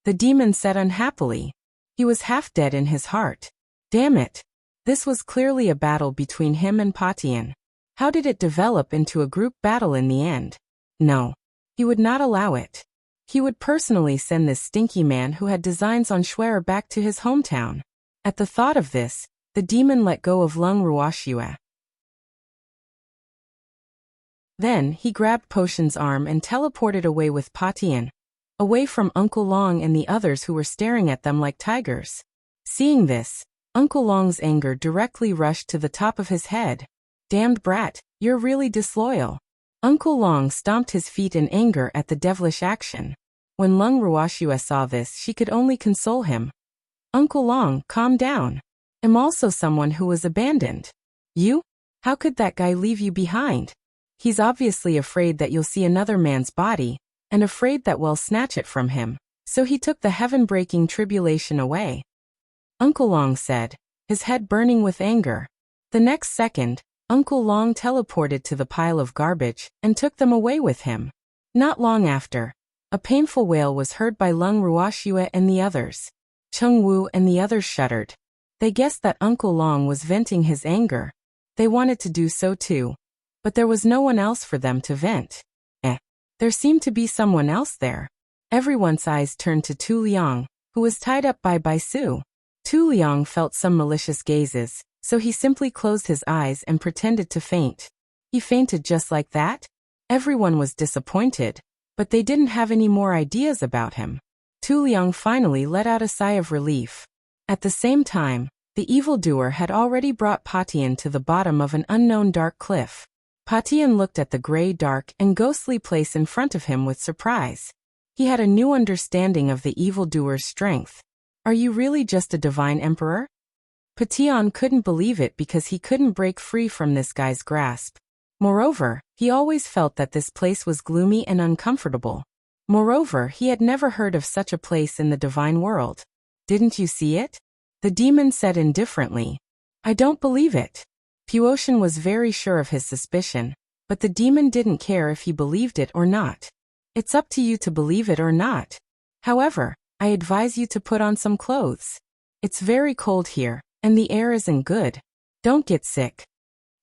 The demon said unhappily. He was half dead in his heart. Damn it. This was clearly a battle between him and Patian. How did it develop into a group battle in the end? No. He would not allow it. He would personally send this stinky man who had designs on Schwer back to his hometown. At the thought of this, the demon let go of Lung Ruoxua. Then, he grabbed Potion's arm and teleported away with Patian, away from Uncle Long and the others who were staring at them like tigers. Seeing this, Uncle Long's anger directly rushed to the top of his head. Damned brat, you're really disloyal. Uncle Long stomped his feet in anger at the devilish action. When Lung Ruoxua saw this, she could only console him. Uncle Long, calm down. I'm also someone who was abandoned. You? How could that guy leave you behind? He's obviously afraid that you'll see another man's body, and afraid that we'll snatch it from him, so he took the heaven-breaking tribulation away. Uncle Long said, his head burning with anger. The next second, Uncle Long teleported to the pile of garbage and took them away with him. Not long after, a painful wail was heard by Lung Ruoxua and the others. Chengwu and the others shuddered. They guessed that Uncle Long was venting his anger. They wanted to do so too. But there was no one else for them to vent. There seemed to be someone else there. Everyone's eyes turned to Tu Liang, who was tied up by Bai Su. Tu Liang felt some malicious gazes, so he simply closed his eyes and pretended to faint. He fainted just like that? Everyone was disappointed, but they didn't have any more ideas about him. Tu Liang finally let out a sigh of relief. At the same time, the evildoer had already brought Patian to the bottom of an unknown dark cliff. Patian looked at the gray, dark, and ghostly place in front of him with surprise. He had a new understanding of the evildoer's strength. Are you really just a divine emperor? Patian couldn't believe it because he couldn't break free from this guy's grasp. Moreover, he always felt that this place was gloomy and uncomfortable. Moreover, he had never heard of such a place in the divine world. Didn't you see it? The demon said indifferently. I don't believe it. Puotian was very sure of his suspicion, but the demon didn't care if he believed it or not. It's up to you to believe it or not. However, I advise you to put on some clothes. It's very cold here, and the air isn't good. Don't get sick.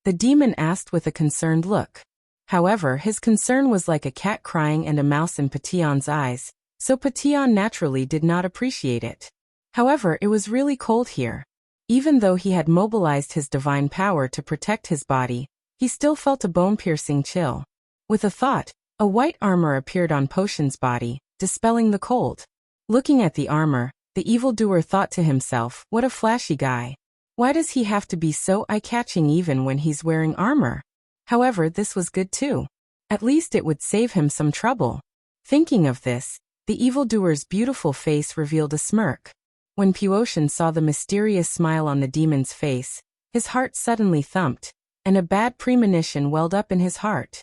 The demon asked with a concerned look. However, his concern was like a cat crying and a mouse in Patian's eyes, so Patian naturally did not appreciate it. However, it was really cold here. Even though he had mobilized his divine power to protect his body, he still felt a bone-piercing chill. With a thought, a white armor appeared on Potion's body, dispelling the cold. Looking at the armor, the evildoer thought to himself, what a flashy guy. Why does he have to be so eye-catching even when he's wearing armor? However, this was good too. At least it would save him some trouble. Thinking of this, the evildoer's beautiful face revealed a smirk. When Puotian saw the mysterious smile on the demon's face, his heart suddenly thumped, and a bad premonition welled up in his heart.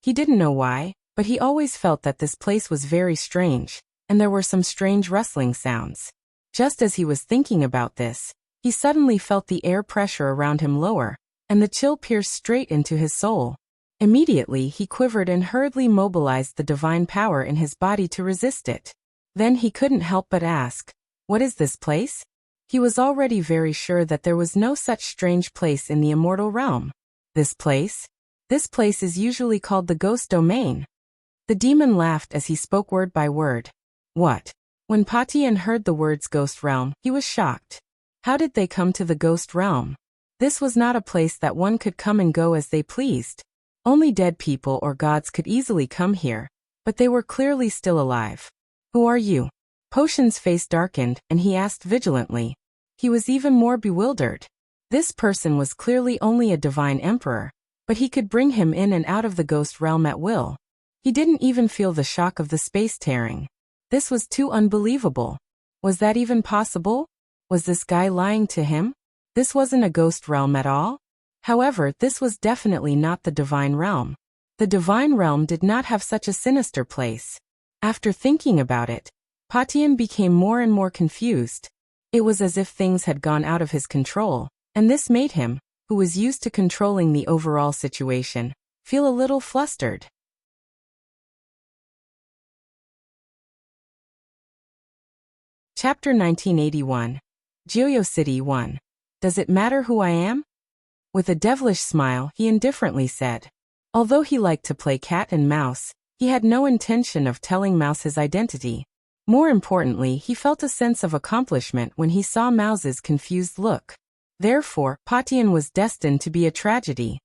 He didn't know why, but he always felt that this place was very strange, and there were some strange rustling sounds. Just as he was thinking about this, he suddenly felt the air pressure around him lower, and the chill pierced straight into his soul. Immediately he quivered and hurriedly mobilized the divine power in his body to resist it. Then he couldn't help but ask, "What is this place?" He was already very sure that there was no such strange place in the immortal realm. This place? This place is usually called the ghost domain. The demon laughed as he spoke word by word. What? When Patian heard the words ghost realm, he was shocked. How did they come to the ghost realm? This was not a place that one could come and go as they pleased. Only dead people or gods could easily come here, but they were clearly still alive. Who are you? Potion's face darkened, and he asked vigilantly. He was even more bewildered. This person was clearly only a divine emperor, but he could bring him in and out of the ghost realm at will. He didn't even feel the shock of the space tearing. This was too unbelievable. Was that even possible? Was this guy lying to him? This wasn't a ghost realm at all? However, this was definitely not the divine realm. The divine realm did not have such a sinister place. After thinking about it, Patian became more and more confused. It was as if things had gone out of his control, and this made him, who was used to controlling the overall situation, feel a little flustered. Chapter 1981. Jiuyo City 1. Does it matter who I am? With a devilish smile, he indifferently said. Although he liked to play cat and mouse, he had no intention of telling Mouse his identity. More importantly, he felt a sense of accomplishment when he saw Mouse's confused look. Therefore, Patian was destined to be a tragedy.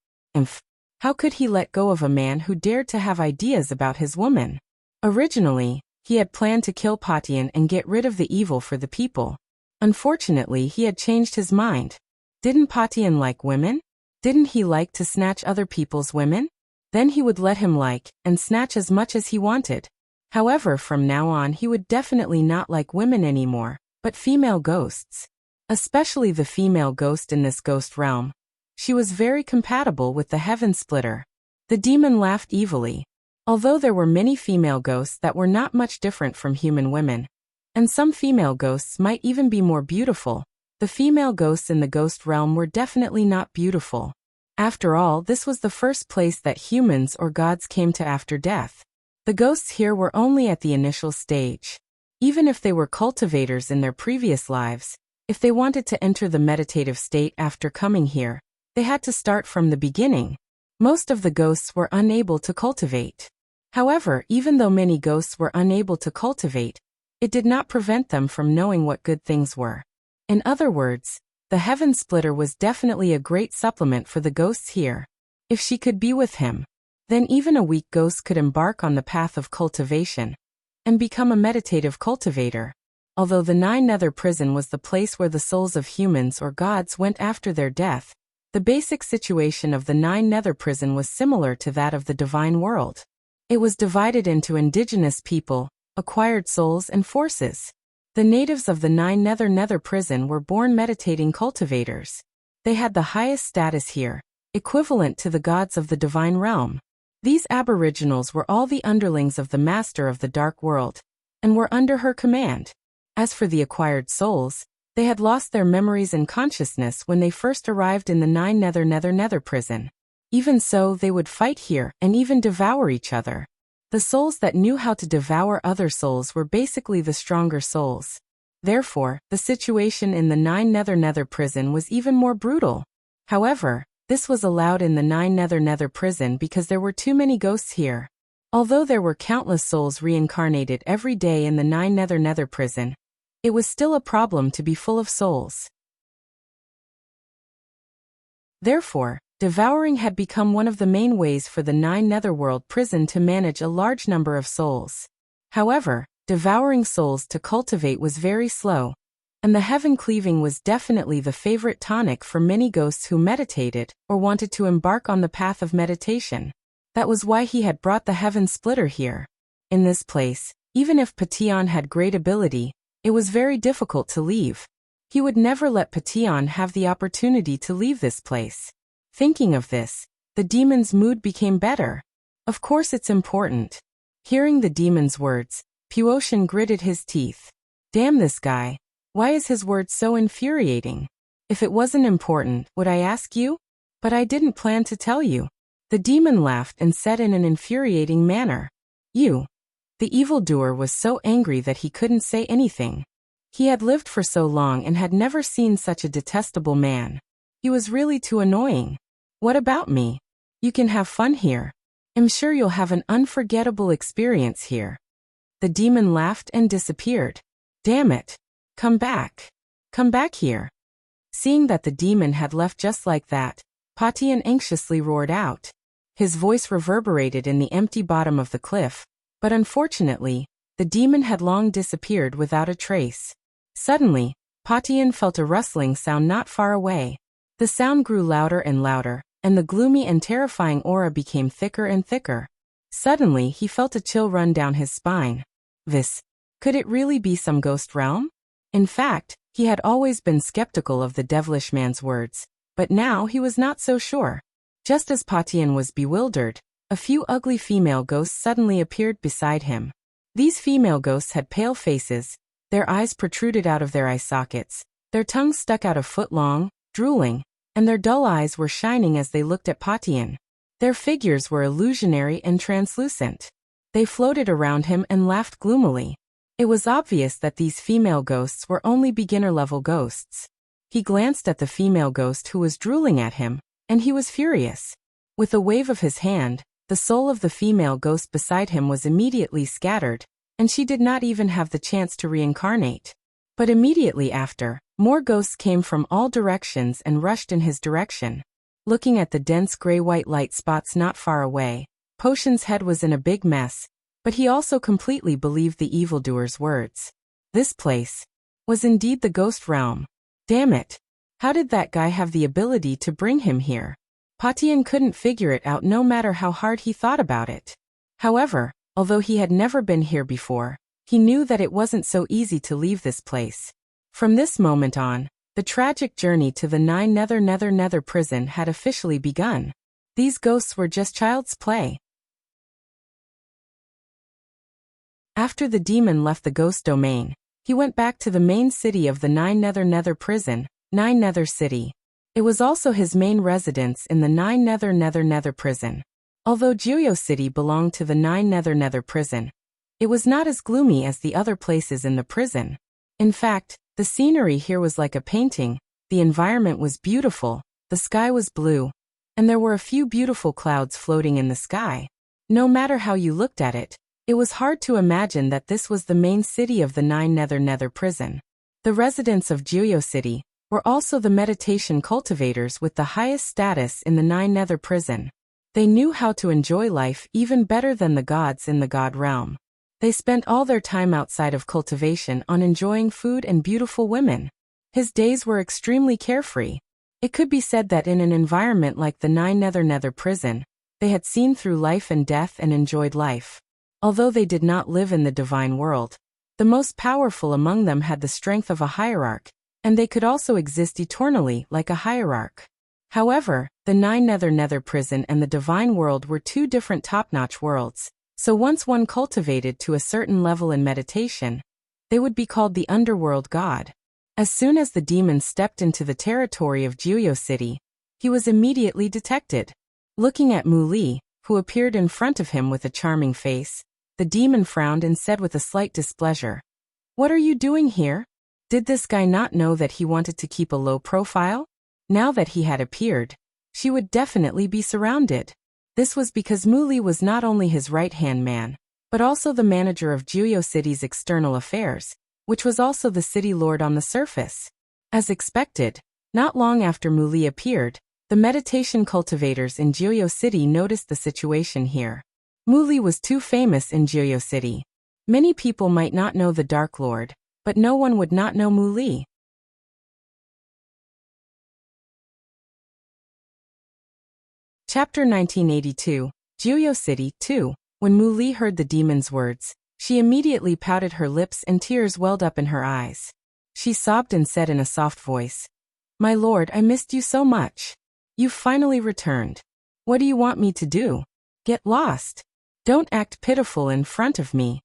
How could he let go of a man who dared to have ideas about his woman? Originally, he had planned to kill Patian and get rid of the evil for the people. Unfortunately, he had changed his mind. Didn't Patian like women? Didn't he like to snatch other people's women? Then he would let him like and snatch as much as he wanted. However, from now on he would definitely not like women anymore, but female ghosts. Especially the female ghost in this ghost realm. She was very compatible with the Heaven Splitter. The demon laughed evilly. Although there were many female ghosts that were not much different from human women, and some female ghosts might even be more beautiful, the female ghosts in the ghost realm were definitely not beautiful. After all, this was the first place that humans or gods came to after death. The ghosts here were only at the initial stage. Even if they were cultivators in their previous lives, if they wanted to enter the meditative state after coming here, they had to start from the beginning. Most of the ghosts were unable to cultivate. However, even though many ghosts were unable to cultivate, it did not prevent them from knowing what good things were. In other words, the Heaven Splitter was definitely a great supplement for the ghosts here. If she could be with him, then even a weak ghost could embark on the path of cultivation and become a meditative cultivator. Although the Nine Nether Prison was the place where the souls of humans or gods went after their death, the basic situation of the Nine Nether Prison was similar to that of the divine world. It was divided into indigenous people, acquired souls, and forces. The natives of the Nine Nether Prison were born meditating cultivators. They had the highest status here, equivalent to the gods of the divine realm. These aboriginals were all the underlings of the master of the dark world, and were under her command. As for the acquired souls, they had lost their memories and consciousness when they first arrived in the Nine Nether Prison. Even so, they would fight here and even devour each other. The souls that knew how to devour other souls were basically the stronger souls. Therefore, the situation in the Nine Nether Prison was even more brutal. However, this was allowed in the Nine Nether Prison because there were too many ghosts here. Although there were countless souls reincarnated every day in the Nine Nether Prison, it was still a problem to be full of souls. Therefore, devouring had become one of the main ways for the Nine Netherworld Prison to manage a large number of souls. However, devouring souls to cultivate was very slow, and the heaven cleaving was definitely the favorite tonic for many ghosts who meditated or wanted to embark on the path of meditation. That was why he had brought the Heaven Splitter here. In this place, even if Patillon had great ability, it was very difficult to leave. He would never let Patillon have the opportunity to leave this place. Thinking of this, the demon's mood became better. Of course it's important. Hearing the demon's words, Puotian gritted his teeth. Damn this guy. Why is his words so infuriating? If it wasn't important, would I ask you? But I didn't plan to tell you. The demon laughed and said in an infuriating manner. You. The evildoer was so angry that he couldn't say anything. He had lived for so long and had never seen such a detestable man. He was really too annoying. What about me? You can have fun here. I'm sure you'll have an unforgettable experience here. The demon laughed and disappeared. Damn it. Come back. Come back here. Seeing that the demon had left just like that, Patillon anxiously roared out. His voice reverberated in the empty bottom of the cliff, but unfortunately, the demon had long disappeared without a trace. Suddenly, Patillon felt a rustling sound not far away. The sound grew louder and louder, and the gloomy and terrifying aura became thicker and thicker. Suddenly, he felt a chill run down his spine. Could it really be some ghost realm? In fact, he had always been skeptical of the devilish man's words, but now he was not so sure. Just as Patillon was bewildered, a few ugly female ghosts suddenly appeared beside him. These female ghosts had pale faces, their eyes protruded out of their eye sockets, their tongues stuck out a foot long, drooling, and their dull eyes were shining as they looked at Patillon. Their figures were illusionary and translucent. They floated around him and laughed gloomily. It was obvious that these female ghosts were only beginner-level ghosts. He glanced at the female ghost who was drooling at him, and he was furious. With a wave of his hand, the soul of the female ghost beside him was immediately scattered, and she did not even have the chance to reincarnate. But immediately after, more ghosts came from all directions and rushed in his direction. Looking at the dense gray-white light spots not far away, Potion's head was in a big mess, but he also completely believed the evildoer's words. This place was indeed the ghost realm. Damn it! How did that guy have the ability to bring him here? Patillon couldn't figure it out no matter how hard he thought about it. However, although he had never been here before, he knew that it wasn't so easy to leave this place. From this moment on, the tragic journey to the Nether prison had officially begun. These ghosts were just child's play. After the demon left the ghost domain, he went back to the main city of the Nether prison, Nether City. It was also his main residence in the Nether prison. Although Juyo City belonged to the Nether prison, it was not as gloomy as the other places in the prison. In fact, the scenery here was like a painting, the environment was beautiful, the sky was blue, and there were a few beautiful clouds floating in the sky. No matter how you looked at it, it was hard to imagine that this was the main city of the Nether prison. The residents of Juyo City were also the meditation cultivators with the highest status in the Nether prison. They knew how to enjoy life even better than the gods in the god realm. They spent all their time outside of cultivation on enjoying food and beautiful women. His days were extremely carefree. It could be said that in an environment like the Nether prison, they had seen through life and death and enjoyed life. Although they did not live in the divine world, the most powerful among them had the strength of a hierarch, and they could also exist eternally like a hierarch. However, the Nether prison and the divine world were two different top-notch worlds, so once one cultivated to a certain level in meditation, they would be called the underworld god. As soon as the demon stepped into the territory of Juyo City, he was immediately detected. Looking at Mu Li, who appeared in front of him with a charming face, the demon frowned and said with a slight displeasure, "What are you doing here? Did this guy not know that he wanted to keep a low profile? Now that he had appeared, she would definitely be surrounded." This was because Mu Li was not only his right-hand man, but also the manager of Juyo City's external affairs, which was also the city lord on the surface. As expected, not long after Mu Li appeared, the meditation cultivators in Juyo City noticed the situation here. Mu Li was too famous in Juyo City. Many people might not know the Dark Lord, but no one would not know Mu Li. Chapter 1982, Jiuyo City, too. When Mu Li heard the demon's words, she immediately pouted her lips and tears welled up in her eyes. She sobbed and said in a soft voice, "My lord, I missed you so much. You've finally returned. What do you want me to do? Get lost. Don't act pitiful in front of me."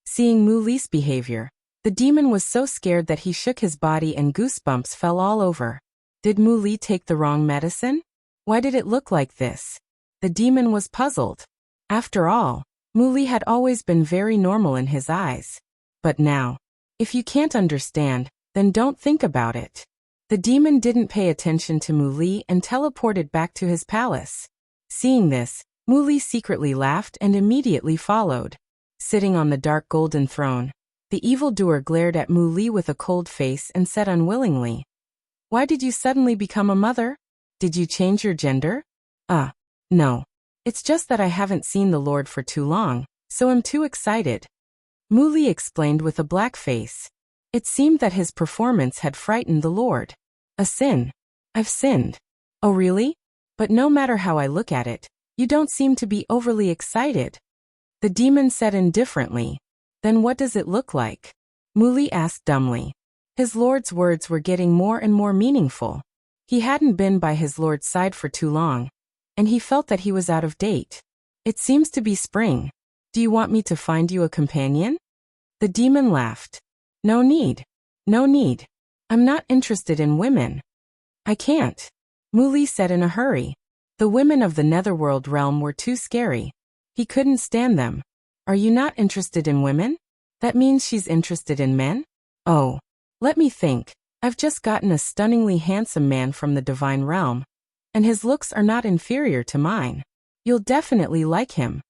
Seeing Mu Li's behavior, the demon was so scared that he shook his body and goosebumps fell all over. Did Mu Li take the wrong medicine? Why did it look like this? The demon was puzzled. After all, Mu Li had always been very normal in his eyes. But now, if you can't understand, then don't think about it. The demon didn't pay attention to Mu Li and teleported back to his palace. Seeing this, Mu Li secretly laughed and immediately followed. Sitting on the dark golden throne, the evildoer glared at Mu Li with a cold face and said unwillingly, "Why did you suddenly become a mother? Did you change your gender?" No. It's just that I haven't seen the Lord for too long, so I'm too excited." Mu Li explained with a black face. It seemed that his performance had frightened the Lord. "A sin. I've sinned." "Oh really? But no matter how I look at it, you don't seem to be overly excited." The demon said indifferently. "Then what does it look like?" Mu Li asked dumbly. His Lord's words were getting more and more meaningful. He hadn't been by his Lord's side for too long, and he felt that he was out of date. "It seems to be spring. Do you want me to find you a companion?" The demon laughed. No need. I'm not interested in women." "I can't," Mu Li said in a hurry. The women of the Netherworld realm were too scary. He couldn't stand them. "Are you not interested in women? That means she's interested in men?" "Oh. Let me think. I've just gotten a stunningly handsome man from the divine realm, and his looks are not inferior to mine. You'll definitely like him."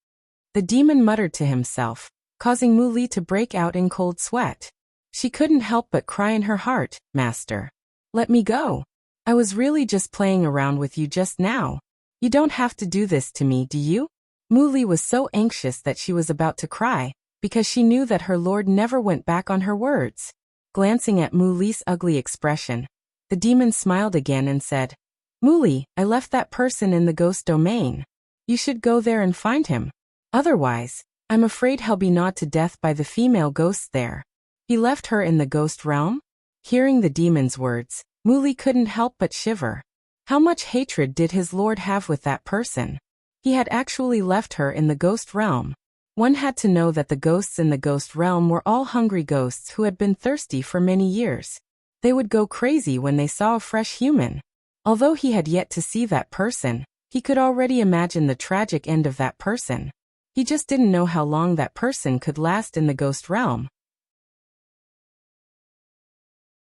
The demon muttered to himself, causing Mu Li to break out in cold sweat. She couldn't help but cry in her heart, "Master, let me go. I was really just playing around with you just now. You don't have to do this to me, do you?" Mu Li was so anxious that she was about to cry, because she knew that her lord never went back on her words. Glancing at Mu Li's ugly expression, the demon smiled again and said, "Mu Li, I left that person in the ghost domain. You should go there and find him. Otherwise, I'm afraid he'll be gnawed to death by the female ghosts there." He left her in the ghost realm? Hearing the demon's words, Mu Li couldn't help but shiver. How much hatred did his lord have with that person? He had actually left her in the ghost realm. One had to know that the ghosts in the ghost realm were all hungry ghosts who had been thirsty for many years. They would go crazy when they saw a fresh human. Although he had yet to see that person, he could already imagine the tragic end of that person. He just didn't know how long that person could last in the ghost realm.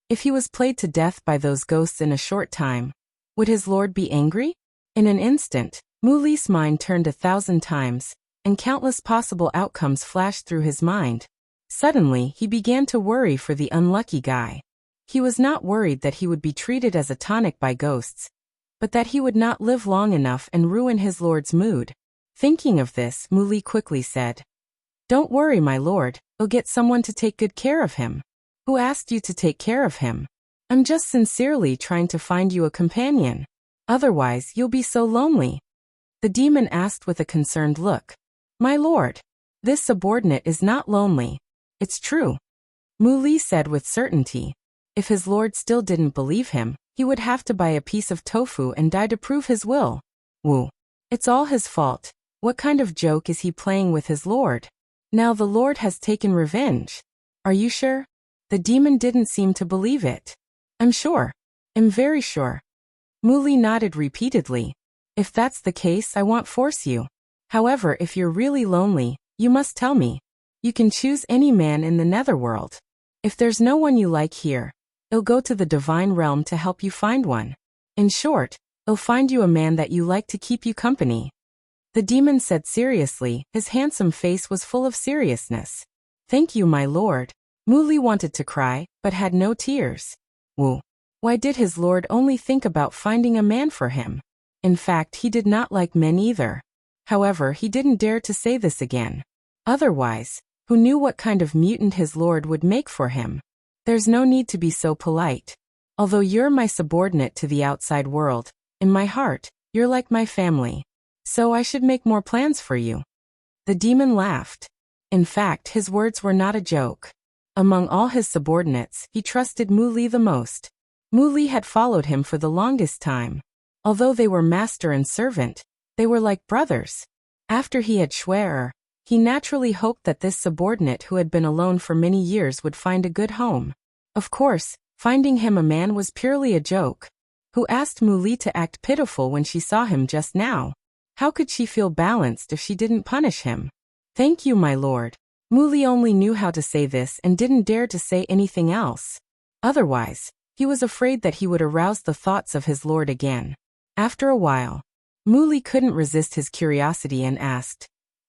If he was played to death by those ghosts in a short time, would his lord be angry? In an instant, Mu Li's mind turned 1,000 times, and countless possible outcomes flashed through his mind. Suddenly, he began to worry for the unlucky guy. He was not worried that he would be treated as a tonic by ghosts, but that he would not live long enough and ruin his lord's mood. Thinking of this, Mu Li quickly said, "Don't worry, my lord, I'll get someone to take good care of him." "Who asked you to take care of him? I'm just sincerely trying to find you a companion. Otherwise, you'll be so lonely." The demon asked with a concerned look. "My lord, this subordinate is not lonely. It's true," Mu Li said with certainty. If his lord still didn't believe him, he would have to buy a piece of tofu and die to prove his will. Woo. It's all his fault. What kind of joke is he playing with his lord? Now the lord has taken revenge. "Are you sure?" The demon didn't seem to believe it. "I'm sure. I'm very sure." Mu Li nodded repeatedly. "If that's the case, I won't force you. However, if you're really lonely, you must tell me. You can choose any man in the Netherworld. If there's no one you like here, I'll go to the divine realm to help you find one. In short, I'll find you a man that you like to keep you company." The demon said seriously. His handsome face was full of seriousness. "Thank you, my lord." Mu Li wanted to cry, but had no tears. Woo. Why did his lord only think about finding a man for him? In fact, he did not like men either. However, he didn't dare to say this again. Otherwise, who knew what kind of mutant his lord would make for him? There's no need to be so polite. Although you're my subordinate to the outside world, in my heart, you're like my family. So I should make more plans for you. The demon laughed. In fact, his words were not a joke. Among all his subordinates, he trusted Mu Li the most. Mu Li had followed him for the longest time. Although they were master and servant, they were like brothers. After he had Schwerer, he naturally hoped that this subordinate who had been alone for many years would find a good home. Of course, finding him a man was purely a joke. Who asked Mu Li to act pitiful when she saw him just now? How could she feel balanced if she didn't punish him? Thank you, my lord. Mu Li only knew how to say this and didn't dare to say anything else. Otherwise, he was afraid that he would arouse the thoughts of his lord again. After a while, Mu Li couldn't resist his curiosity and asked,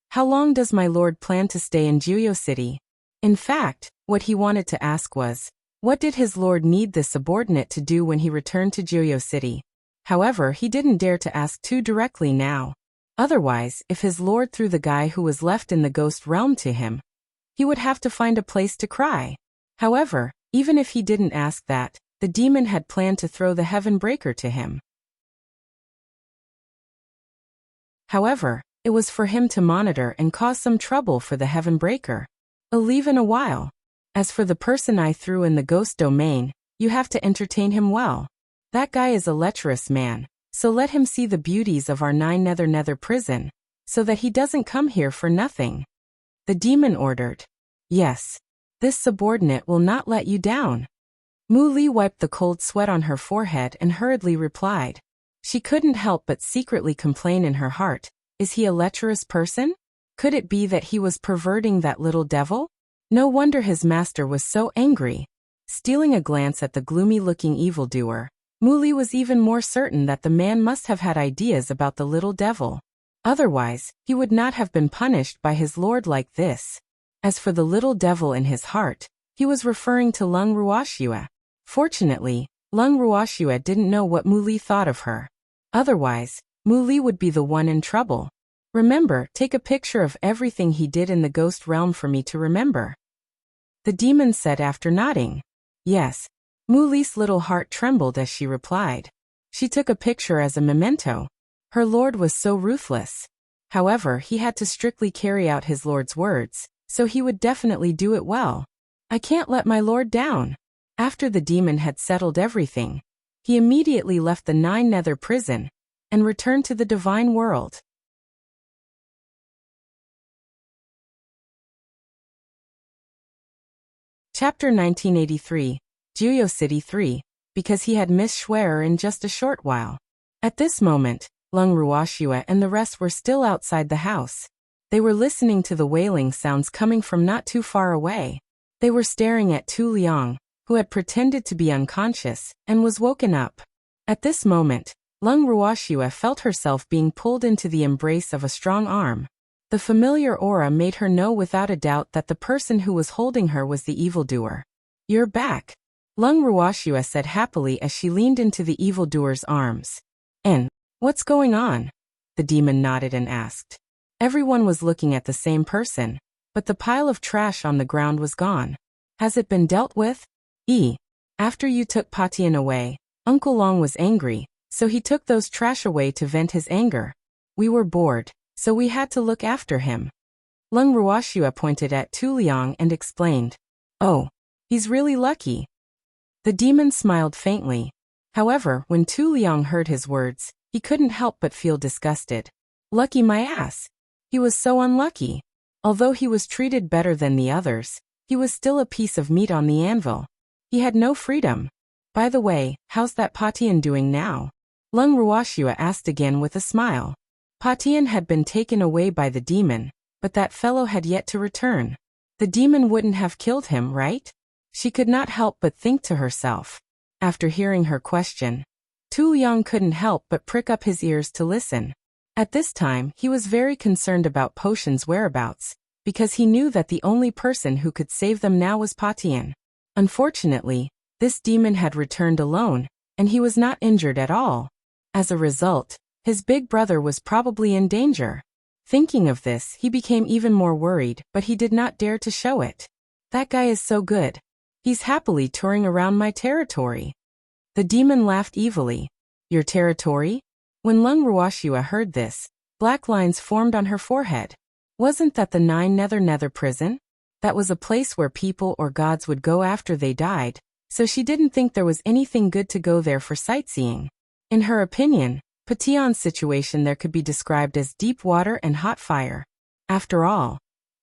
"How long does my lord plan to stay in Juyo City?" In fact, what he wanted to ask was, what did his lord need the subordinate to do when he returned to Juyo City? However, he didn't dare to ask too directly now. Otherwise, if his lord threw the guy who was left in the ghost realm to him, he would have to find a place to cry. However, even if he didn't ask that, the demon had planned to throw the heaven breaker to him. However, it was for him to monitor and cause some trouble for the heaven breaker. I'll leave in a while. As for the person I threw in the ghost domain, you have to entertain him well. That guy is a lecherous man, so let him see the beauties of our nether prison, so that he doesn't come here for nothing. The demon ordered. Yes. This subordinate will not let you down. Mu Li wiped the cold sweat on her forehead and hurriedly replied. She couldn't help but secretly complain in her heart, is he a lecherous person? Could it be that he was perverting that little devil? No wonder his master was so angry. Stealing a glance at the gloomy-looking evildoer, Mu Li was even more certain that the man must have had ideas about the little devil. Otherwise, he would not have been punished by his lord like this. As for the little devil in his heart, he was referring to Lung Ruoxue. Fortunately, Lung Ruoxue didn't know what Mu Li thought of her. Otherwise, Mu Li would be the one in trouble. Remember, take a picture of everything he did in the ghost realm for me to remember. The demon said after nodding. Yes. Mu Li's little heart trembled as she replied. She took a picture as a memento. Her lord was so ruthless. However, he had to strictly carry out his lord's words, so he would definitely do it well. I can't let my lord down. After the demon had settled everything, he immediately left the nether prison and returned to the divine world. Chapter 1983, Juyo City 3, because he had missed Schwerer in just a short while. At this moment, Lung Ruoxue and the rest were still outside the house. They were listening to the wailing sounds coming from not too far away. They were staring at Tu Liang, who had pretended to be unconscious and was woken up. At this moment, Lung Ruoxue felt herself being pulled into the embrace of a strong arm. The familiar aura made her know without a doubt that the person who was holding her was the evildoer. You're back, Lung Ruoxue said happily as she leaned into the evildoer's arms. And, what's going on? The demon nodded and asked. Everyone was looking at the same person, but the pile of trash on the ground was gone. Has it been dealt with? After you took Patian away, Uncle Long was angry, so he took those trash away to vent his anger. We were bored, so we had to look after him. Lung Ruoxue pointed at Tu Liang and explained. Oh, he's really lucky. The demon smiled faintly. However, when Tu Liang heard his words, he couldn't help but feel disgusted. Lucky my ass. He was so unlucky. Although he was treated better than the others, he was still a piece of meat on the anvil. He had no freedom. By the way, how's that Patian doing now? Lung Ruoxue asked again with a smile. Patian had been taken away by the demon, but that fellow had yet to return. The demon wouldn't have killed him, right? She could not help but think to herself. After hearing her question, Tu Liang couldn't help but prick up his ears to listen. At this time, he was very concerned about Potion's whereabouts, because he knew that the only person who could save them now was Patian. Unfortunately, this demon had returned alone, and he was not injured at all. As a result, his big brother was probably in danger. Thinking of this, he became even more worried, but he did not dare to show it. That guy is so good. He's happily touring around my territory. The demon laughed evilly. Your territory? When Lung Ruoxue heard this, Black lines formed on her forehead. Wasn't that the Nine Nether prison? That was a place where people or gods would go after they died, so she didn't think there was anything good to go there for sightseeing. In her opinion, Pation's situation there could be described as deep water and hot fire. After all,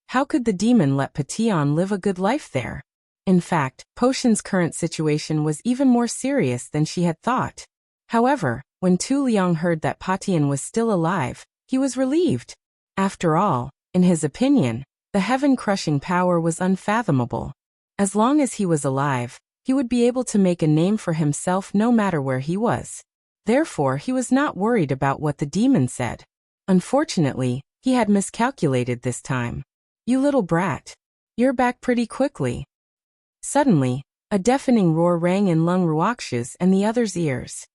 how could the demon let Pation live a good life there? In fact, Potion's current situation was even more serious than she had thought. However, when Tu Liang heard that Pation was still alive, he was relieved. After all, in his opinion, the heaven-crushing power was unfathomable. As long as he was alive, he would be able to make a name for himself no matter where he was. Therefore, he was not worried about what the demon said. Unfortunately, he had miscalculated this time. "You little brat. You're back pretty quickly." Suddenly, a deafening roar rang in Lung Ruoxia's and the others' ears.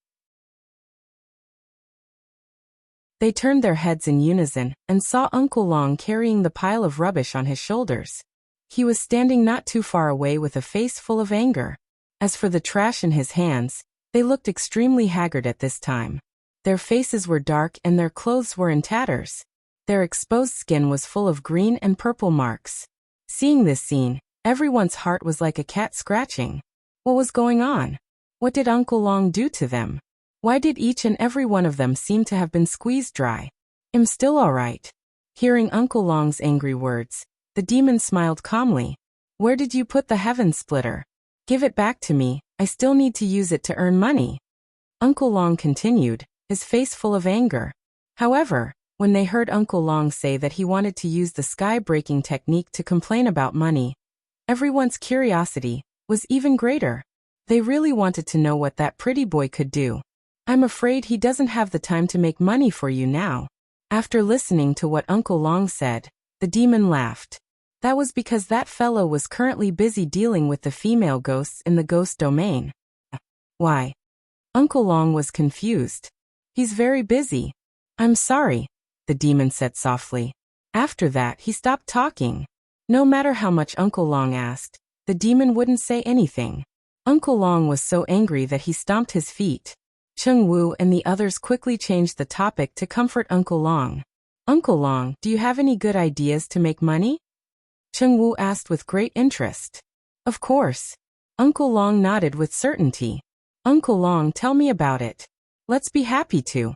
They turned their heads in unison and saw Uncle Long carrying the pile of rubbish on his shoulders. He was standing not too far away with a face full of anger. As for the trash in his hands, they looked extremely haggard at this time. Their faces were dark and their clothes were in tatters. Their exposed skin was full of green and purple marks. Seeing this scene, everyone's heart was like a cat scratching. What was going on? What did Uncle Long do to them? Why did each and every one of them seem to have been squeezed dry? "I'm still all right." Hearing Uncle Long's angry words, the demon smiled calmly. "Where did you put the heaven splitter? Give it back to me, I still need to use it to earn money." Uncle Long continued, his face full of anger. However, when they heard Uncle Long say that he wanted to use the sky-breaking technique to complain about money, everyone's curiosity was even greater. They really wanted to know what that pretty boy could do. "I'm afraid he doesn't have the time to make money for you now." After listening to what Uncle Long said, the demon laughed. That was because that fellow was currently busy dealing with the female ghosts in the ghost domain. Why? Uncle Long was confused. "He's very busy." "I'm sorry," the demon said softly. After that, he stopped talking. No matter how much Uncle Long asked, the demon wouldn't say anything. Uncle Long was so angry that he stomped his feet. Cheng Wu and the others quickly changed the topic to comfort Uncle Long. "Uncle Long, do you have any good ideas to make money?" Cheng Wu asked with great interest. "Of course." Uncle Long nodded with certainty. "Uncle Long, tell me about it. Let's be happy to."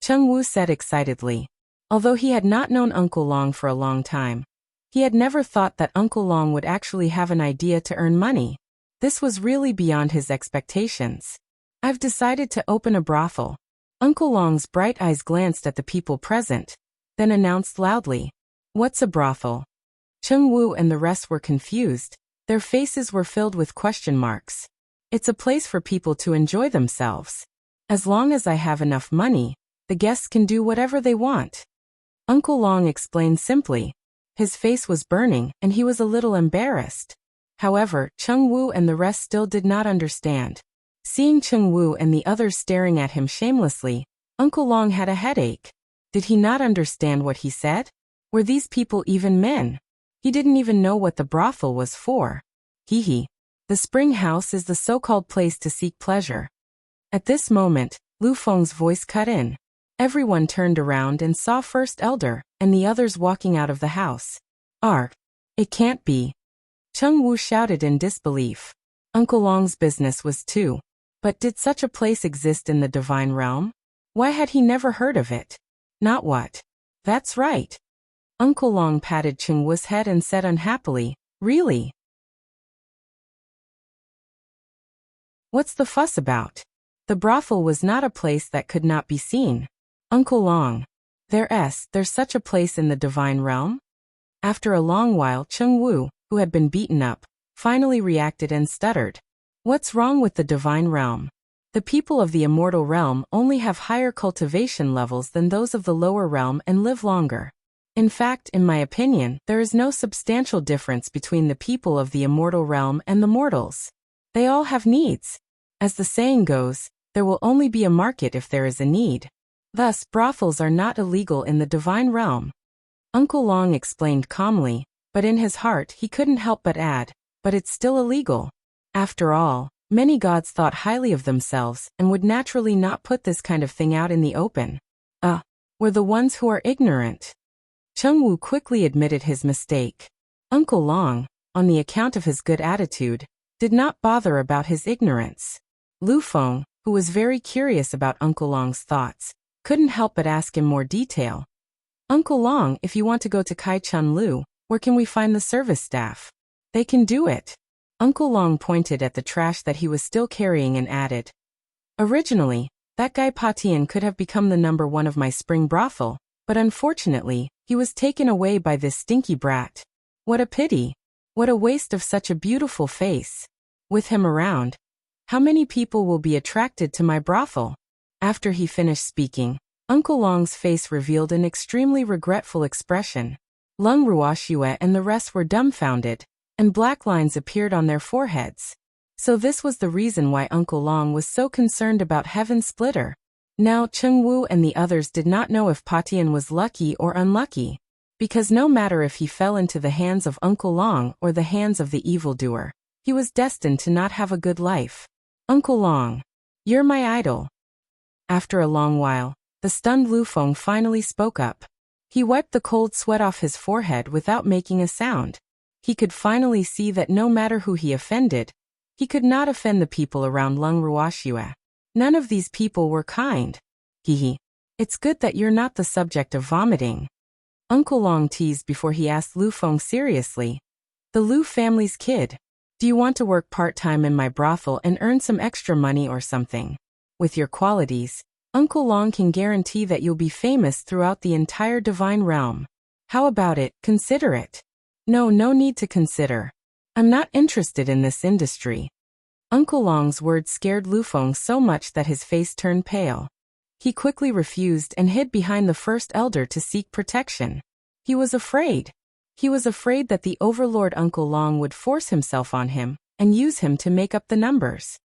Cheng Wu said excitedly. Although he had not known Uncle Long for a long time, he had never thought that Uncle Long would actually have an idea to earn money. This was really beyond his expectations. "I've decided to open a brothel." Uncle Long's bright eyes glanced at the people present, then announced loudly, "What's a brothel?" Cheng Wu and the rest were confused. Their faces were filled with question marks. "It's a place for people to enjoy themselves. As long as I have enough money, the guests can do whatever they want." Uncle Long explained simply. His face was burning and he was a little embarrassed. However, Cheng Wu and the rest still did not understand. Seeing Cheng Wu and the others staring at him shamelessly, Uncle Long had a headache. Did he not understand what he said? Were these people even men? He didn't even know what the brothel was for. Hee. The spring house is the so-called place to seek pleasure. At this moment, Lu Feng's voice cut in. Everyone turned around and saw First Elder and the others walking out of the house. "Arg! It can't be." Cheng Wu shouted in disbelief. Uncle Long's business was too. But did such a place exist in the divine realm? Why had he never heard of it? Not what? That's right. Uncle Long patted Cheng Wu's head and said unhappily, "Really? What's the fuss about? The brothel was not a place that could not be seen." "Uncle Long, there's such a place in the divine realm?" After a long while, Cheng Wu, who had been beaten up, finally reacted and stuttered. "What's wrong with the divine realm? The people of the immortal realm only have higher cultivation levels than those of the lower realm and live longer. In fact, in my opinion, there is no substantial difference between the people of the immortal realm and the mortals. They all have needs. As the saying goes, there will only be a market if there is a need. Thus, brothels are not illegal in the divine realm." Uncle Long explained calmly, but in his heart he couldn't help but add, "But it's still illegal." After all, many gods thought highly of themselves and would naturally not put this kind of thing out in the open. were the ones who are ignorant. Cheng Wu quickly admitted his mistake. Uncle Long, on the account of his good attitude, did not bother about his ignorance. Lu Feng, who was very curious about Uncle Long's thoughts, couldn't help but ask him more detail. Uncle Long, if you want to go to Kai Chun Lu, where can we find the service staff? They can do it. Uncle Long pointed at the trash that he was still carrying and added. Originally, that guy Patian could have become the #1 of my spring brothel, but unfortunately, he was taken away by this stinky brat. What a pity. What a waste of such a beautiful face. With him around, how many people will be attracted to my brothel? After he finished speaking, Uncle Long's face revealed an extremely regretful expression. Lung Ruoxue and the rest were dumbfounded, and black lines appeared on their foreheads. So this was the reason why Uncle Long was so concerned about Heaven Splitter. Now Cheng Wu and the others did not know if Patian was lucky or unlucky, because no matter if he fell into the hands of Uncle Long or the hands of the evildoer, he was destined to not have a good life. Uncle Long, you're my idol. After a long while, the stunned Lu Feng finally spoke up. He wiped the cold sweat off his forehead without making a sound. He could finally see that no matter who he offended, he could not offend the people around Lung Ruoxue. None of these people were kind. Hehe. It's good that you're not the subject of vomiting. Uncle Long teased before he asked Lu Feng seriously. The Lu family's kid. Do you want to work part-time in my brothel and earn some extra money or something? With your qualities, Uncle Long can guarantee that you'll be famous throughout the entire divine realm. How about it? Consider it. No need to consider. I'm not interested in this industry. Uncle Long's words scared Lu Feng so much that his face turned pale. He quickly refused and hid behind the first elder to seek protection. He was afraid. He was afraid that the overlord Uncle Long would force himself on him and use him to make up the numbers.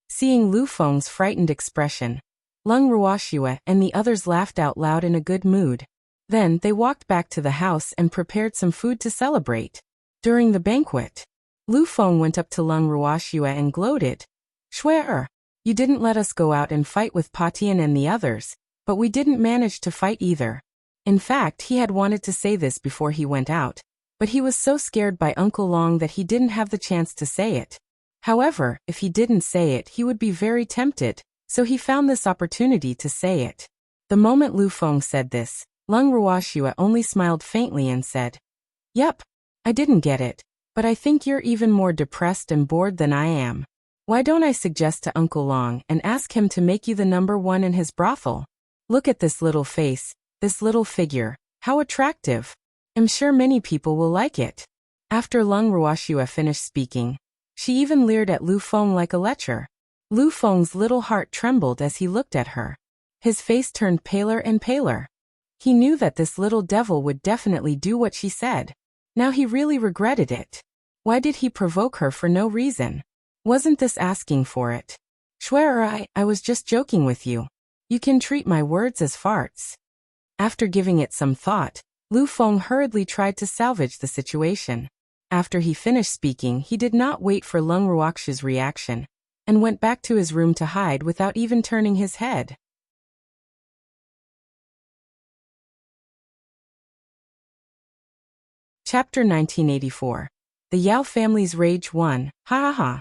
Seeing Lu Feng's frightened expression, Lung Ruoxue and the others laughed out loud in a good mood. Then they walked back to the house and prepared some food to celebrate. During the banquet, Lu Feng went up to Lung Ruoxue and gloated. Swear, you didn't let us go out and fight with Patian and the others, but we didn't manage to fight either. In fact, he had wanted to say this before he went out, but he was so scared by Uncle Long that he didn't have the chance to say it. However, if he didn't say it, he would be very tempted, so he found this opportunity to say it. The moment Lu Feng said this, Lung Ruoxue only smiled faintly and said, Yep, I didn't get it, but I think you're even more depressed and bored than I am. Why don't I suggest to Uncle Long and ask him to make you the #1 in his brothel? Look at this little face, this little figure, how attractive. I'm sure many people will like it. After Lung Ruoxue finished speaking, she even leered at Lu Feng like a lecher. Lu Feng's little heart trembled as he looked at her. His face turned paler and paler. He knew that this little devil would definitely do what she said. Now he really regretted it. Why did he provoke her for no reason? Wasn't this asking for it? Swear, I was just joking with you. You can treat my words as farts. After giving it some thought, Lu Feng hurriedly tried to salvage the situation. After he finished speaking, he did not wait for Lung Ruoxue's reaction, and went back to his room to hide without even turning his head. Chapter 1984. The Yao family's rage won. Ha ha ha.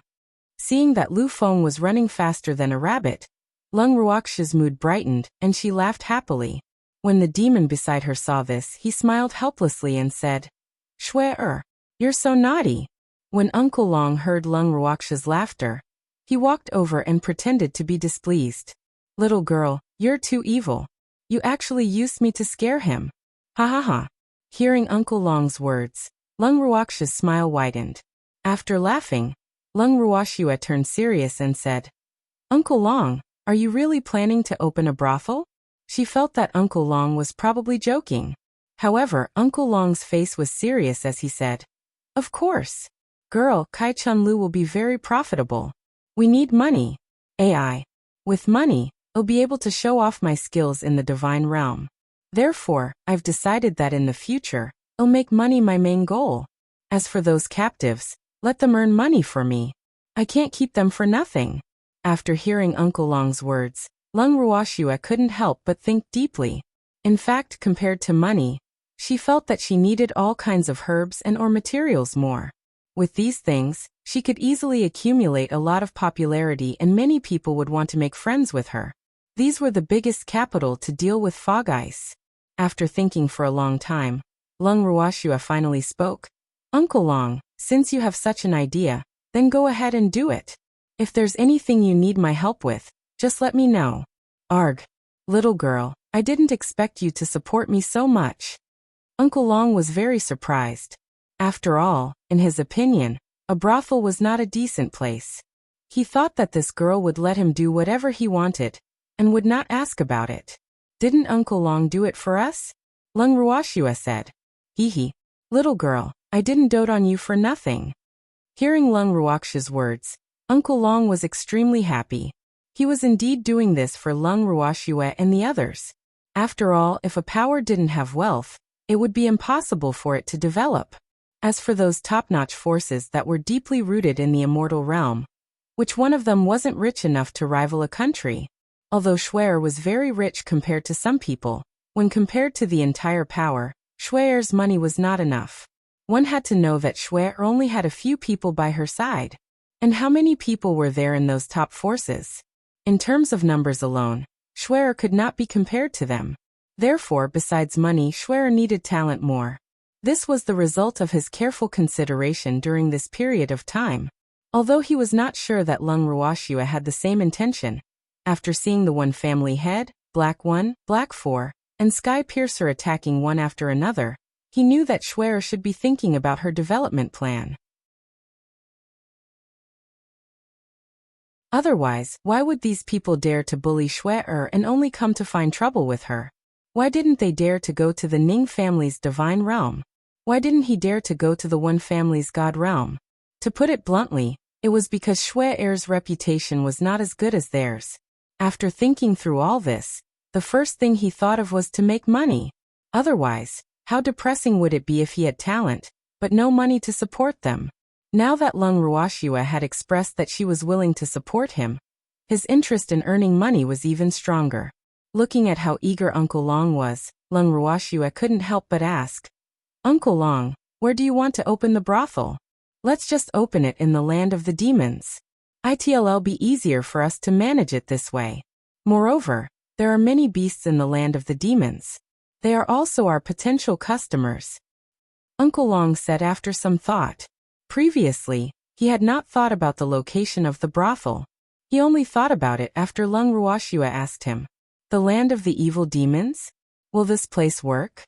Seeing that Lu Feng was running faster than a rabbit, Lung Ruoxue's mood brightened, and she laughed happily. When the demon beside her saw this, he smiled helplessly and said, Swear, you're so naughty. When Uncle Long heard Lung Ruoxue's laughter, he walked over and pretended to be displeased. Little girl, you're too evil. You actually used me to scare him. Ha ha ha. Hearing Uncle Long's words, Lung Ruoxue's smile widened. After laughing, Lung Ruoxue turned serious and said, Uncle Long, are you really planning to open a brothel? She felt that Uncle Long was probably joking. However, Uncle Long's face was serious as he said, Of course. Girl, Kai Chun Lu will be very profitable. We need money. AI. With money, I'll be able to show off my skills in the divine realm. Therefore, I've decided that in the future, I'll make money my main goal. As for those captives, let them earn money for me. I can't keep them for nothing. After hearing Uncle Long's words, Lung Ruoxue couldn't help but think deeply. In fact, compared to money, she felt that she needed all kinds of herbs and or materials more. With these things, she could easily accumulate a lot of popularity and many people would want to make friends with her. These were the biggest capital to deal with fog ice. After thinking for a long time, Lung Ruoxue finally spoke. Uncle Long, since you have such an idea, then go ahead and do it. If there's anything you need my help with, just let me know. Arg. Little girl, I didn't expect you to support me so much. Uncle Long was very surprised. After all, in his opinion, a brothel was not a decent place. He thought that this girl would let him do whatever he wanted, and would not ask about it. Didn't Uncle Long do it for us? Lung Ruoxue said. Hee. Little girl, I didn't dote on you for nothing. Hearing Lung Ruoxue's words, Uncle Long was extremely happy. He was indeed doing this for Lung Ruoxue and the others. After all, if a power didn't have wealth, it would be impossible for it to develop. As for those top-notch forces that were deeply rooted in the immortal realm, which one of them wasn't rich enough to rival a country? Although Schwer was very rich compared to some people, when compared to the entire power, Schwer's money was not enough. One had to know that Schwer only had a few people by her side. And how many people were there in those top forces? In terms of numbers alone, Schwer could not be compared to them. Therefore, besides money, Schwer needed talent more. This was the result of his careful consideration during this period of time. Although he was not sure that Lung Ruoxue had the same intention, after seeing the one family head, Black 1, Black 4, and Sky Piercer attacking one after another, he knew that Schwer should be thinking about her development plan. Otherwise, why would these people dare to bully Schwer and only come to find trouble with her? Why didn't they dare to go to the Ning family's divine realm? Why didn't he dare to go to the one family's god realm? To put it bluntly, it was because Schwer's reputation was not as good as theirs. After thinking through all this, the first thing he thought of was to make money. Otherwise, how depressing would it be if he had talent, but no money to support them? Now that Lung Ruoxue had expressed that she was willing to support him, his interest in earning money was even stronger. Looking at how eager Uncle Long was, Lung Ruoxue couldn't help but ask, Uncle Long, where do you want to open the brothel? Let's just open it in the land of the demons. It'll be easier for us to manage it this way. Moreover, there are many beasts in the land of the demons. They are also our potential customers. Uncle Long said after some thought. Previously, he had not thought about the location of the brothel. He only thought about it after Lung Ruoxue asked him. The land of the evil demons? Will this place work?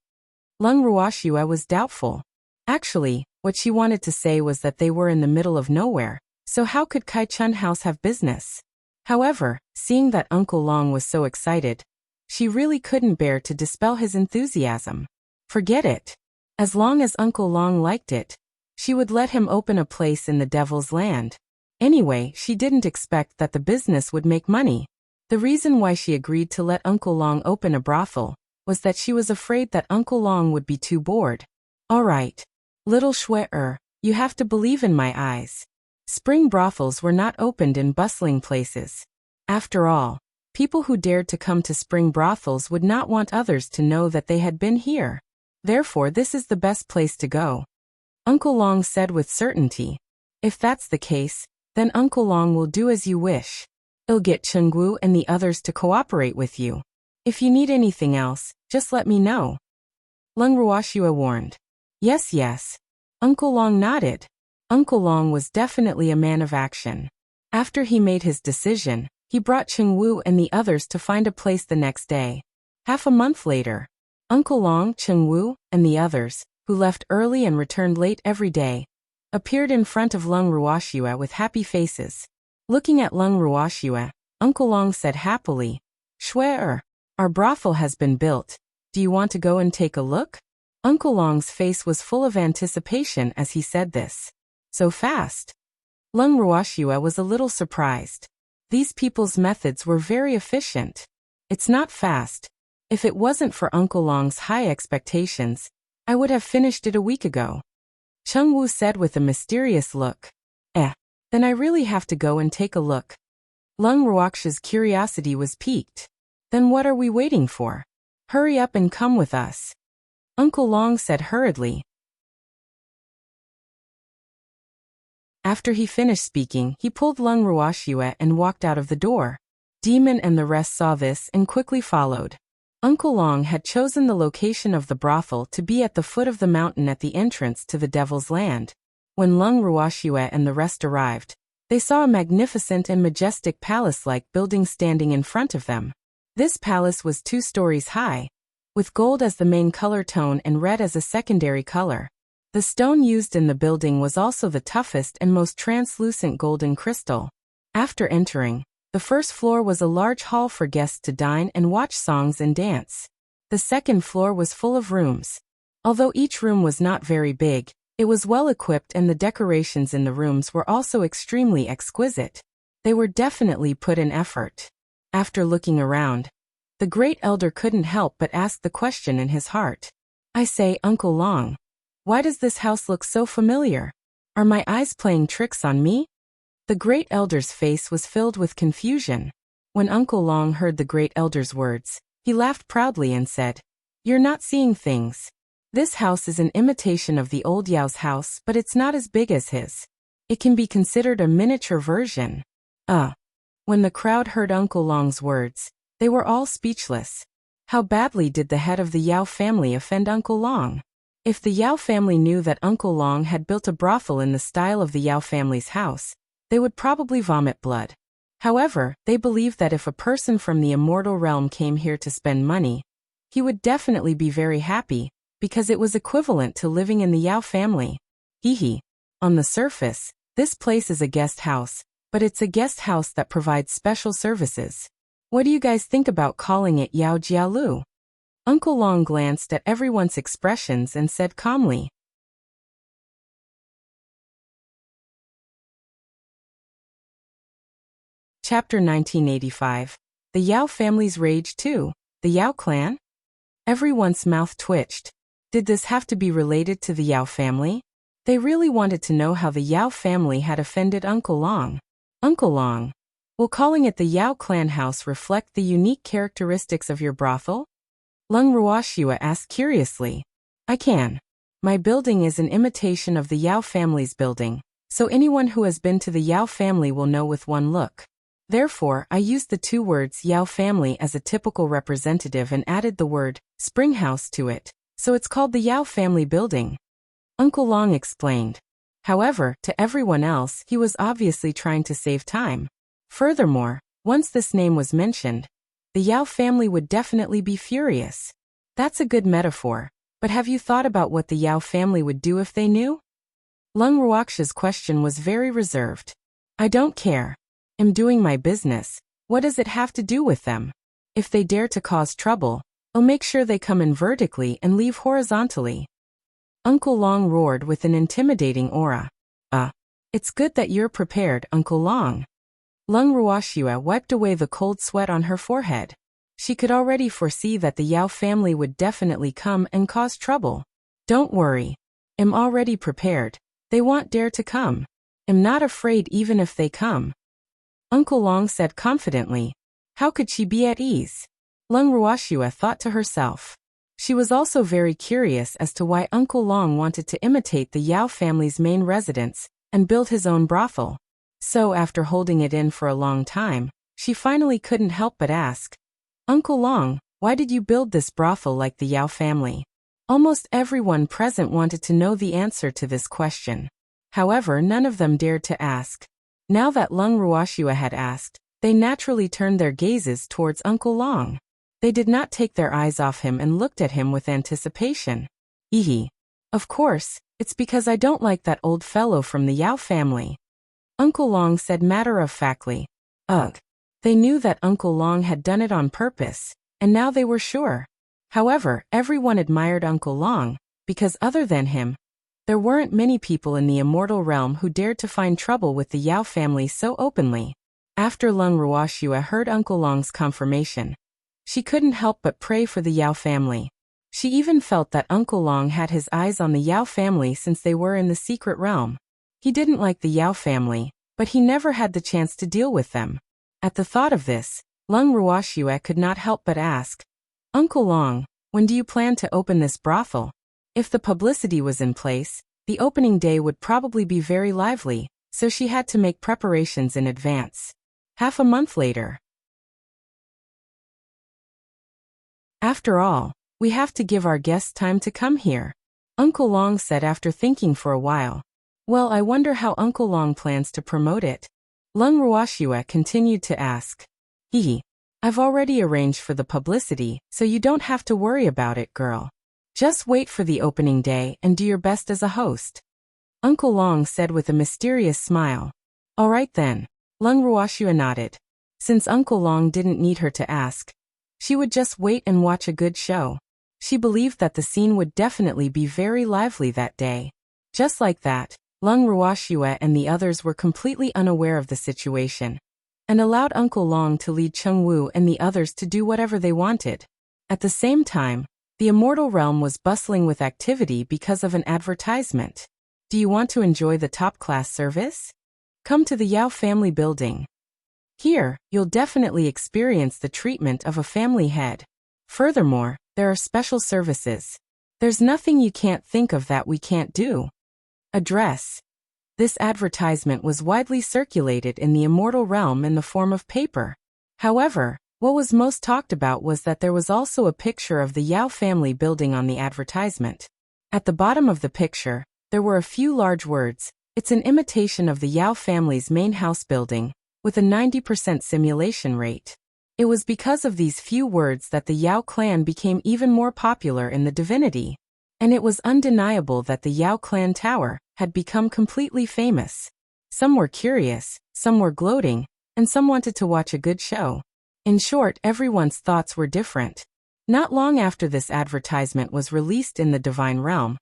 Lung Ruoxue was doubtful. Actually, what she wanted to say was that they were in the middle of nowhere, so how could Kai Chun House have business? However, seeing that Uncle Long was so excited, she really couldn't bear to dispel his enthusiasm. Forget it. As long as Uncle Long liked it, she would let him open a place in the Devil's Land. Anyway, she didn't expect that the business would make money. The reason why she agreed to let Uncle Long open a brothel was that she was afraid that Uncle Long would be too bored. All right. Little Schwer, you have to believe in my eyes. Spring brothels were not opened in bustling places. After all, people who dared to come to spring brothels would not want others to know that they had been here. Therefore, this is the best place to go. Uncle Long said with certainty. If that's the case, then Uncle Long will do as you wish. I'll get Chengwu and the others to cooperate with you. If you need anything else, just let me know. Lung Ruoxue warned. Yes. Uncle Long nodded. Uncle Long was definitely a man of action. After he made his decision, he brought Chengwu and the others to find a place the next day. Half a month later, Uncle Long, Chengwu, and the others, who left early and returned late every day, appeared in front of Lung Ruoxue with happy faces. Looking at Lung Ruoxue, Uncle Long said happily, Schwer, our brothel has been built. Do you want to go and take a look? Uncle Long's face was full of anticipation as he said this. So fast. Lung Ruoxue was a little surprised. These people's methods were very efficient. It's not fast. If it wasn't for Uncle Long's high expectations, I would have finished it a week ago. Chengwu said with a mysterious look. Then I really have to go and take a look. Lung Ruoxia's curiosity was piqued. Then what are we waiting for? Hurry up and come with us. Uncle Long said hurriedly. After he finished speaking, he pulled Lung Ruoxia and walked out of the door. Demon and the rest saw this and quickly followed. Uncle Long had chosen the location of the brothel to be at the foot of the mountain at the entrance to the Devil's Land. When Lung Ruoxia and the rest arrived, they saw a magnificent and majestic palace-like building standing in front of them. This palace was 2 stories high, with gold as the main color tone and red as a secondary color. The stone used in the building was also the toughest and most translucent golden crystal. After entering, the first floor was a large hall for guests to dine and watch songs and dance. The second floor was full of rooms. Although each room was not very big, it was well equipped and the decorations in the rooms were also extremely exquisite. They were definitely put in effort. After looking around, the great elder couldn't help but ask the question in his heart. I say, Uncle Long, why does this house look so familiar? Are my eyes playing tricks on me? The great elder's face was filled with confusion. When Uncle Long heard the great elder's words, he laughed proudly and said, You're not seeing things. This house is an imitation of the old Yao's house, but it's not as big as his. It can be considered a miniature version. When the crowd heard Uncle Long's words, they were all speechless. How badly did the head of the Yao family offend Uncle Long? If the Yao family knew that Uncle Long had built a brothel in the style of the Yao family's house, they would probably vomit blood. However, they believed that if a person from the immortal realm came here to spend money, he would definitely be very happy, because it was equivalent to living in the Yao family. Hehe. On the surface, this place is a guest house, but it's a guest house that provides special services. What do you guys think about calling it Yao Jialu? Uncle Long glanced at everyone's expressions and said calmly. Chapter 1985. The Yao family's rage too. The Yao clan? Everyone's mouth twitched. Did this have to be related to the Yao family? They really wanted to know how the Yao family had offended Uncle Long. Uncle Long, will calling it the Yao clan house reflect the unique characteristics of your brothel? Lung Ruoxia asked curiously. I can. My building is an imitation of the Yao family's building, so anyone who has been to the Yao family will know with one look. Therefore, I used the 2 words Yao family as a typical representative and added the word spring house to it, so it's called the Yao family building. Uncle Long explained. However, to everyone else, he was obviously trying to save time. Furthermore, once this name was mentioned, the Yao family would definitely be furious. That's a good metaphor, but have you thought about what the Yao family would do if they knew? Lung Ruoxia's question was very reserved. I don't care. I'm doing my business. What does it have to do with them? If they dare to cause trouble, I'll make sure they come in vertically and leave horizontally. Uncle Long roared with an intimidating aura. It's good that you're prepared, Uncle Long. Lung Ruoxia wiped away the cold sweat on her forehead. She could already foresee that the Yao family would definitely come and cause trouble. Don't worry. I'm already prepared. They won't dare to come. I'm not afraid even if they come. Uncle Long said confidently. How could she be at ease? Lung Ruoxia thought to herself. She was also very curious as to why Uncle Long wanted to imitate the Yao family's main residence and build his own brothel. So after holding it in for a long time, she finally couldn't help but ask, Uncle Long, why did you build this brothel like the Yao family? Almost everyone present wanted to know the answer to this question. However, none of them dared to ask. Now that Lung Ruoxia had asked, they naturally turned their gazes towards Uncle Long. They did not take their eyes off him and looked at him with anticipation. Of course, it's because I don't like that old fellow from the Yao family. Uncle Long said matter-of-factly. They knew that Uncle Long had done it on purpose, and now they were sure. However, everyone admired Uncle Long, because other than him, there weren't many people in the immortal realm who dared to find trouble with the Yao family so openly. After Lung Ruoxia heard Uncle Long's confirmation, she couldn't help but pray for the Yao family. She even felt that Uncle Long had his eyes on the Yao family since they were in the secret realm. He didn't like the Yao family, but he never had the chance to deal with them. At the thought of this, Lung Ruoxue could not help but ask, Uncle Long, when do you plan to open this brothel? If the publicity was in place, the opening day would probably be very lively, so she had to make preparations in advance. Half a month later. After all, we have to give our guests time to come here, Uncle Long said after thinking for a while. Well, I wonder how Uncle Long plans to promote it. Lung Ruoxue continued to ask. I've already arranged for the publicity, so you don't have to worry about it, girl. Just wait for the opening day and do your best as a host. Uncle Long said with a mysterious smile. All right then. Lung Ruoxue nodded. Since Uncle Long didn't need her to ask, she would just wait and watch a good show. She believed that the scene would definitely be very lively that day. Just like that, Lung Ruoxue and the others were completely unaware of the situation, and allowed Uncle Long to lead Cheng Wu and the others to do whatever they wanted. At the same time, the immortal realm was bustling with activity because of an advertisement. Do you want to enjoy the top-class service? Come to the Yao family building. Here, you'll definitely experience the treatment of a family head. Furthermore, there are special services. There's nothing you can't think of that we can't do. Address. This advertisement was widely circulated in the immortal realm in the form of paper. However, what was most talked about was that there was also a picture of the Yao family building on the advertisement. At the bottom of the picture, there were a few large words. It's an imitation of the Yao family's main house building, with a 90% simulation rate. It was because of these few words that the Yao clan became even more popular in the divinity. And it was undeniable that the Yao clan tower had become completely famous. Some were curious, some were gloating, and some wanted to watch a good show. In short, everyone's thoughts were different. Not long after this advertisement was released in the divine realm,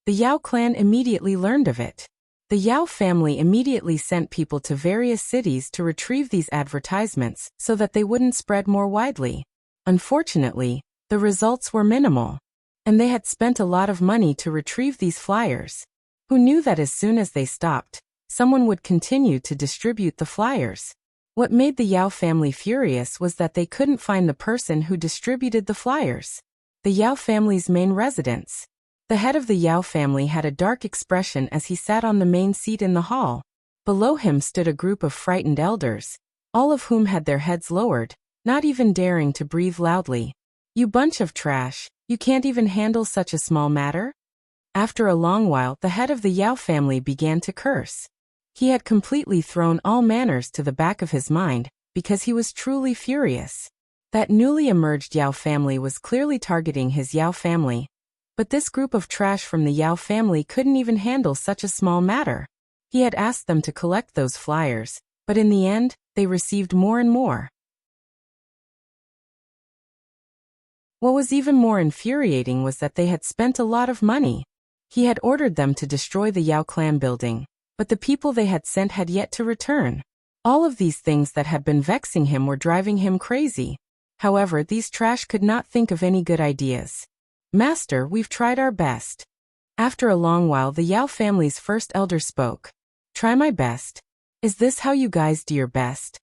the Yao clan immediately learned of it. The Yao family immediately sent people to various cities to retrieve these advertisements so that they wouldn't spread more widely. Unfortunately, the results were minimal. And they had spent a lot of money to retrieve these flyers. Who knew that as soon as they stopped, someone would continue to distribute the flyers? What made the Yao family furious was that they couldn't find the person who distributed the flyers. The Yao family's main residence. The head of the Yao family had a dark expression as he sat on the main seat in the hall. Below him stood a group of frightened elders, all of whom had their heads lowered, not even daring to breathe loudly. You bunch of trash. You can't even handle such a small matter? After a long while, the head of the Yao family began to curse. He had completely thrown all manners to the back of his mind, because he was truly furious. That newly emerged Yao family was clearly targeting his Yao family. But this group of trash from the Yao family couldn't even handle such a small matter. He had asked them to collect those flyers, but in the end, they received more and more. What was even more infuriating was that they had spent a lot of money. He had ordered them to destroy the Yao clan building, but the people they had sent had yet to return. All of these things that had been vexing him were driving him crazy. However, these trash could not think of any good ideas. Master, we've tried our best. After a long while, the Yao family's first elder spoke. Try my best. Is this how you guys do your best?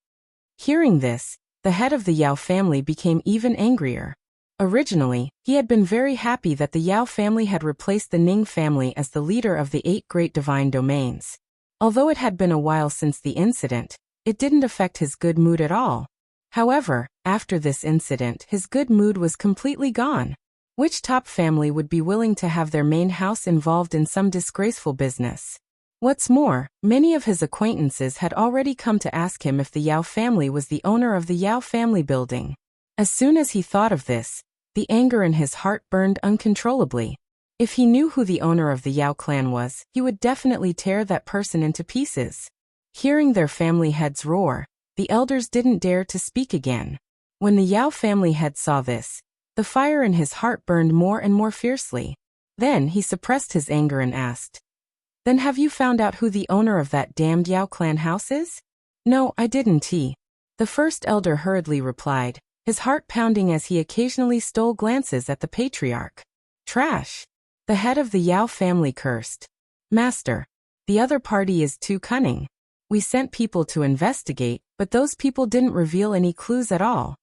Hearing this, the head of the Yao family became even angrier. Originally, he had been very happy that the Yao family had replaced the Ning family as the leader of the 8 great divine domains. Although it had been a while since the incident, it didn't affect his good mood at all. However, after this incident, his good mood was completely gone. Which top family would be willing to have their main house involved in some disgraceful business? What's more, many of his acquaintances had already come to ask him if the Yao family was the owner of the Yao family building. As soon as he thought of this, the anger in his heart burned uncontrollably. If he knew who the owner of the Yao clan was, he would definitely tear that person into pieces. Hearing their family heads roar, the elders didn't dare to speak again. When the Yao family head saw this, the fire in his heart burned more and more fiercely. Then he suppressed his anger and asked, Then have you found out who the owner of that damned Yao clan house is? No, I didn't. The first elder hurriedly replied, his heart pounding as he occasionally stole glances at the patriarch. Trash. The head of the Yao family cursed. Master, the other party is too cunning. We sent people to investigate, but those people didn't reveal any clues at all.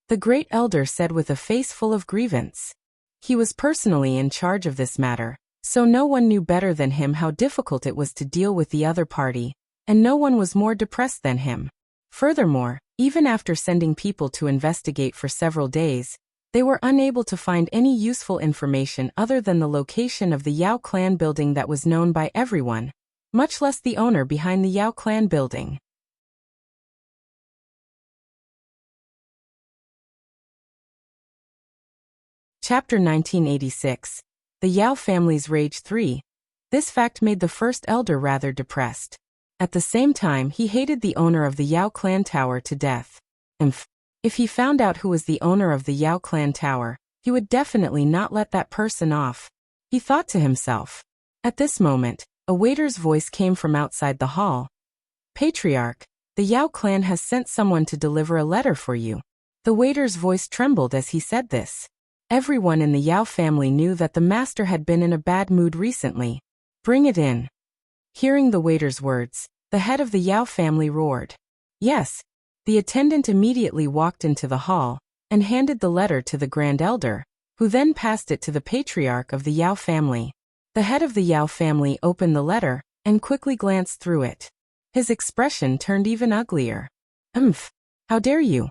The great elder said with a face full of grievance. He was personally in charge of this matter, so no one knew better than him how difficult it was to deal with the other party, and no one was more depressed than him. Furthermore, even after sending people to investigate for several days, they were unable to find any useful information other than the location of the Yao clan building that was known by everyone, much less the owner behind the Yao clan building. Chapter 1986. The Yao family's Rage 3. This fact made the first elder rather depressed. At the same time, he hated the owner of the Yao clan tower to death. If he found out who was the owner of the Yao clan tower, he would definitely not let that person off. He thought to himself. At this moment, a waiter's voice came from outside the hall. Patriarch, the Yao clan has sent someone to deliver a letter for you. The waiter's voice trembled as he said this. Everyone in the Yao family knew that the master had been in a bad mood recently. Bring it in. Hearing the waiter's words, the head of the Yao family roared. Yes. The attendant immediately walked into the hall and handed the letter to the grand elder, who then passed it to the patriarch of the Yao family. The head of the Yao family opened the letter and quickly glanced through it. His expression turned even uglier. How dare you?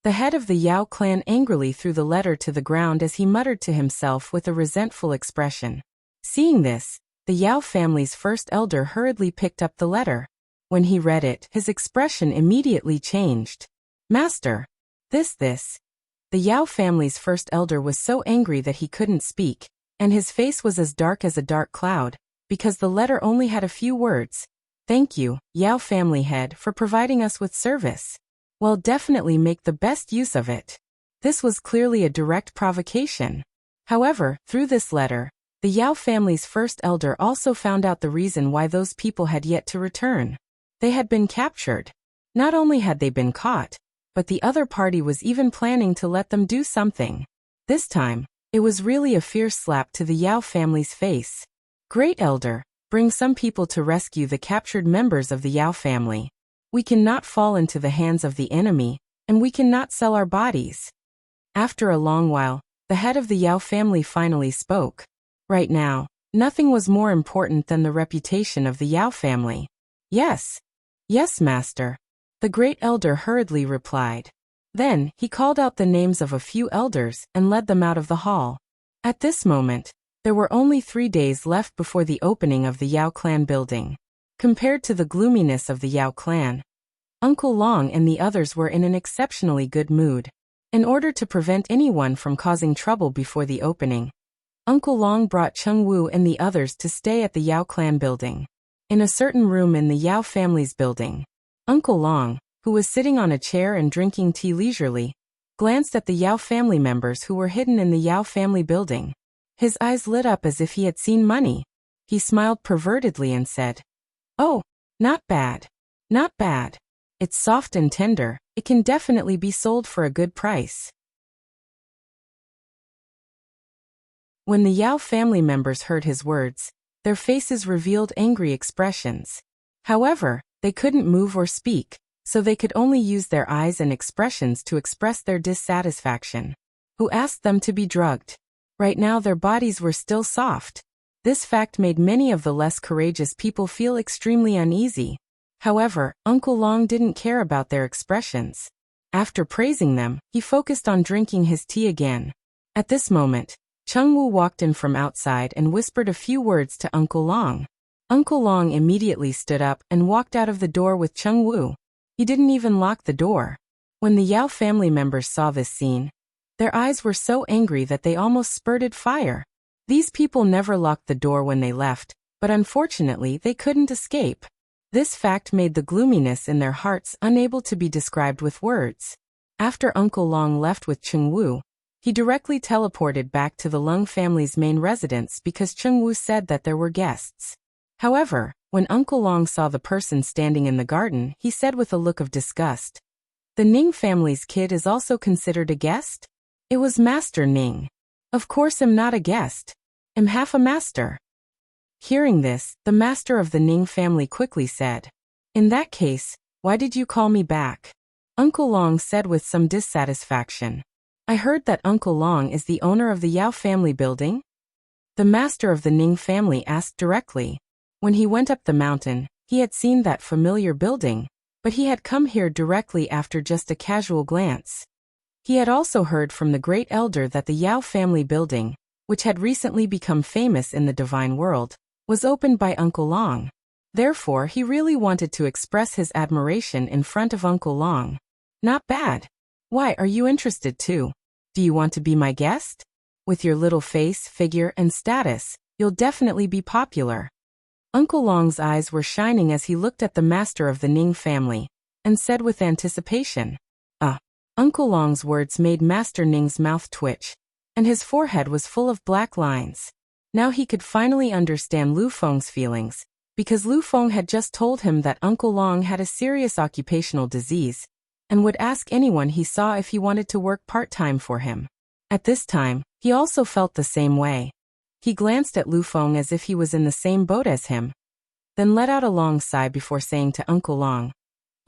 The head of the Yao clan angrily threw the letter to the ground as he muttered to himself with a resentful expression. Seeing this, the Yao family's first elder hurriedly picked up the letter. When he read it, his expression immediately changed. Master! This. The Yao family's first elder was so angry that he couldn't speak, and his face was as dark as a dark cloud, because the letter only had a few words. Thank you, Yao family head, for providing us with service. Well, definitely make the best use of it. This was clearly a direct provocation. However, through this letter, the Yao family's first elder also found out the reason why those people had yet to return. They had been captured. Not only had they been caught, but the other party was even planning to let them do something. This time, it was really a fierce slap to the Yao family's face. Great elder, bring some people to rescue the captured members of the Yao family. We cannot fall into the hands of the enemy, and we cannot sell our bodies. After a long while, the head of the Yao family finally spoke. Right now, nothing was more important than the reputation of the Yao family. Yes, master. The great elder hurriedly replied. Then, he called out the names of a few elders and led them out of the hall. At this moment, there were only 3 days left before the opening of the Yao clan building. Compared to the gloominess of the Yao clan, Uncle Long and the others were in an exceptionally good mood. In order to prevent anyone from causing trouble before the opening, Uncle Long brought Cheng Wu and the others to stay at the Yao clan building. In a certain room in the Yao family's building, Uncle Long, who was sitting on a chair and drinking tea leisurely, glanced at the Yao family members who were hidden in the Yao family building. His eyes lit up as if he had seen money. He smiled pervertedly and said, "Oh, not bad. Not bad. It's soft and tender, it can definitely be sold for a good price." When the Yao family members heard his words, their faces revealed angry expressions. However, they couldn't move or speak, so they could only use their eyes and expressions to express their dissatisfaction. Who asked them to be drugged? Right now their bodies were still soft. This fact made many of the less courageous people feel extremely uneasy. However, Uncle Long didn't care about their expressions. After praising them, he focused on drinking his tea again. At this moment, Cheng Wu walked in from outside and whispered a few words to Uncle Long. Uncle Long immediately stood up and walked out of the door with Cheng Wu. He didn't even lock the door. When the Yao family members saw this scene, their eyes were so angry that they almost spurted fire. These people never locked the door when they left, but unfortunately they couldn't escape. This fact made the gloominess in their hearts unable to be described with words. After Uncle Long left with Cheng Wu, he directly teleported back to the Lung family's main residence because Cheng Wu said that there were guests. However, when Uncle Long saw the person standing in the garden, he said with a look of disgust, "The Ning family's kid is also considered a guest?" It was Master Ning. "Of course I'm not a guest. I'm half a master." Hearing this, the master of the Ning family quickly said, "In that case, Why did you call me back? Uncle Long said with some dissatisfaction. I heard that Uncle Long is the owner of the Yao family building? The master of the Ning family asked directly. When he went up the mountain, he had seen that familiar building, but he had come here directly after just a casual glance. He had also heard from the great elder that the Yao family building, which had recently become famous in the divine world, was opened by Uncle Long. Therefore, he really wanted to express his admiration in front of Uncle Long. Not bad. Why are you interested too? Do you want to be my guest? With your little face, figure, and status, you'll definitely be popular. Uncle Long's eyes were shining as he looked at the master of the Ning family, and said with anticipation. Uncle Long's words made Master Ning's mouth twitch, and his forehead was full of black lines. Now he could finally understand Lu Feng's feelings, because Lu Feng had just told him that Uncle Long had a serious occupational disease, and would ask anyone he saw if he wanted to work part-time for him. At this time, he also felt the same way. He glanced at Lu Feng as if he was in the same boat as him, then let out a long sigh before saying to Uncle Long,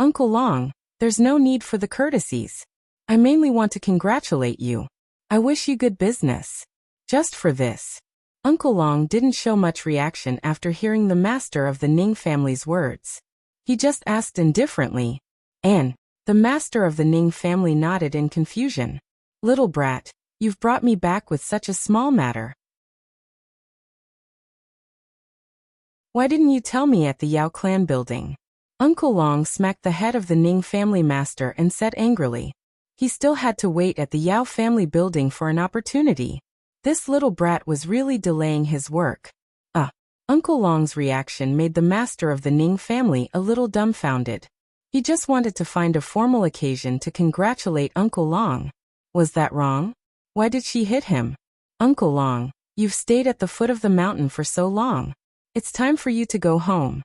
Uncle Long, there's no need for the courtesies. I mainly want to congratulate you. I wish you good business. Just for this. Uncle Long didn't show much reaction after hearing the master of the Ning family's words. He just asked indifferently, and the master of the Ning family nodded in confusion. Little brat, you've brought me back with such a small matter. Why didn't you tell me at the Yao clan building? Uncle Long smacked the head of the Ning family master and said angrily. He still had to wait at the Yao family building for an opportunity. This little brat was really delaying his work. Uncle Long's reaction made the master of the Ning family a little dumbfounded. He just wanted to find a formal occasion to congratulate Uncle Long. Was that wrong? Why did she hit him? Uncle Long, you've stayed at the foot of the mountain for so long. It's time for you to go home.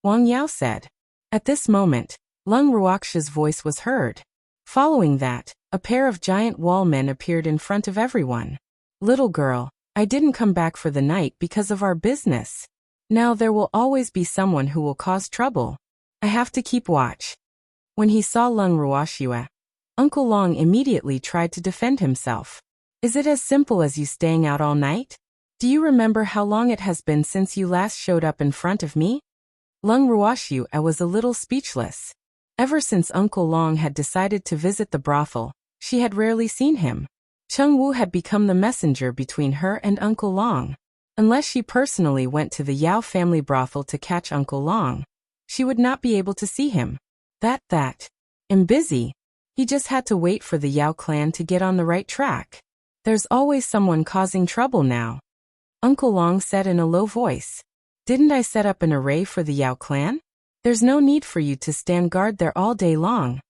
Wang Yao said. At this moment, Lung Ruoxia's voice was heard. Following that, a pair of giant wall men appeared in front of everyone. Little girl, I didn't come back for the night because of our business. Now there will always be someone who will cause trouble. I have to keep watch. When he saw Lung Ruoxia, Uncle Long immediately tried to defend himself. Is it as simple as you staying out all night? Do you remember how long it has been since you last showed up in front of me? Lung Ruoxia was a little speechless. Ever since Uncle Long had decided to visit the brothel, she had rarely seen him. Cheng Wu had become the messenger between her and Uncle Long. Unless she personally went to the Yao family brothel to catch Uncle Long, she would not be able to see him. I'm busy. He just had to wait for the Yao clan to get on the right track. There's always someone causing trouble now. Uncle Long said in a low voice. Didn't I set up an array for the Yao clan? There's no need for you to stand guard there all day long.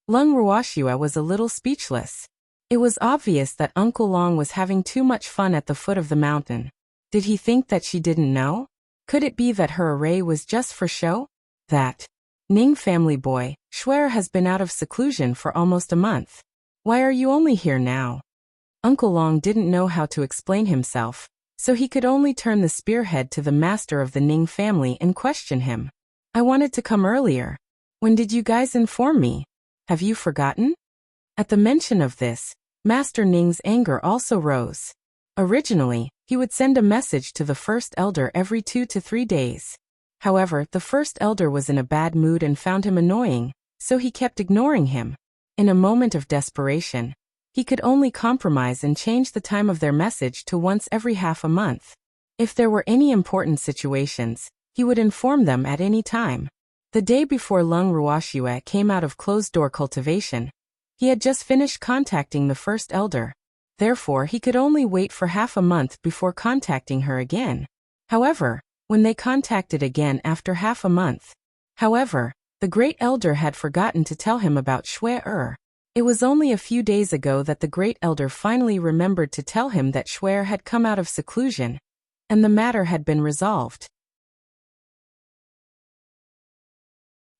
Lung Ruoxia was a little speechless. It was obvious that Uncle Long was having too much fun at the foot of the mountain. Did he think that she didn't know? Could it be that her array was just for show? That Ning family boy, Shuer, has been out of seclusion for almost a month. Why are you only here now? Uncle Long didn't know how to explain himself, so he could only turn the spearhead to the master of the Ning family and question him. I wanted to come earlier. When did you guys inform me? Have you forgotten? At the mention of this, Master Ning's anger also rose. Originally, he would send a message to the first elder every 2 to 3 days. However, the first elder was in a bad mood and found him annoying, so he kept ignoring him. In a moment of desperation, he could only compromise and change the time of their message to once every half a month. If there were any important situations, he would inform them at any time. The day before Lung Ruoxia came out of closed-door cultivation, he had just finished contacting the first elder. Therefore, he could only wait for half a month before contacting her again. However, when they contacted again after half a month, the great elder had forgotten to tell him about Shuer. It was only a few days ago that the great elder finally remembered to tell him that Shuer had come out of seclusion, and the matter had been resolved.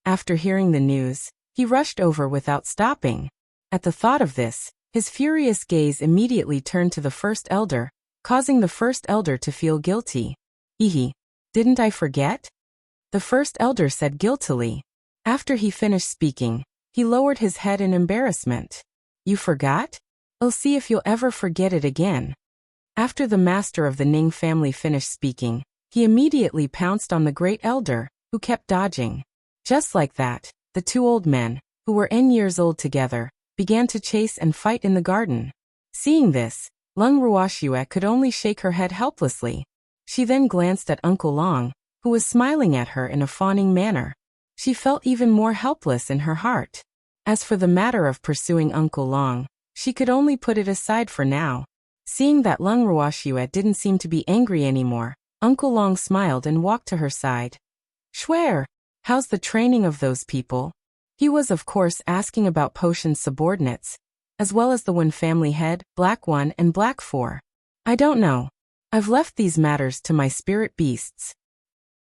After hearing the news, he rushed over without stopping. At the thought of this, his furious gaze immediately turned to the first elder, causing the first elder to feel guilty. Didn't I forget? The first elder said guiltily. After he finished speaking, he lowered his head in embarrassment. You forgot? I'll see if you'll ever forget it again. After the master of the Ning family finished speaking, he immediately pounced on the great elder, who kept dodging. Just like that, the two old men, who were n years old together, began to chase and fight in the garden. Seeing this, Lung Ruoxue could only shake her head helplessly. She then glanced at Uncle Long, who was smiling at her in a fawning manner. She felt even more helpless in her heart. As for the matter of pursuing Uncle Long, she could only put it aside for now. Seeing that Lung Ruoxue didn't seem to be angry anymore, Uncle Long smiled and walked to her side. Schwer, how's the training of those people? He was of course asking about Potion's subordinates, as well as the Wen family head, Black One and Black Four. I don't know. I've left these matters to my spirit beasts.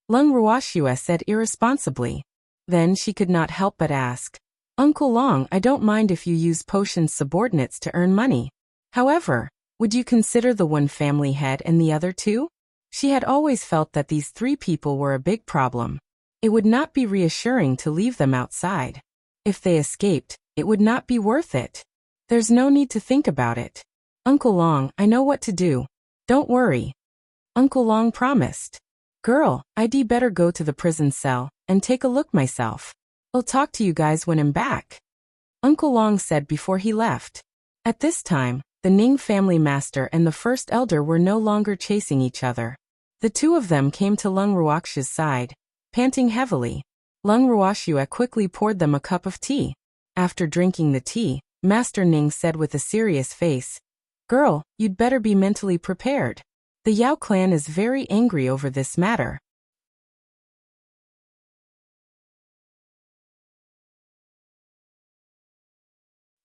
Lung Ruoxue said irresponsibly. Then she could not help but ask, Uncle Long, I don't mind if you use Potion's subordinates to earn money. However, would you consider the Wen family head and the other two? She had always felt that these three people were a big problem. It would not be reassuring to leave them outside. If they escaped, it would not be worth it. There's no need to think about it. Uncle Long, I know what to do. Don't worry. Uncle Long promised. Girl, I'd better go to the prison cell and take a look myself. I'll talk to you guys when I'm back. Uncle Long said before he left. At this time, the Ning family master and the first elder were no longer chasing each other. The two of them came to Lung Ruoxue's side, panting heavily. Lung Ruoxue quickly poured them a cup of tea. After drinking the tea, Master Ning said with a serious face, Girl, you'd better be mentally prepared. The Yao clan is very angry over this matter.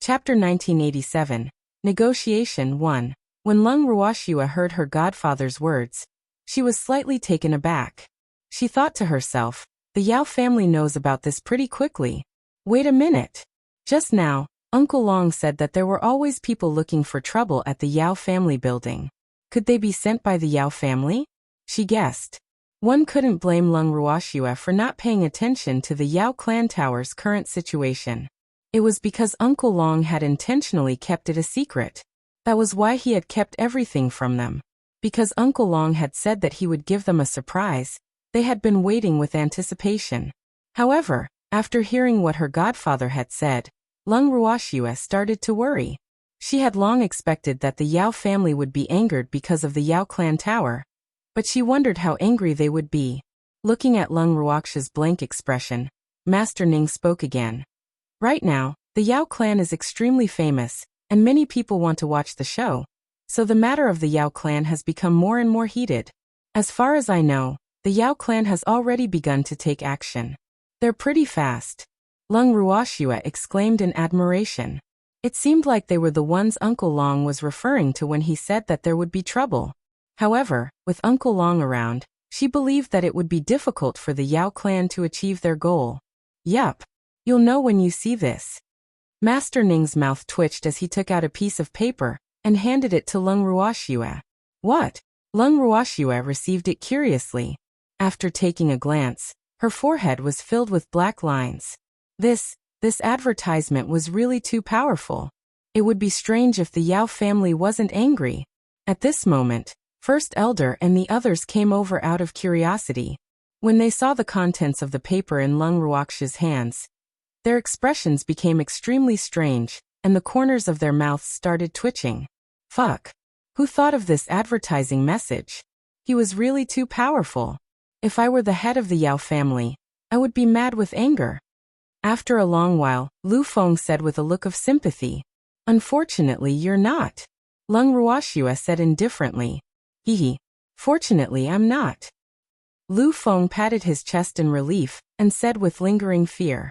Chapter 1987, Negotiation 1. When Lung Ruoxue heard her godfather's words, she was slightly taken aback. She thought to herself, the Yao family knows about this pretty quickly. Wait a minute. Just now, Uncle Long said that there were always people looking for trouble at the Yao family building. Could they be sent by the Yao family? She guessed. One couldn't blame Lung Ruoxue for not paying attention to the Yao clan tower's current situation. It was because Uncle Long had intentionally kept it a secret. That was why he had kept everything from them. Because Uncle Long had said that he would give them a surprise, they had been waiting with anticipation. However, after hearing what her godfather had said, Lung Ruoxue started to worry. She had long expected that the Yao family would be angered because of the Yao clan tower, but she wondered how angry they would be. Looking at Lung Ruoxue's blank expression, Master Ning spoke again. Right now, the Yao clan is extremely famous, and many people want to watch the show, so the matter of the Yao clan has become more and more heated. As far as I know, the Yao clan has already begun to take action. They're pretty fast. Lung Ruoxue exclaimed in admiration. It seemed like they were the ones Uncle Long was referring to when he said that there would be trouble. However, with Uncle Long around, she believed that it would be difficult for the Yao clan to achieve their goal. Yup. You'll know when you see this. Master Ning's mouth twitched as he took out a piece of paper and handed it to Lung Ruoxue. What? Lung Ruoxue received it curiously. After taking a glance, her forehead was filled with black lines. This advertisement was really too powerful. It would be strange if the Yao family wasn't angry. At this moment, First Elder and the others came over out of curiosity. When they saw the contents of the paper in Lung Ruoxue's hands, their expressions became extremely strange, and the corners of their mouths started twitching. Fuck. Who thought of this advertising message? He was really too powerful. If I were the head of the Yao family, I would be mad with anger. After a long while, Lu Feng said with a look of sympathy. Unfortunately, you're not. Lung Ruoxue said indifferently. Hehe. Fortunately, I'm not. Lu Feng patted his chest in relief and said with lingering fear.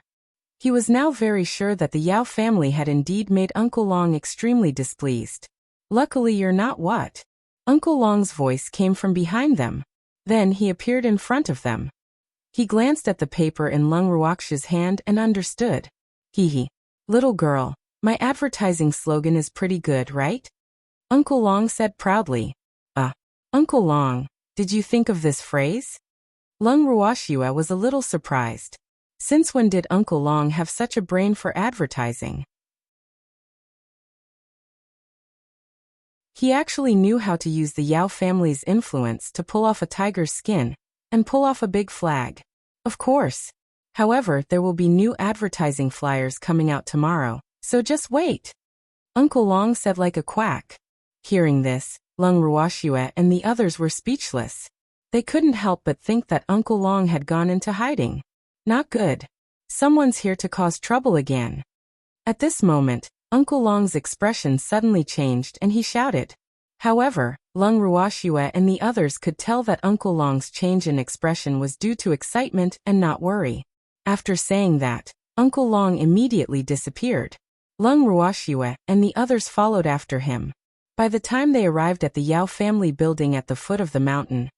He was now very sure that the Yao family had indeed made Uncle Long extremely displeased. Luckily you're not what? Uncle Long's voice came from behind them. Then he appeared in front of them. He glanced at the paper in Lung Ruoxue's hand and understood. Hehe. Little girl, my advertising slogan is pretty good, right? Uncle Long said proudly. Uncle Long, did you think of this phrase? Lung Ruoxue was a little surprised. Since when did Uncle Long have such a brain for advertising? He actually knew how to use the Yao family's influence to pull off a tiger's skin and pull off a big flag. Of course. However, there will be new advertising flyers coming out tomorrow, so just wait. Uncle Long said like a quack. Hearing this, Lung Ruoxue and the others were speechless. They couldn't help but think that Uncle Long had gone into hiding. Not good. Someone's here to cause trouble again. At this moment, Uncle Long's expression suddenly changed and he shouted. However, Lung Ruoxue and the others could tell that Uncle Long's change in expression was due to excitement and not worry. After saying that, Uncle Long immediately disappeared. Lung Ruoxue and the others followed after him. By the time they arrived at the Yao family building at the foot of the mountain,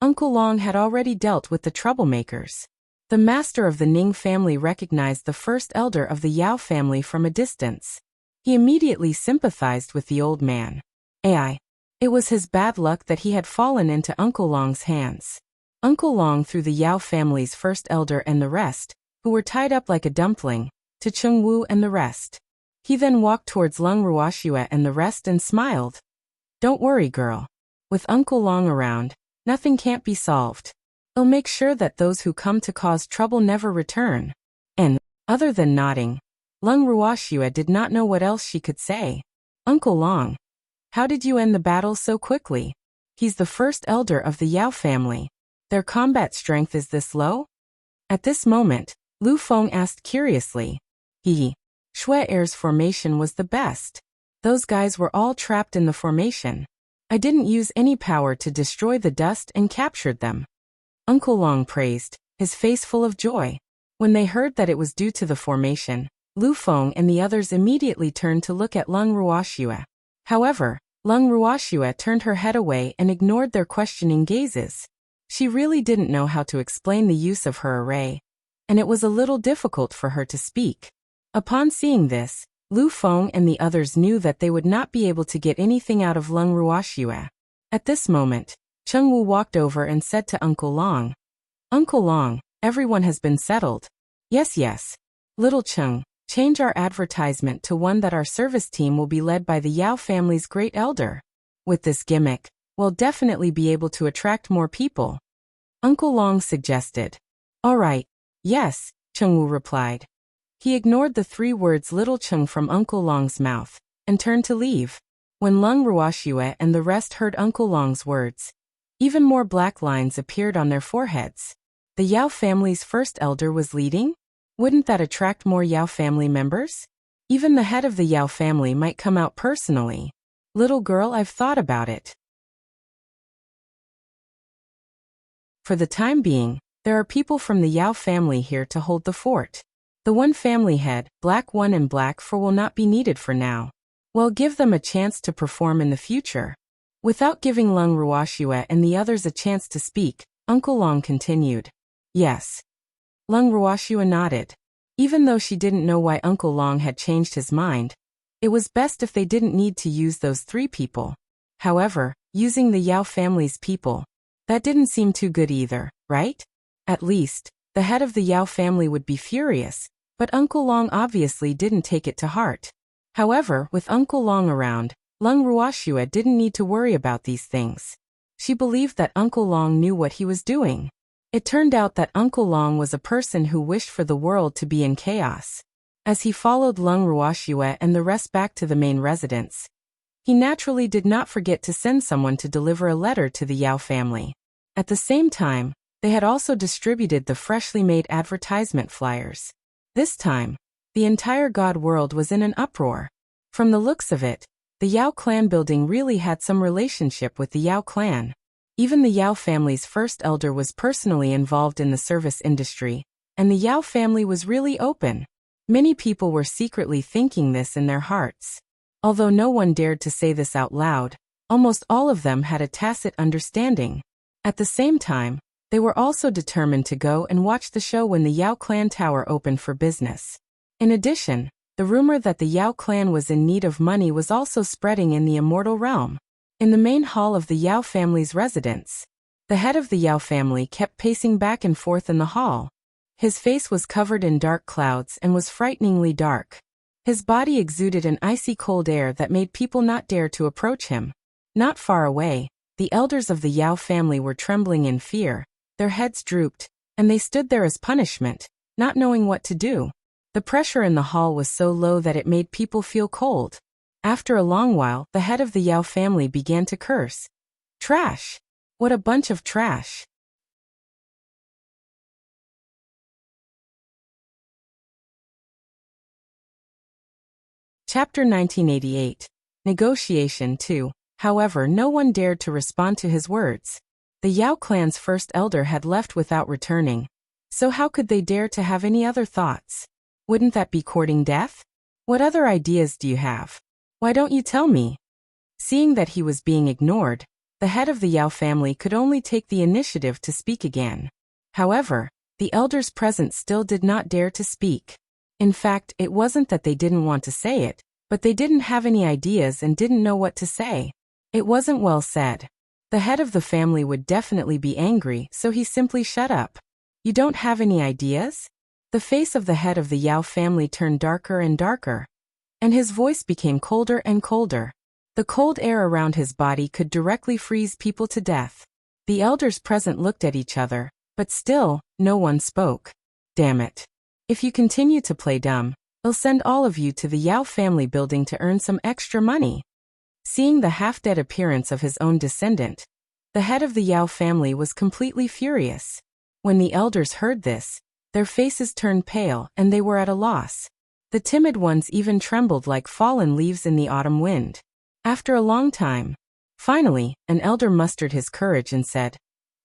Uncle Long had already dealt with the troublemakers. The master of the Ning family recognized the first elder of the Yao family from a distance. He immediately sympathized with the old man. It was his bad luck that he had fallen into Uncle Long's hands. Uncle Long threw the Yao family's first elder and the rest, who were tied up like a dumpling, to Cheng Wu and the rest. He then walked towards Lung Ruoxue and the rest and smiled. Don't worry, girl. With Uncle Long around, nothing can't be solved. He'll make sure that those who come to cause trouble never return. And, other than nodding, Lung Ruoxue did not know what else she could say. Uncle Long, how did you end the battle so quickly? He's the first elder of the Yao family. Their combat strength is this low? At this moment, Lu Feng asked curiously. Shui Air's formation was the best. Those guys were all trapped in the formation. I didn't use any power to destroy the dust and captured them. Uncle Long praised, his face full of joy. When they heard that it was due to the formation, Lu Feng and the others immediately turned to look at Lung Ruoxue. However, Lung Ruoxue turned her head away and ignored their questioning gazes. She really didn't know how to explain the use of her array, and it was a little difficult for her to speak. Upon seeing this, Lu Feng and the others knew that they would not be able to get anything out of Lung Ruoxue. At this moment, Cheng Wu walked over and said to Uncle Long, Uncle Long, everyone has been settled. Yes. Little Cheng, change our advertisement to one that our service team will be led by the Yao family's great elder. With this gimmick, we'll definitely be able to attract more people. Uncle Long suggested. All right. Yes, Cheng Wu replied. He ignored the 3 words Little Cheng from Uncle Long's mouth and turned to leave. When Lung Ruoxue and the rest heard Uncle Long's words, even more black lines appeared on their foreheads. The Yao family's first elder was leading? Wouldn't that attract more Yao family members? Even the head of the Yao family might come out personally. Little girl, I've thought about it. For the time being, there are people from the Yao family here to hold the fort. The one family head, Black One and Black Four, will not be needed for now. We'll give them a chance to perform in the future. Without giving Lung Ruoxue and the others a chance to speak, Uncle Long continued. Yes. Lung Ruoxue nodded. Even though she didn't know why Uncle Long had changed his mind, it was best if they didn't need to use those 3 people. However, using the Yao family's people, that didn't seem too good either, right? At least, the head of the Yao family would be furious, but Uncle Long obviously didn't take it to heart. However, with Uncle Long around, Lung Ruoxue didn't need to worry about these things. She believed that Uncle Long knew what he was doing. It turned out that Uncle Long was a person who wished for the world to be in chaos. As he followed Lung Ruoxue and the rest back to the main residence, he naturally did not forget to send someone to deliver a letter to the Yao family. At the same time, they had also distributed the freshly made advertisement flyers. This time, the entire god world was in an uproar. From the looks of it, the Yao clan building really had some relationship with the Yao clan. Even the Yao family's first elder was personally involved in the service industry, and the Yao family was really open. Many people were secretly thinking this in their hearts. Although no one dared to say this out loud, almost all of them had a tacit understanding. At the same time, they were also determined to go and watch the show when the Yao clan tower opened for business. In addition, the rumor that the Yao clan was in need of money was also spreading in the immortal realm. In the main hall of the Yao family's residence, the head of the Yao family kept pacing back and forth in the hall. His face was covered in dark clouds and was frighteningly dark. His body exuded an icy cold air that made people not dare to approach him. Not far away, the elders of the Yao family were trembling in fear, their heads drooped, and they stood there as punishment, not knowing what to do. The pressure in the hall was so low that it made people feel cold. After a long while, the head of the Yao family began to curse. Trash! What a bunch of trash! Chapter 1988. Negotiation 2. However, no one dared to respond to his words. The Yao clan's first elder had left without returning. So how could they dare to have any other thoughts? Wouldn't that be courting death? What other ideas do you have? Why don't you tell me? Seeing that he was being ignored, the head of the Yao family could only take the initiative to speak again. However, the elders present still did not dare to speak. In fact, it wasn't that they didn't want to say it, but they didn't have any ideas and didn't know what to say. It wasn't well said. The head of the family would definitely be angry, so he simply shut up. You don't have any ideas? The face of the head of the Yao family turned darker and darker, and his voice became colder and colder. The cold air around his body could directly freeze people to death. The elders present looked at each other, but still, no one spoke. Damn it. If you continue to play dumb, I'll send all of you to the Yao family building to earn some extra money. Seeing the half-dead appearance of his own descendant, the head of the Yao family was completely furious. When the elders heard this, their faces turned pale and they were at a loss. The timid ones even trembled like fallen leaves in the autumn wind. After a long time, finally, an elder mustered his courage and said,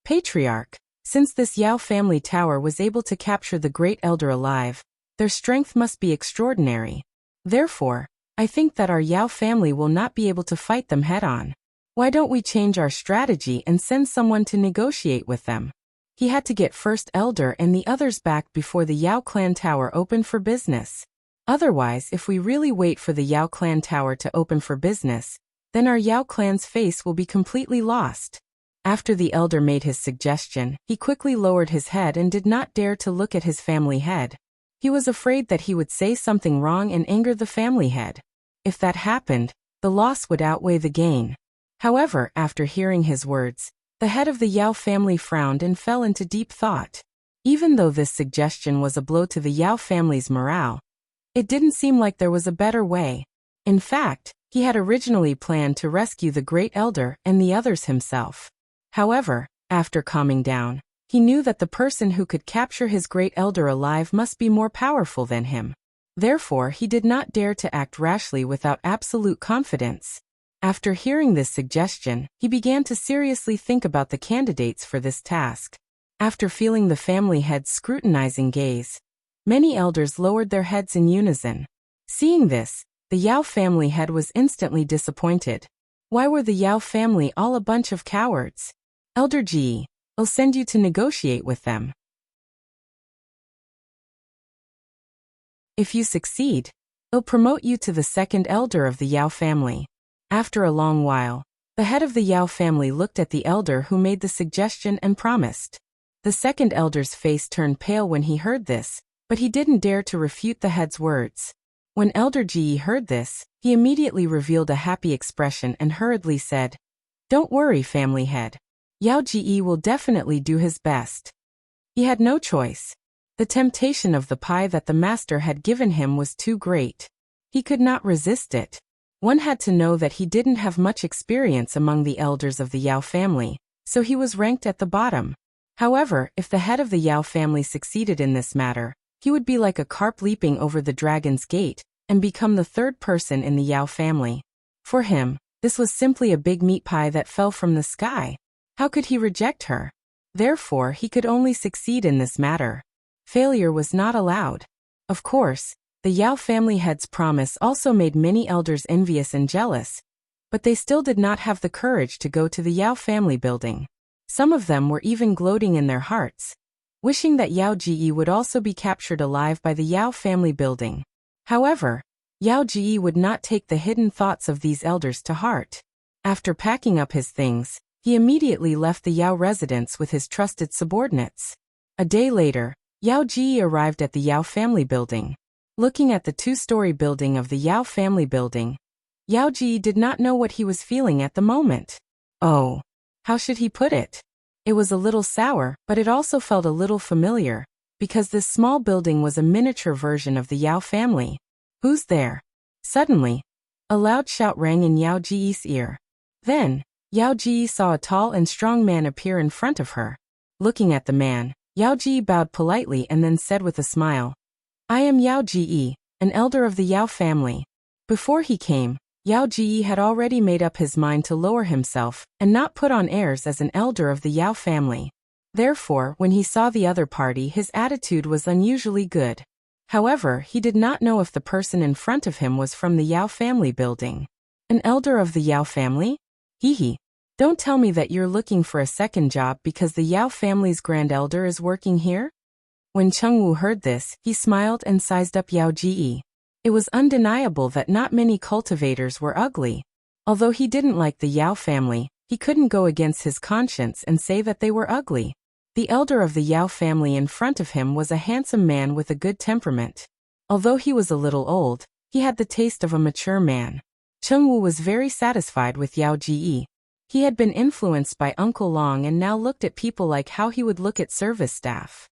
Patriarch, since this Yao family tower was able to capture the great elder alive, their strength must be extraordinary. Therefore, I think that our Yao family will not be able to fight them head-on. Why don't we change our strategy and send someone to negotiate with them? He had to get first elder and the others back before the Yao clan tower opened for business. Otherwise, if we really wait for the Yao clan tower to open for business, then our Yao clan's face will be completely lost. After the elder made his suggestion, he quickly lowered his head and did not dare to look at his family head. He was afraid that he would say something wrong and anger the family head. If that happened, the loss would outweigh the gain. However, after hearing his words, the head of the Yao family frowned and fell into deep thought. Even though this suggestion was a blow to the Yao family's morale, it didn't seem like there was a better way. In fact, he had originally planned to rescue the great elder and the others himself. However, after calming down, he knew that the person who could capture his great elder alive must be more powerful than him. Therefore, he did not dare to act rashly without absolute confidence. After hearing this suggestion, he began to seriously think about the candidates for this task. After feeling the family head's scrutinizing gaze, many elders lowered their heads in unison. Seeing this, the Yao family head was instantly disappointed. Why were the Yao family all a bunch of cowards? Elder Ji, I'll send you to negotiate with them. If you succeed, I'll promote you to the second elder of the Yao family. After a long while, the head of the Yao family looked at the elder who made the suggestion and promised. The second elder's face turned pale when he heard this, but he didn't dare to refute the head's words. When Elder Ji heard this, he immediately revealed a happy expression and hurriedly said, Don't worry, family head. Yao Ji will definitely do his best. He had no choice. The temptation of the pie that the master had given him was too great. He could not resist it. One had to know that he didn't have much experience among the elders of the Yao family, so he was ranked at the bottom. However, if the head of the Yao family succeeded in this matter, he would be like a carp leaping over the dragon's gate and become the third person in the Yao family. For him, this was simply a big meat pie that fell from the sky. How could he reject her? Therefore, he could only succeed in this matter. Failure was not allowed. Of course, the Yao family head's promise also made many elders envious and jealous, but they still did not have the courage to go to the Yao family building. Some of them were even gloating in their hearts, wishing that Yao Ji would also be captured alive by the Yao family building. However, Yao Ji would not take the hidden thoughts of these elders to heart. After packing up his things, he immediately left the Yao residence with his trusted subordinates. A day later, Yao Ji arrived at the Yao family building. Looking at the two-story building of the Yao family building, Yao Ji did not know what he was feeling at the moment. Oh, how should he put it? It was a little sour, but it also felt a little familiar, because this small building was a miniature version of the Yao family. Who's there? Suddenly, a loud shout rang in Yao Ji's ear. Then, Yao Ji saw a tall and strong man appear in front of her. Looking at the man, Yao Ji bowed politely and then said with a smile, "I am Yao Ji, an elder of the Yao family." Before he came, Yao Ji had already made up his mind to lower himself and not put on airs as an elder of the Yao family. Therefore, when he saw the other party, his attitude was unusually good. However, he did not know if the person in front of him was from the Yao family building. An elder of the Yao family? Hee. Don't tell me that you're looking for a second job because the Yao family's grand elder is working here? When Chengwu heard this, he smiled and sized up Yao Ji. It was undeniable that not many cultivators were ugly. Although he didn't like the Yao family, he couldn't go against his conscience and say that they were ugly. The elder of the Yao family in front of him was a handsome man with a good temperament. Although he was a little old, he had the taste of a mature man. Chengwu was very satisfied with Yao Ji. He had been influenced by Uncle Long and now looked at people like how he would look at service staff.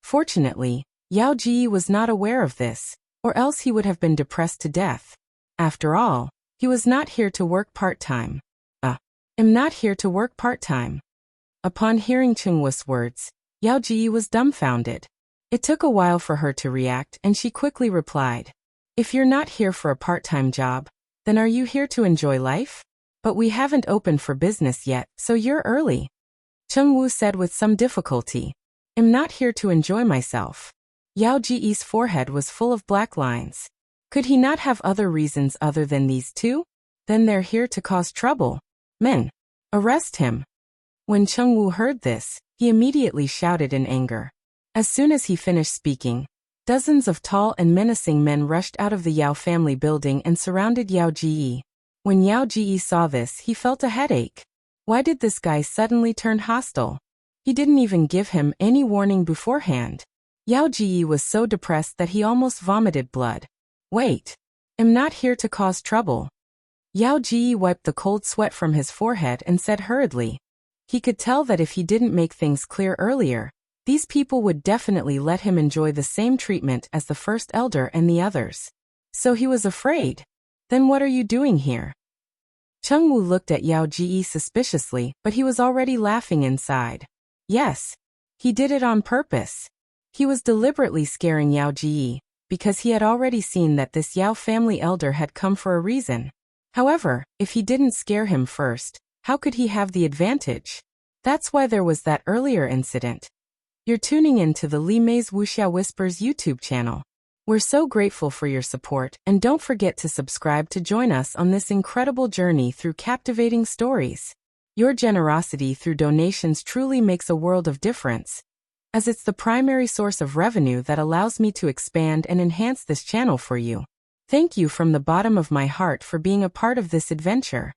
Fortunately, Yao Ji was not aware of this, or else he would have been depressed to death. After all, he was not here to work part-time. I'm not here to work part-time. Upon hearing Chengwu's words, Yao Ji was dumbfounded. It took a while for her to react and she quickly replied, "If you're not here for a part-time job, then are you here to enjoy life? But we haven't opened for business yet, so you're early." Chengwu said with some difficulty, "I'm not here to enjoy myself." Yao Ji's forehead was full of black lines. Could he not have other reasons other than these two? Then they're here to cause trouble. Men, arrest him. When Chengwu heard this, he immediately shouted in anger. As soon as he finished speaking, dozens of tall and menacing men rushed out of the Yao family building and surrounded Yao Ji. When Yao Ji saw this, he felt a headache. Why did this guy suddenly turn hostile? He didn't even give him any warning beforehand. Yao Ji was so depressed that he almost vomited blood. Wait. I'm not here to cause trouble. Yao Ji wiped the cold sweat from his forehead and said hurriedly. He could tell that if he didn't make things clear earlier, these people would definitely let him enjoy the same treatment as the first elder and the others. So he was afraid. Then what are you doing here? Chengwu looked at Yao Ji suspiciously, but he was already laughing inside. Yes, he did it on purpose. He was deliberately scaring Yao Ji, because he had already seen that this Yao family elder had come for a reason. However, if he didn't scare him first, how could he have the advantage? That's why there was that earlier incident. You're tuning in to the Li Mei's Wuxia Whispers YouTube channel. We're so grateful for your support, and don't forget to subscribe to join us on this incredible journey through captivating stories. Your generosity through donations truly makes a world of difference, as it's the primary source of revenue that allows me to expand and enhance this channel for you. Thank you from the bottom of my heart for being a part of this adventure.